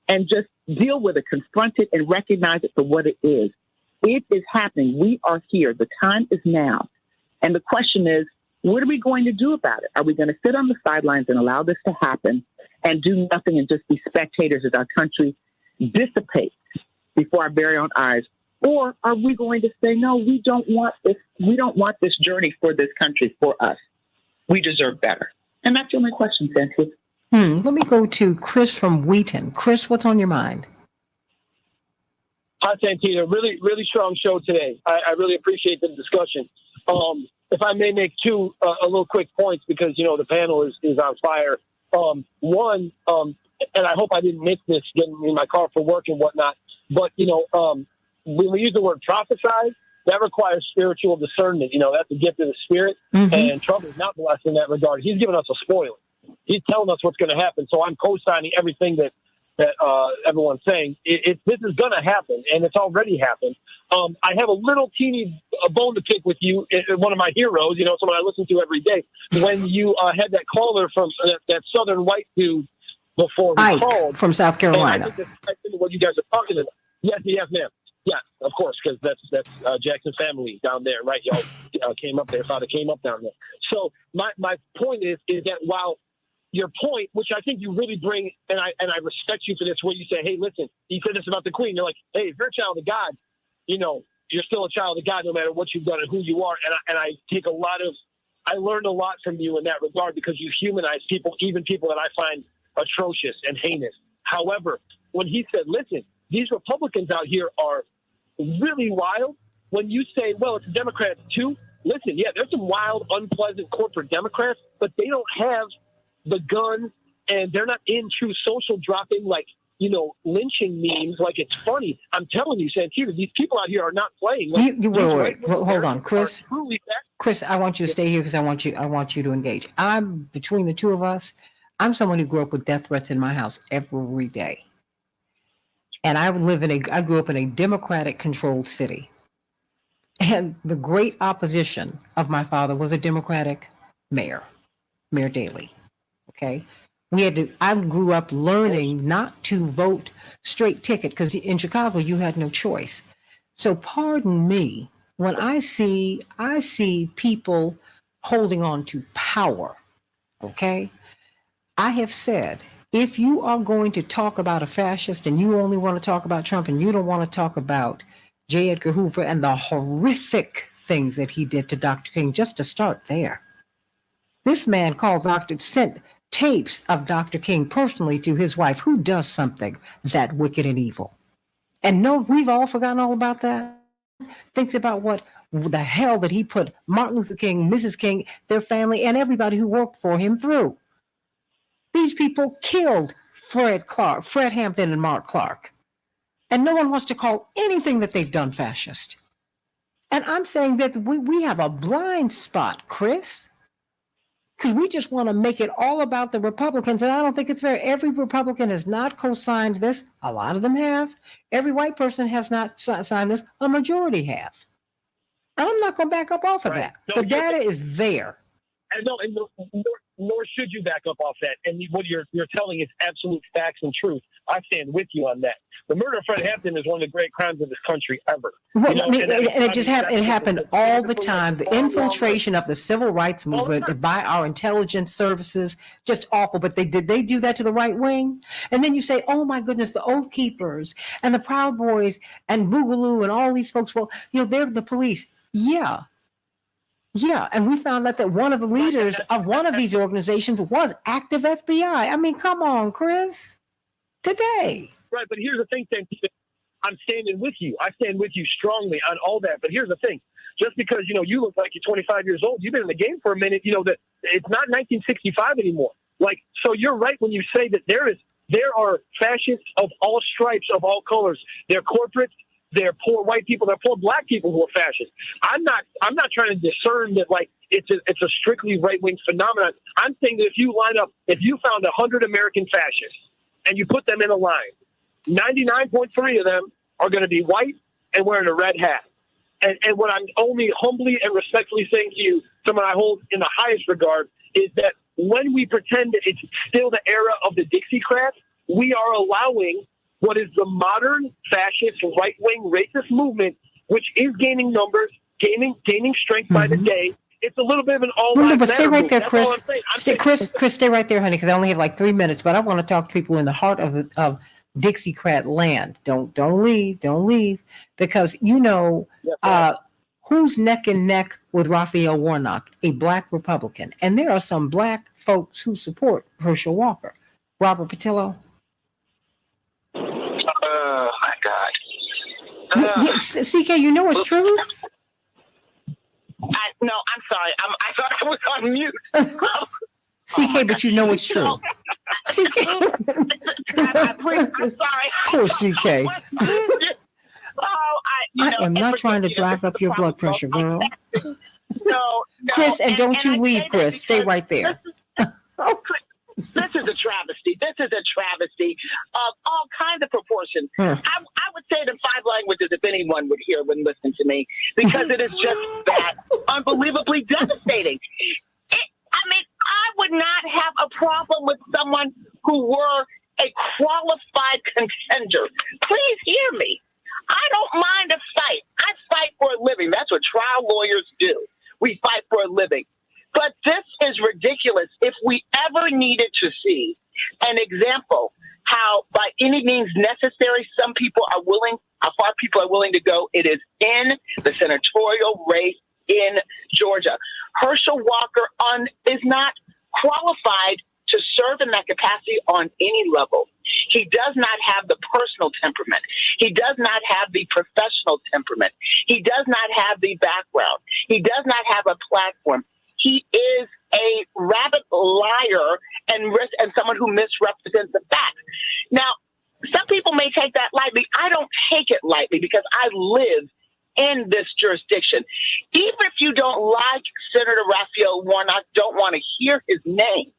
Speaker 16: and just deal with it, confront it, and recognize it for what it is. It is happening. We are here. The time is now. And the question is, what are we going to do about it? Are we going to sit on the sidelines and allow this to happen and do nothing and just be spectators as our country dissipates before our very own eyes? Or are we going to say, no, we don't want this. We don't want this journey for this country, for us. We deserve better. And that's the only question, Santita.
Speaker 1: Let me go to Chris from Wheaton. Chris, what's on your mind?
Speaker 18: Hi, Santita. Really, really strong show today. I really appreciate the discussion. If I may make two a little quick points, because, the panel is on fire. One, and I hope I didn't miss this getting in my car for work and whatnot, but, when we use the word prophesize, that requires spiritual discernment. That's a gift of the Spirit. Mm-hmm. And Trump is not blessed in that regard. He's giving us a spoiler. He's telling us what's going to happen. So I'm co-signing everything that everyone's saying. This is going to happen, and it's already happened. I have a little teeny bone to pick with you. One of my heroes, someone I listen to every day. When you had that caller from that southern white dude before he called.
Speaker 1: From South Carolina.
Speaker 18: I think that's what you guys are talking about. Yes, ma'am. Yeah, of course, because that's Jackson's family down there, right? Y'all came up there. Father came up down there. So my point is that while your point, which I think you really bring, and I respect you for this, where you say, hey, listen, you said this about the Queen. You're like, hey, if you're a child of God, you're still a child of God no matter what you've done and who you are. And I take I learned a lot from you in that regard, because you humanize people, even people that I find atrocious and heinous. However, when he said, listen, these Republicans out here are really wild. When you say, well, it's Democrats too, listen, yeah, there's some wild, unpleasant corporate Democrats, but they don't have the guns, and they're not in true social dropping, like, lynching memes like it's funny. I'm telling you, Santita, these people out here are not playing. Like,
Speaker 1: Hold on, Chris. Chris, I want you to stay here because I want you to engage. I'm between the two of us. I'm someone who grew up with death threats in my house every day. And I grew up in a Democratic controlled city. And the great opposition of my father was a Democratic mayor, Mayor Daley. Okay. I grew up learning not to vote straight ticket because in Chicago you had no choice. So pardon me, when I see people holding on to power, okay? I have said, if you are going to talk about a fascist and you only want to talk about Trump and you don't want to talk about J. Edgar Hoover and the horrific things that he did to Dr. King, just to start there. This man sent tapes of Dr. King personally to his wife, who does something that wicked and evil. And no, we've all forgotten all about that. Thinks about what the hell that he put Martin Luther King, Mrs. King, their family, and everybody who worked for him through. These people killed Fred Hampton and Mark Clark. And no one wants to call anything that they've done fascist. And I'm saying that we have a blind spot, Chris, because we just want to make it all about the Republicans. And I don't think it's fair. Every Republican has not co-signed this. A lot of them have. Every white person has not signed this. A majority have. And I'm not going to back up off of that. The data is there.
Speaker 18: And nor should you back up off that. And what you're telling is absolute facts and truth. I stand with you on that. The murder of Fred Hampton is one of the great crimes of this country ever.
Speaker 1: Well, it happened all the time. The infiltration of the civil rights movement by our intelligence services, just awful. But did they do that to the right wing? And then you say, oh my goodness, the Oath Keepers and the Proud Boys and Boogaloo and all these folks. Well, they're the police. Yeah. Yeah, and we found out that one of the leaders of one of these organizations was active FBI. I mean, come on, Chris. Today.
Speaker 18: Right, but here's the thing, Santita. I'm standing with you. I stand with you strongly on all that. But here's the thing. Just because, you look like you're 25 years old, you've been in the game for a minute, that it's not 1965 anymore. So you're right when you say that there are fascists of all stripes, of all colors. They're corporates. They're poor white people. They're poor black people who are fascists. I'm not trying to discern that it's a strictly right wing phenomenon. I'm saying that if you found 100 American fascists and you put them in a line, 99.3 of them are going to be white and wearing a red hat. And what I'm only humbly and respectfully saying to you, someone I hold in the highest regard, is that when we pretend that it's still the era of the Dixiecrats, we are allowing what is the modern fascist, right-wing, racist movement, which is gaining numbers, gaining strength by the day. It's a little bit of an all-lives
Speaker 1: but stay right there,
Speaker 18: Chris.
Speaker 1: Chris, stay right there, honey, because I only have 3 minutes. But I want to talk to people in the heart of Dixiecrat land. Don't leave, because who's neck and neck with Raphael Warnock, a black Republican, and there are some black folks who support Herschel Walker. Robert Patillo.
Speaker 13: Oh my God.
Speaker 1: CK, it's true.
Speaker 16: No, I'm sorry. I thought I was on mute.
Speaker 1: CK, but it's true. CK.
Speaker 16: I'm sorry.
Speaker 1: Poor CK. I am not trying to drive up your blood pressure, girl.
Speaker 16: No.
Speaker 1: Chris, and don't you leave, Chris. Stay right there.
Speaker 16: This is a travesty. This is a travesty of all kinds of proportions. I would say it in 5 languages if anyone would hear when listening to me, because it is just that unbelievably devastating. I would not have a problem with someone who were a qualified contender. Please hear me. I don't mind a fight. I fight for a living. That's what trial lawyers do. We fight for a living. But this is ridiculous. If we ever needed to see an example how by any means necessary how far people are willing to go, it is in the senatorial race in Georgia. Herschel Walker is not qualified to serve in that capacity on any level. He does not have the personal temperament. He does not have the professional temperament. He does not have the background. He does not have a platform. He is a rabid liar and someone who misrepresents the facts. Now, some people may take that lightly. I don't take it lightly because I live in this jurisdiction. Even if you don't like Senator Raphael Warnock, don't want to hear his name.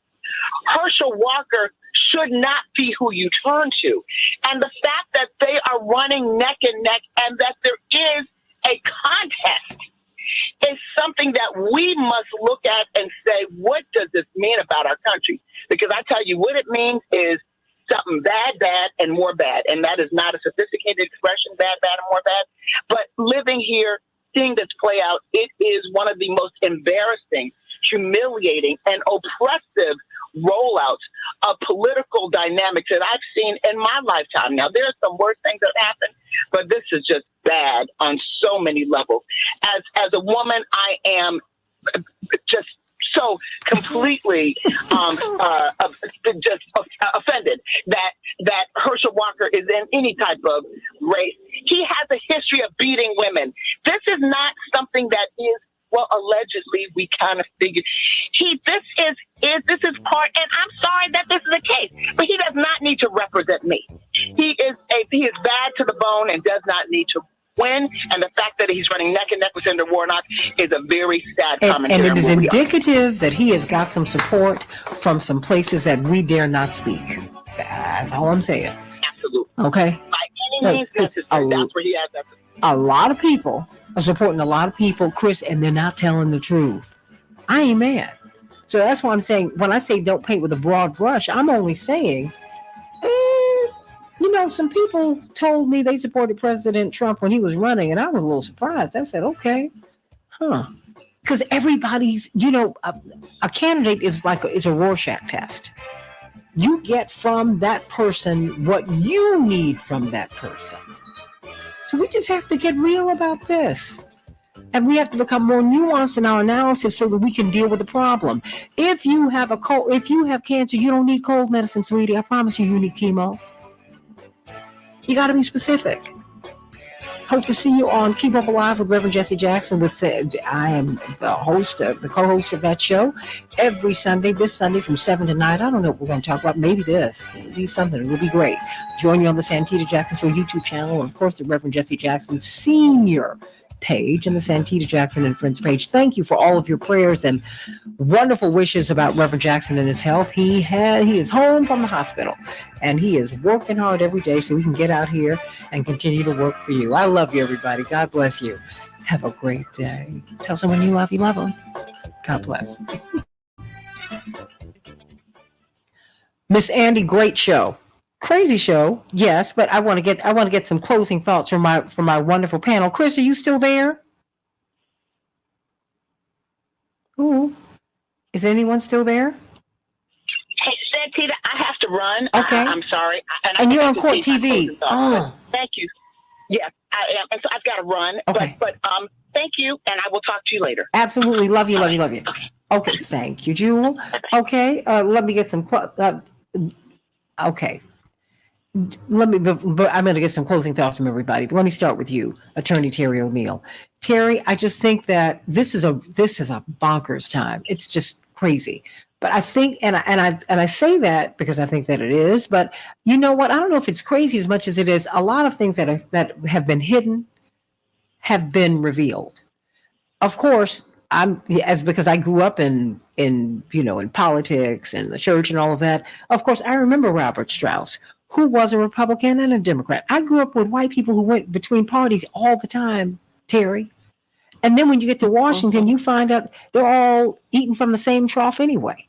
Speaker 16: Herschel Walker should not be who you turn to. And the fact that they are running neck and neck and that there is a contest is something that we must look at and say, what does this mean about our country? Because I tell you, what it means is something bad, and more bad. And that is not a sophisticated expression, bad, and more bad. But living here, seeing this play out, it is one of the most embarrassing, humiliating, and oppressive rollouts of political dynamics that I've seen in my lifetime. Now, there are some worse things that happen, but this is just bad on so many levels. As a woman, I am just so completely just offended that Herschel Walker is in any type of race. He has a history of beating women. This is not something that is, well, allegedly, we kind of figured. This is part, and I'm sorry that this is the case, but he does not need to represent me. He is bad to the bone and does not need to win. And the fact that he's running neck and neck with Senator Warnock is a very sad commentary.
Speaker 1: And it is indicative that he has got some support from some places that we dare not speak. That's all I'm saying.
Speaker 16: Absolutely.
Speaker 1: Okay?
Speaker 16: By any means necessary, that's where he has that.
Speaker 1: A lot of people are supporting a lot of people, Chris, and they're not telling the truth. I ain't mad. So that's why I'm saying, when I say don't paint with a broad brush, I'm only saying, some people told me they supported President Trump when he was running, and I was a little surprised. I said, okay, because everybody's, a candidate is a Rorschach test. You get from that person what you need from that person. So we just have to get real about this. And we have to become more nuanced in our analysis so that we can deal with the problem. If you have if you have cancer, you don't need cold medicine, sweetie. I promise you need chemo. You got to be specific. Hope to see you on Keep Up Alive with Reverend Jesse Jackson. I am the co-host of that show every Sunday. This Sunday from 7 to 9. I don't know what we're going to talk about. Maybe this. Maybe something. It will be great. Join you on the Santita Jackson Show YouTube channel, and of course the Reverend Jesse Jackson Senior page and the Santita Jackson and Friends page. Thank you for all of your prayers and wonderful wishes about Reverend Jackson and his health. He is home from the hospital and he is working hard every day so we can get out here and continue to work for you. I love you, everybody. God bless you. Have a great day. Tell someone you love them. God bless. Miss Andy, great show. Crazy show, yes, but I want to get some closing thoughts from my wonderful panel. Chris, are you still there? Ooh, is anyone still there?
Speaker 16: Hey, Santita, I have to run.
Speaker 1: Okay,
Speaker 16: I'm sorry.
Speaker 1: And you're on Court TV. Oh,
Speaker 16: thank you. Yes, I am. So I've got to run.
Speaker 1: Okay,
Speaker 16: but thank you, and I will talk to you later.
Speaker 1: Absolutely, love you. Okay, thank you, Jewel. Okay, let me get some. Okay. I'm going to get some closing thoughts from everybody. But let me start with you, Attorney Terry O'Neill. Terry, I just think that this is a bonkers time. It's just crazy. But I think, and I say that because I think that it is. But you know what? I don't know if it's crazy as much as it is. A lot of things that have been hidden have been revealed. Of course, because I grew up in politics and the church and all of that. Of course, I remember Robert Strauss, who was a Republican and a Democrat. I grew up with white people who went between parties all the time, Terry. And then when you get to Washington, you find out they're all eating from the same trough anyway.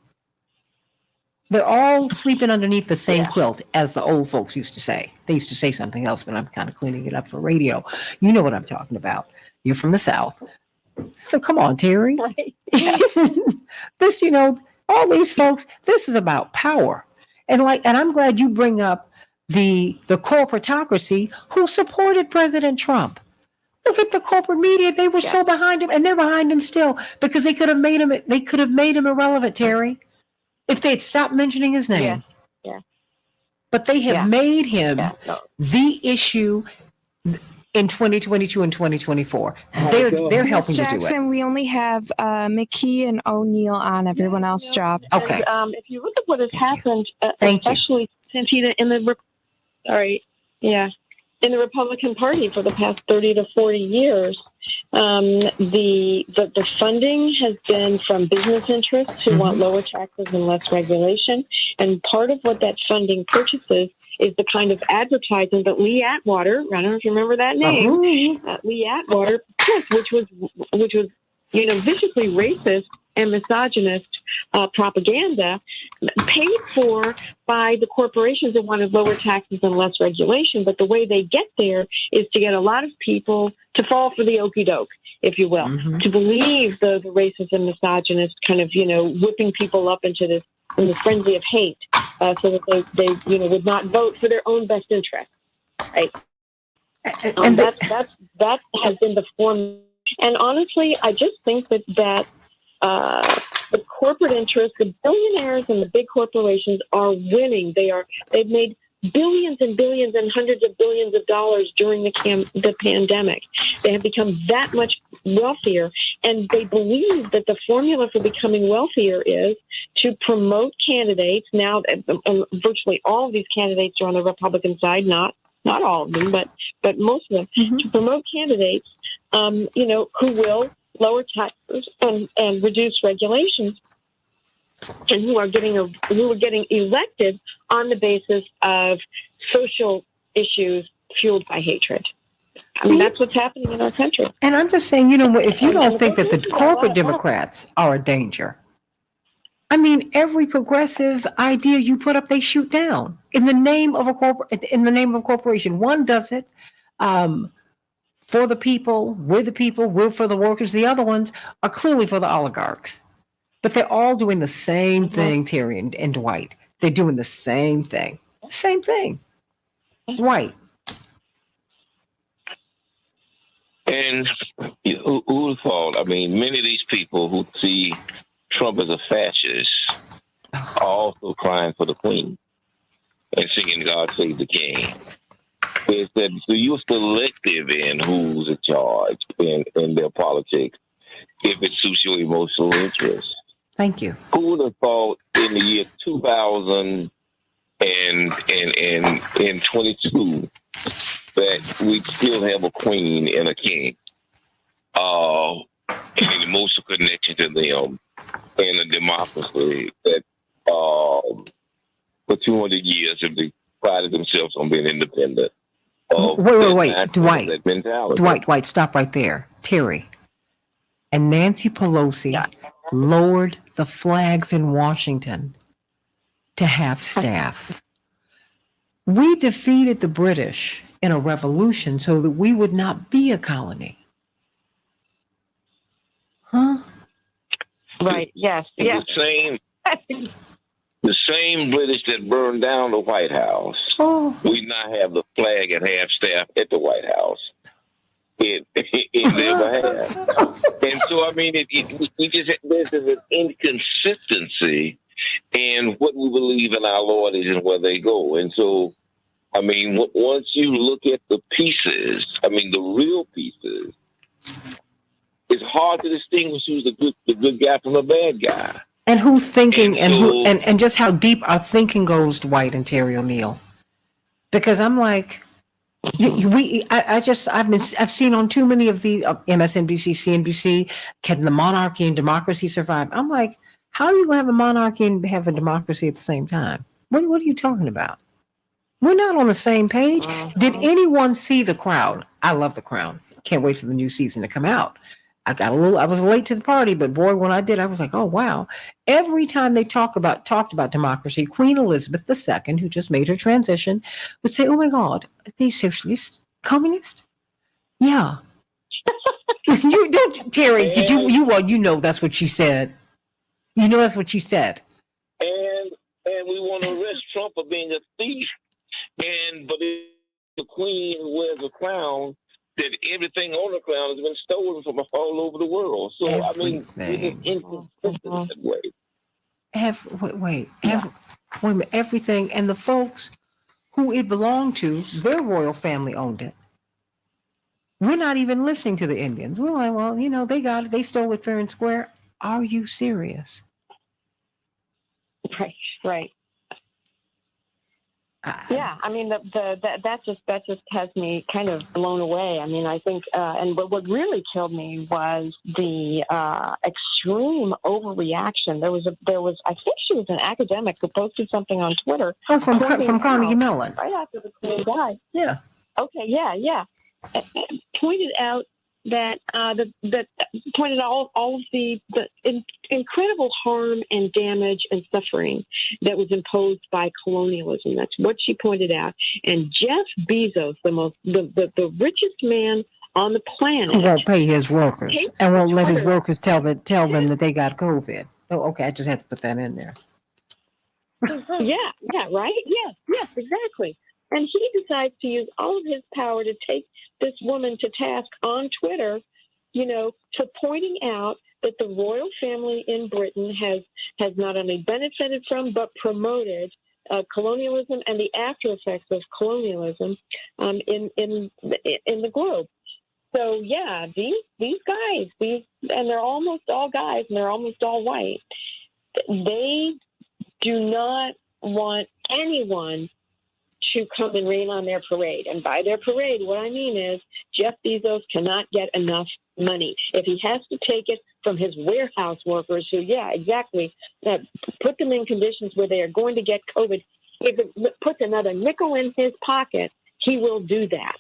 Speaker 1: They're all sleeping underneath the same quilt, as the old folks used to say. They used to say something else, but I'm kind of cleaning it up for radio. You know what I'm talking about. You're from the South. So come on, Terry. Right. This, all these folks, this is about power. And I'm glad you bring up the corporatocracy who supported President Trump. Look at the corporate media; they were so behind him, and they're behind him still because they could have made him. They could have made him irrelevant, Terry, if they had stopped mentioning his name.
Speaker 15: Yeah.
Speaker 1: But they have made him the issue in 2022 and 2024. They're helping to do
Speaker 2: Jackson,
Speaker 1: it.
Speaker 2: we only have McKee and O'Neill on. Everyone else dropped.
Speaker 1: Okay.
Speaker 15: And, if you look at what has happened,
Speaker 1: Thank you.
Speaker 15: especially Santita in the Republican Party for the past 30 to 40 years, The funding has been from business interests who want lower taxes and less regulation. And part of what that funding purchases is the kind of advertising that Lee Atwater, I don't know if you remember that name, Lee Atwater, which was viciously racist and misogynist propaganda paid for by the corporations that wanted lower taxes and less regulation. But the way they get there is to get a lot of people to fall for the okey doke, if you will, to believe the racist and misogynist kind of, whipping people up into this frenzy of hate, so that they would not vote for their own best interest, right? And that has been the form. And honestly, I just think that the corporate interests, the billionaires and the big corporations are winning. They've made billions and billions and hundreds of billions of dollars during the pandemic. They have become that much wealthier, and they believe that the formula for becoming wealthier is to promote candidates. Now, virtually all of these candidates are on the Republican side, not all of them, but most of them, to promote candidates, who will lower taxes and reduce regulations, and who are getting elected on the basis of social issues fueled by hatred. I mean, that's what's happening in our country.
Speaker 1: And I'm just saying, if you don't think that the corporate Democrats are a danger, I mean, every progressive idea you put up, they shoot down in the name of a corporation. One does it for the people, with the people, we're for the workers. The other ones are clearly for the oligarchs. But they're all doing the same thing, Terry and Dwight. They're doing the same thing. Same thing. Dwight.
Speaker 12: And who's fault? I mean, many of these people who see Trump as a fascist are also crying for the Queen and singing "God Save the King." It's that so you're selective in who's in charge in their politics if it suits your emotional interests.
Speaker 1: Thank you.
Speaker 12: Who would have thought in the year 2022 that we'd still have a queen and a king, and an emotional connection to them, and a democracy that for 200 years have prided themselves on being independent.
Speaker 1: Wait, Dwight, stop right there. Terry. And Nancy Pelosi lowered the flags in Washington to have staff. We defeated the British in a revolution so that we would not be a colony. Huh?
Speaker 15: Right, yes.
Speaker 12: The same British that burned down the White House, we now have the flag and half staff at the White House. In their behalf. And so, I mean, there's an inconsistency in what we believe in our Lord is and where they go. And so, I mean, once you look at the pieces, I mean, the real pieces, it's hard to distinguish who's the good guy from the bad guy.
Speaker 1: And who's thinking and just how deep our thinking goes, Dwight and Terry O'Neill. Because I'm like, I've seen on too many of the MSNBC, CNBC, can the monarchy and democracy survive? I'm like, how are you going to have a monarchy and have a democracy at the same time? What are you talking about? We're not on the same page. Did anyone see The Crown? I love The Crown. Can't wait for the new season to come out. I was late to the party, but boy, when I did, I was like, oh, wow. Every time they talked about democracy, Queen Elizabeth II, who just made her transition, would say, oh my God, are they socialist, communist? Yeah. You don't, Terry, did you know that's what she said. You know that's what she said.
Speaker 12: And we want to arrest Trump for being a thief. But the Queen who wears a crown, that everything on the crown has been stolen from all over the world. So, everything. I mean, it's inconsistent that way. Everything. And the folks who it belonged to, their royal family owned it. We're not even listening to the Indians. We're like, well, they got it. They stole it fair and square. Are you serious?
Speaker 15: Right. Yeah, I mean, that just has me kind of blown away. I mean, I think, and what really killed me was the extreme overreaction. There was, I think she was an academic who posted something on Twitter.
Speaker 1: Oh, from
Speaker 15: pointing
Speaker 1: Carnegie
Speaker 15: out,
Speaker 1: Mellon.
Speaker 15: right after the queen died.
Speaker 1: Yeah.
Speaker 15: Okay. Yeah. Pointed out that that pointed out all of the incredible harm and damage and suffering that was imposed by colonialism. That's what she pointed out. And Jeff Bezos, the richest man on the planet,
Speaker 1: Who won't pay his workers and won't let his workers tell them that they got COVID. Oh, okay. I just had to put that in there.
Speaker 15: Yeah, right? Yes, exactly. And he decides to use all of his power to take this woman to task on Twitter, for pointing out that the royal family in Britain has not only benefited from but promoted colonialism and the after effects of colonialism in the globe. So yeah, these guys, and they're almost all guys, and they're almost all white. They do not want anyone to come and rain on their parade. And by their parade, what I mean is Jeff Bezos cannot get enough money. If he has to take it from his warehouse workers who, put them in conditions where they are going to get COVID, if it puts another nickel in his pocket, he will do that.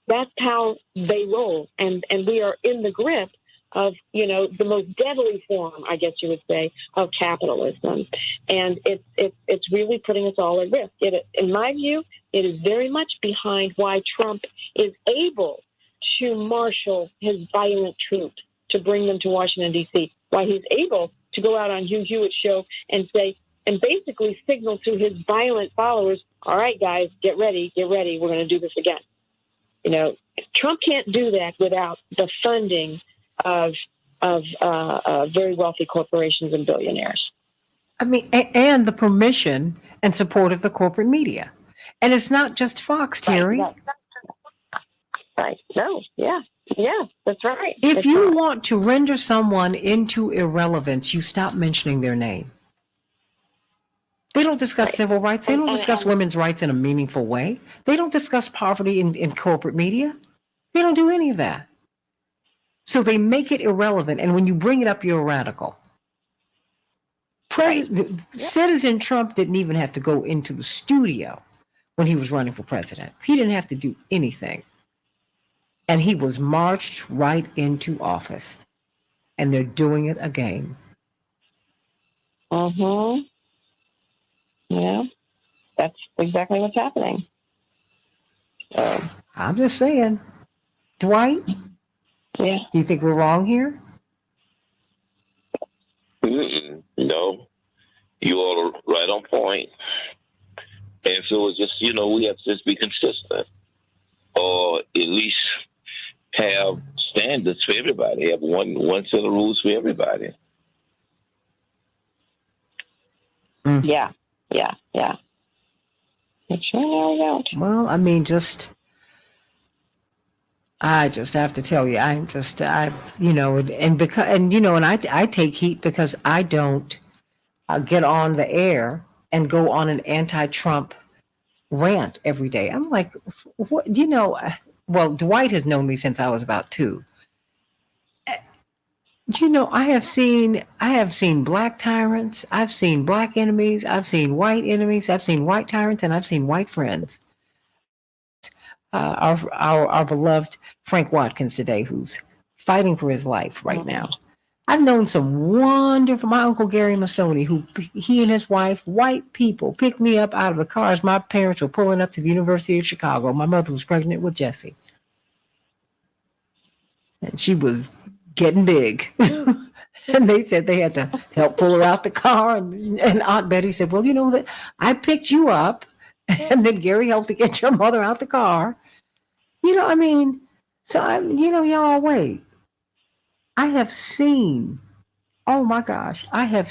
Speaker 15: That's how they roll. And we are in the grip of, the most deadly form, I guess you would say, of capitalism. And it's really putting us all at risk. In my view, it is very much behind why Trump is able to marshal his violent troops to bring them to Washington, D.C., why he's able to go out on Hugh Hewitt's show and say, and basically signal to his violent followers, all right, guys, get ready, we're going to do this again. Trump can't do that without the funding of very wealthy corporations and billionaires.
Speaker 1: I mean, and the permission and support of the corporate media. And it's not just Fox, Terry.
Speaker 15: Right. No. Yeah, that's right.
Speaker 1: If you want to render someone into irrelevance, you stop mentioning their name. They don't discuss civil rights. They don't discuss women's rights in a meaningful way. They don't discuss poverty in corporate media. They don't do any of that. So they make it irrelevant. And when you bring it up, you're a radical. Citizen Trump didn't even have to go into the studio when he was running for president. He didn't have to do anything. And he was marched right into office. And they're doing it again.
Speaker 15: Mm-hmm. Yeah, that's exactly what's happening.
Speaker 1: I'm just saying. Dwight?
Speaker 15: Yeah.
Speaker 1: Do you think we're wrong here?
Speaker 12: No. You all are right on point. And so it's just, we have to just be consistent. Or at least have standards for everybody. Have one set of rules for everybody.
Speaker 15: Yeah. It sure don't.
Speaker 1: Well, I mean, I just have to tell you, I take heat because I don't get on the air and go on an anti-Trump rant every day. I'm like, what? Well, Dwight has known me since I was about 2. I have seen black tyrants, I've seen black enemies, I've seen white enemies, I've seen white tyrants, and I've seen white friends. Our beloved Frank Watkins today, who's fighting for his life right now. I've known some wonderful, my Uncle Gary Masoni, who he and his wife, white people, picked me up out of the cars my parents were pulling up to the University of Chicago. My mother was pregnant with Jesse. And she was getting big. And they said they had to help pull her out the car. And Aunt Betty said, well, that I picked you up. And then Gary helped to get your mother out the car. So y'all wait. I have seen, oh my gosh, I've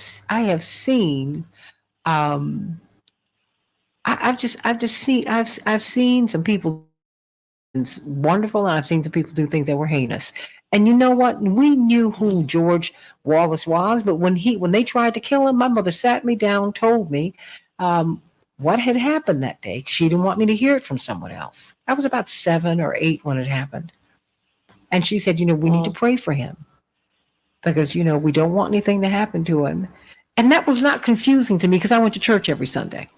Speaker 1: seen, I've seen some people, it's wonderful, and I've seen some people do things that were heinous. And you know what? We knew who George Wallace was, but when they tried to kill him, my mother sat me down, told me, what had happened that day. She didn't want me to hear it from someone else. I was about 7 or 8 when it happened. And she said, we need to pray for him because, we don't want anything to happen to him. And that was not confusing to me because I went to church every Sunday.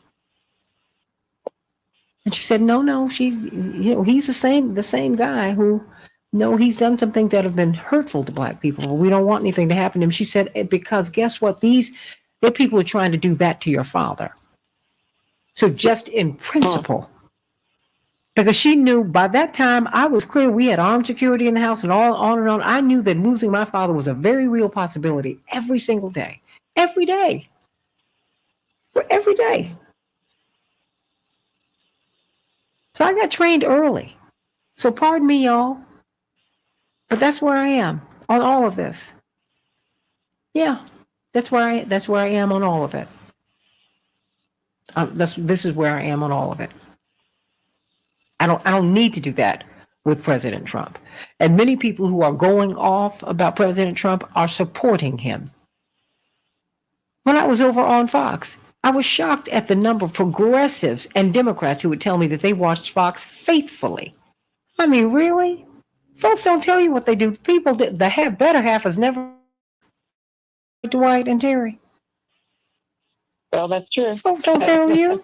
Speaker 1: And she said, no, he's the same guy who, no, he's done some things that have been hurtful to Black people. We don't want anything to happen to him. She said, because guess what? They're people are trying to do that to your father. So just in principle, because she knew by that time, I was clear we had armed security in the house and all on and on. I knew that losing my father was a very real possibility every single day, every day. So I got trained early. So pardon me, y'all, but that's where I am on all of this. Yeah, that's where I am on all of it. This is where I am on all of it. I don't need to do that with President Trump. And many people who are going off about President Trump are supporting him. When I was over on Fox, I was shocked at the number of progressives and Democrats who would tell me that they watched Fox faithfully. I mean, really? Folks don't tell you what they do. People, the better half is never Dwight and Terry.
Speaker 15: Well, that's true.
Speaker 1: Folks don't tell you.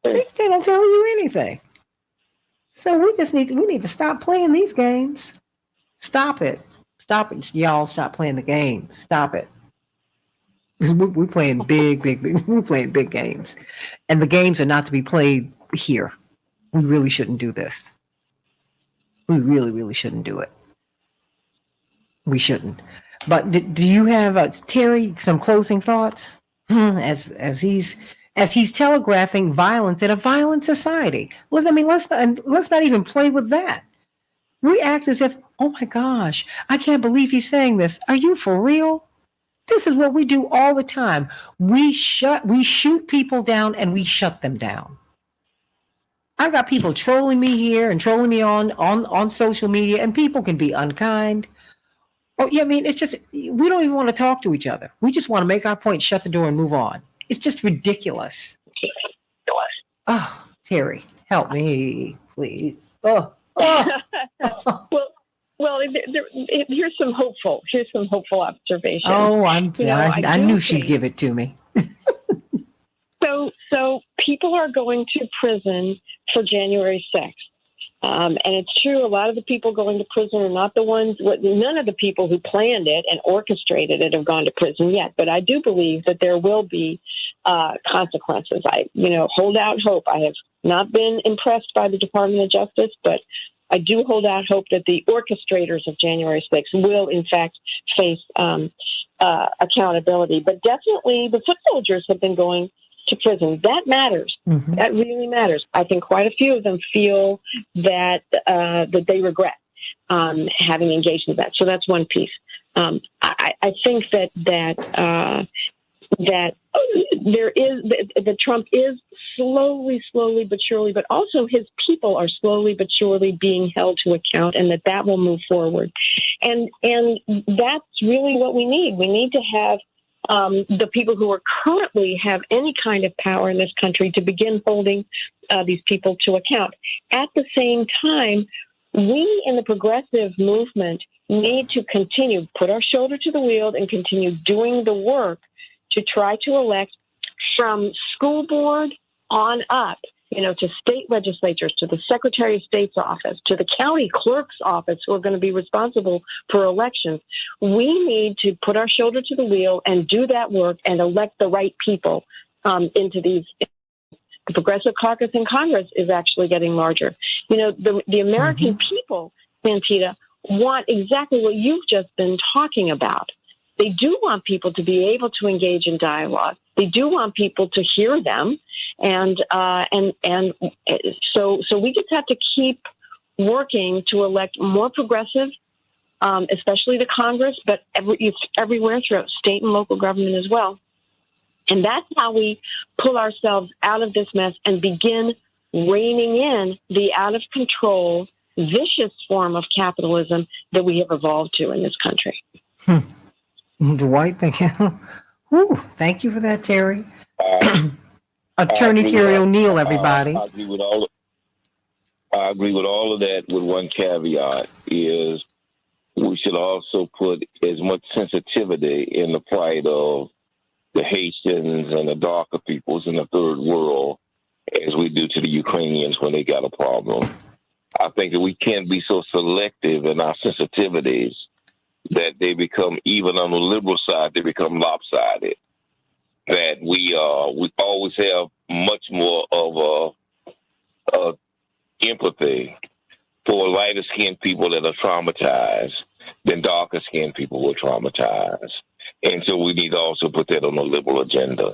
Speaker 1: They don't tell you anything. So we need to stop playing these games. Stop it. Y'all stop playing the game. Stop it. We're playing big. We're playing big games. And the games are not to be played here. We really shouldn't do this. We really, really shouldn't do it. We shouldn't. But do you have, Terry, some closing thoughts? As he's telegraphing violence in a violent society. Let's not even play with that. We act as if, oh my gosh, I can't believe he's saying this. Are you for real? This is what we do all the time. We shoot people down and we shut them down. I've got people trolling me here and trolling me on social media, and people can be unkind. It's just, we don't even want to talk to each other. We just want to make our point, shut the door, and move on. It's just ridiculous. Oh, Terry, help me, please. Oh.
Speaker 15: Well, here's some hopeful observations.
Speaker 1: Oh, I knew she'd give it to me.
Speaker 15: So people are going to prison for January 6th. And it's true, a lot of the people going to prison are not none of the people who planned it and orchestrated it have gone to prison yet. But I do believe that there will be consequences. I hold out hope. I have not been impressed by the Department of Justice, but I do hold out hope that the orchestrators of January 6th will, in fact, face accountability. But definitely the foot soldiers have been going to prison. That matters. Mm-hmm. That really matters. I think quite a few of them feel that they regret having engaged in that. So that's one piece. I think that Trump is slowly but surely, but also his people are slowly but surely being held to account, and that will move forward. And that's really what we need. We need to have the people who are currently have any kind of power in this country to begin holding these people to account. At the same time, we in the progressive movement need to continue, put our shoulder to the wheel and continue doing the work to try to elect from school board on up, to state legislatures, to the Secretary of State's office, to the county clerk's office who are going to be responsible for elections. We need to put our shoulder to the wheel and do that work and elect the right people into these. The Progressive Caucus in Congress is actually getting larger. The American people, Santita, want exactly what you've just been talking about. They do want people to be able to engage in dialogue. They do want people to hear them, and so we just have to keep working to elect more progressive, especially the Congress, but everywhere throughout state and local government as well. And that's how we pull ourselves out of this mess and begin reining in the out of control, vicious form of capitalism that we have evolved to in this country.
Speaker 1: Dwight, thank you for that, Terry. Attorney Terry O'Neill, everybody.
Speaker 12: I agree with all. I agree with all of that. With one caveat is we should also put as much sensitivity in the plight of the Haitians and the darker peoples in the third world as we do to the Ukrainians when they got a problem. I think that we can't be so selective in our sensitivities that they become, even on the liberal side, they become lopsided. That we always have much more of a empathy for lighter skinned people that are traumatized than darker skinned people who are traumatized. And so we need to also put that on the liberal agenda.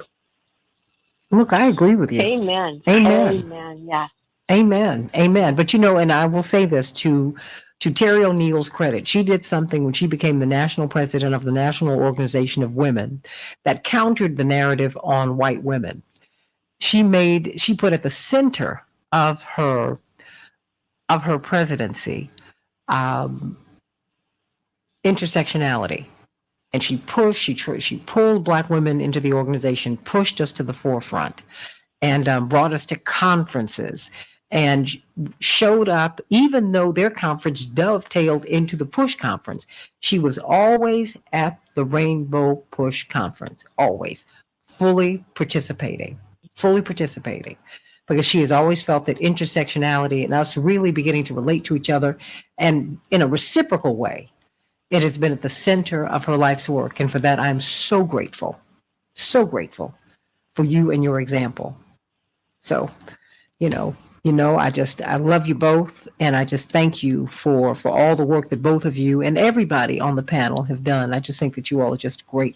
Speaker 1: Look, I agree with you.
Speaker 15: Amen.
Speaker 1: Amen.
Speaker 15: Amen. Yeah.
Speaker 1: Amen. Amen. But and I will say this to Terry O'Neill's credit, she did something when she became the national president of the National Organization of Women that countered the narrative on white women. She put at the center of her presidency intersectionality. And she pulled Black women into the organization, pushed us to the forefront, and brought us to conferences and showed up, even though their conference dovetailed into the Push conference. She was always at the Rainbow Push conference, always fully participating, because she has always felt that intersectionality and us really beginning to relate to each other and in a reciprocal way, it has been at the center of her life's work. And for that, I'm so grateful for you and your example. So, I love you both. And I just thank you for all the work that both of you and everybody on the panel have done. I just think that you all are just great.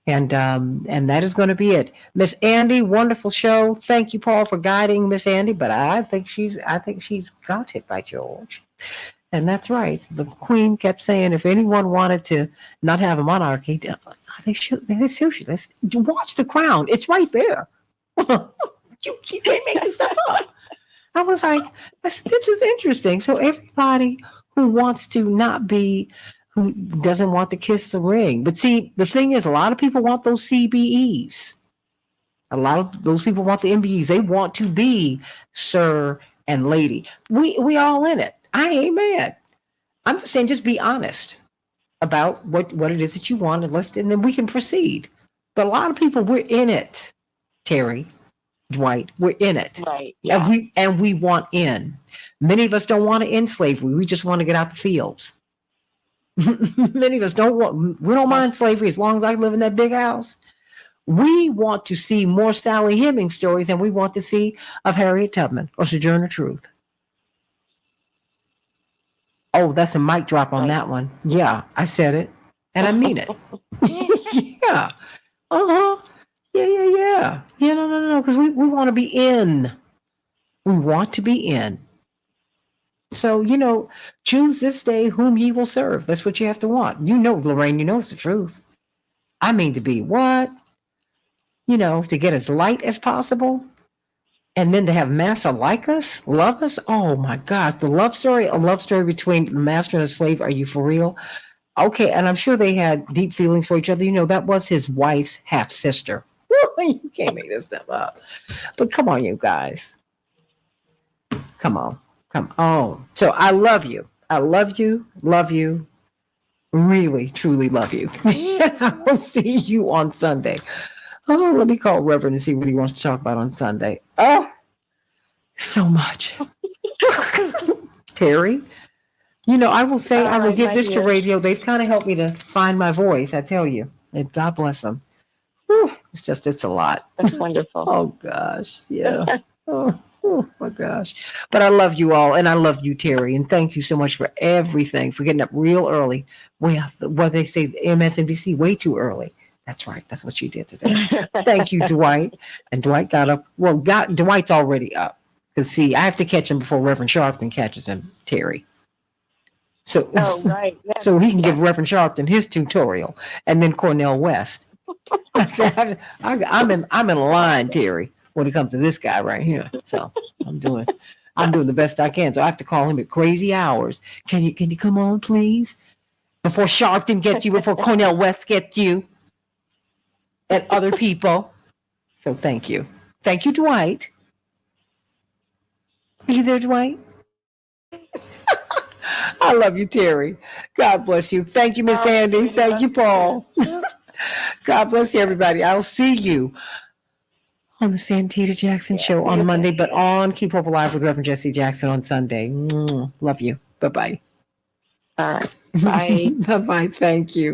Speaker 1: And that is going to be it. Miss Andy, wonderful show. Thank you, Paul, for guiding Miss Andy. But I think she's got it, by George. And that's right. The Queen kept saying, if anyone wanted to not have a monarchy, they should. Let's watch The Crown. It's right there. You can't make this stuff up. I was like, this is interesting. So everybody who doesn't want to kiss the ring. But see, the thing is, a lot of people want those CBEs. A lot of those people want the MBEs. They want to be sir and lady. We all in it. I ain't mad. I'm just saying, just be honest about what it is that you want, and then we can proceed. But a lot of people, we're in it, Terry, Dwight, we're in it.
Speaker 15: Right. Yeah.
Speaker 1: And we want in. Many of us don't want to end slavery. We just want to get out the fields. Many of us we don't mind slavery as long as I live in that big house. We want to see more Sally Hemings stories than we want to see of Harriet Tubman or Sojourner Truth. Oh, that's a mic drop on that one. Yeah, I said it, and I mean it. Yeah. Uh-huh. Yeah. Yeah, no, because we want to be in. We want to be in. So, choose this day whom ye will serve. That's what you have to want. Lorraine, it's the truth. I mean to be what? To get as light as possible. And then to have master like us, love us. Oh my gosh, a love story between the master and the slave. Are you for real? Okay, and I'm sure they had deep feelings for each other. That was his wife's half sister. You can't make this stuff up. But come on, you guys. Come on. So I love you. Love you. Really, truly love you. I will see you on Sunday. Oh, let me call Reverend and see what he wants to talk about on Sunday. Oh, so much. Terry, I will say, I will give this to radio. They've kind of helped me to find my voice, I tell you. And God bless them. Whew, it's a lot.
Speaker 15: That's wonderful.
Speaker 1: Oh, gosh. Yeah. Oh, my gosh. But I love you all, and I love you, Terry. And thank you so much for everything, for getting up real early. What they say, MSNBC, way too early. That's right. That's what she did today. Thank you, Dwight. And Dwight got up. Well, Dwight's already up. Because, see, I have to catch him before Reverend Sharpton catches him, Terry. So,
Speaker 15: right. Yeah.
Speaker 1: So he can give Reverend Sharpton his tutorial. And then Cornell West. I'm in line, Terry, when it comes to this guy right here. So I'm doing the best I can. So I have to call him at crazy hours. Can you come on, please? Before Sharpton gets you, before Cornell West gets you. And other people. So thank you. Thank you, Dwight. Are you there, Dwight? I love you, Terry. God bless you. Thank you, Miss Andy. Thank you, Paul. God bless you, everybody. I'll see you on the Santita Jackson Show on Monday, but on Keep Hope Alive with Reverend Jesse Jackson on Sunday. Love you. Bye-bye.
Speaker 3: All right. Bye.
Speaker 1: Bye-bye. Thank you.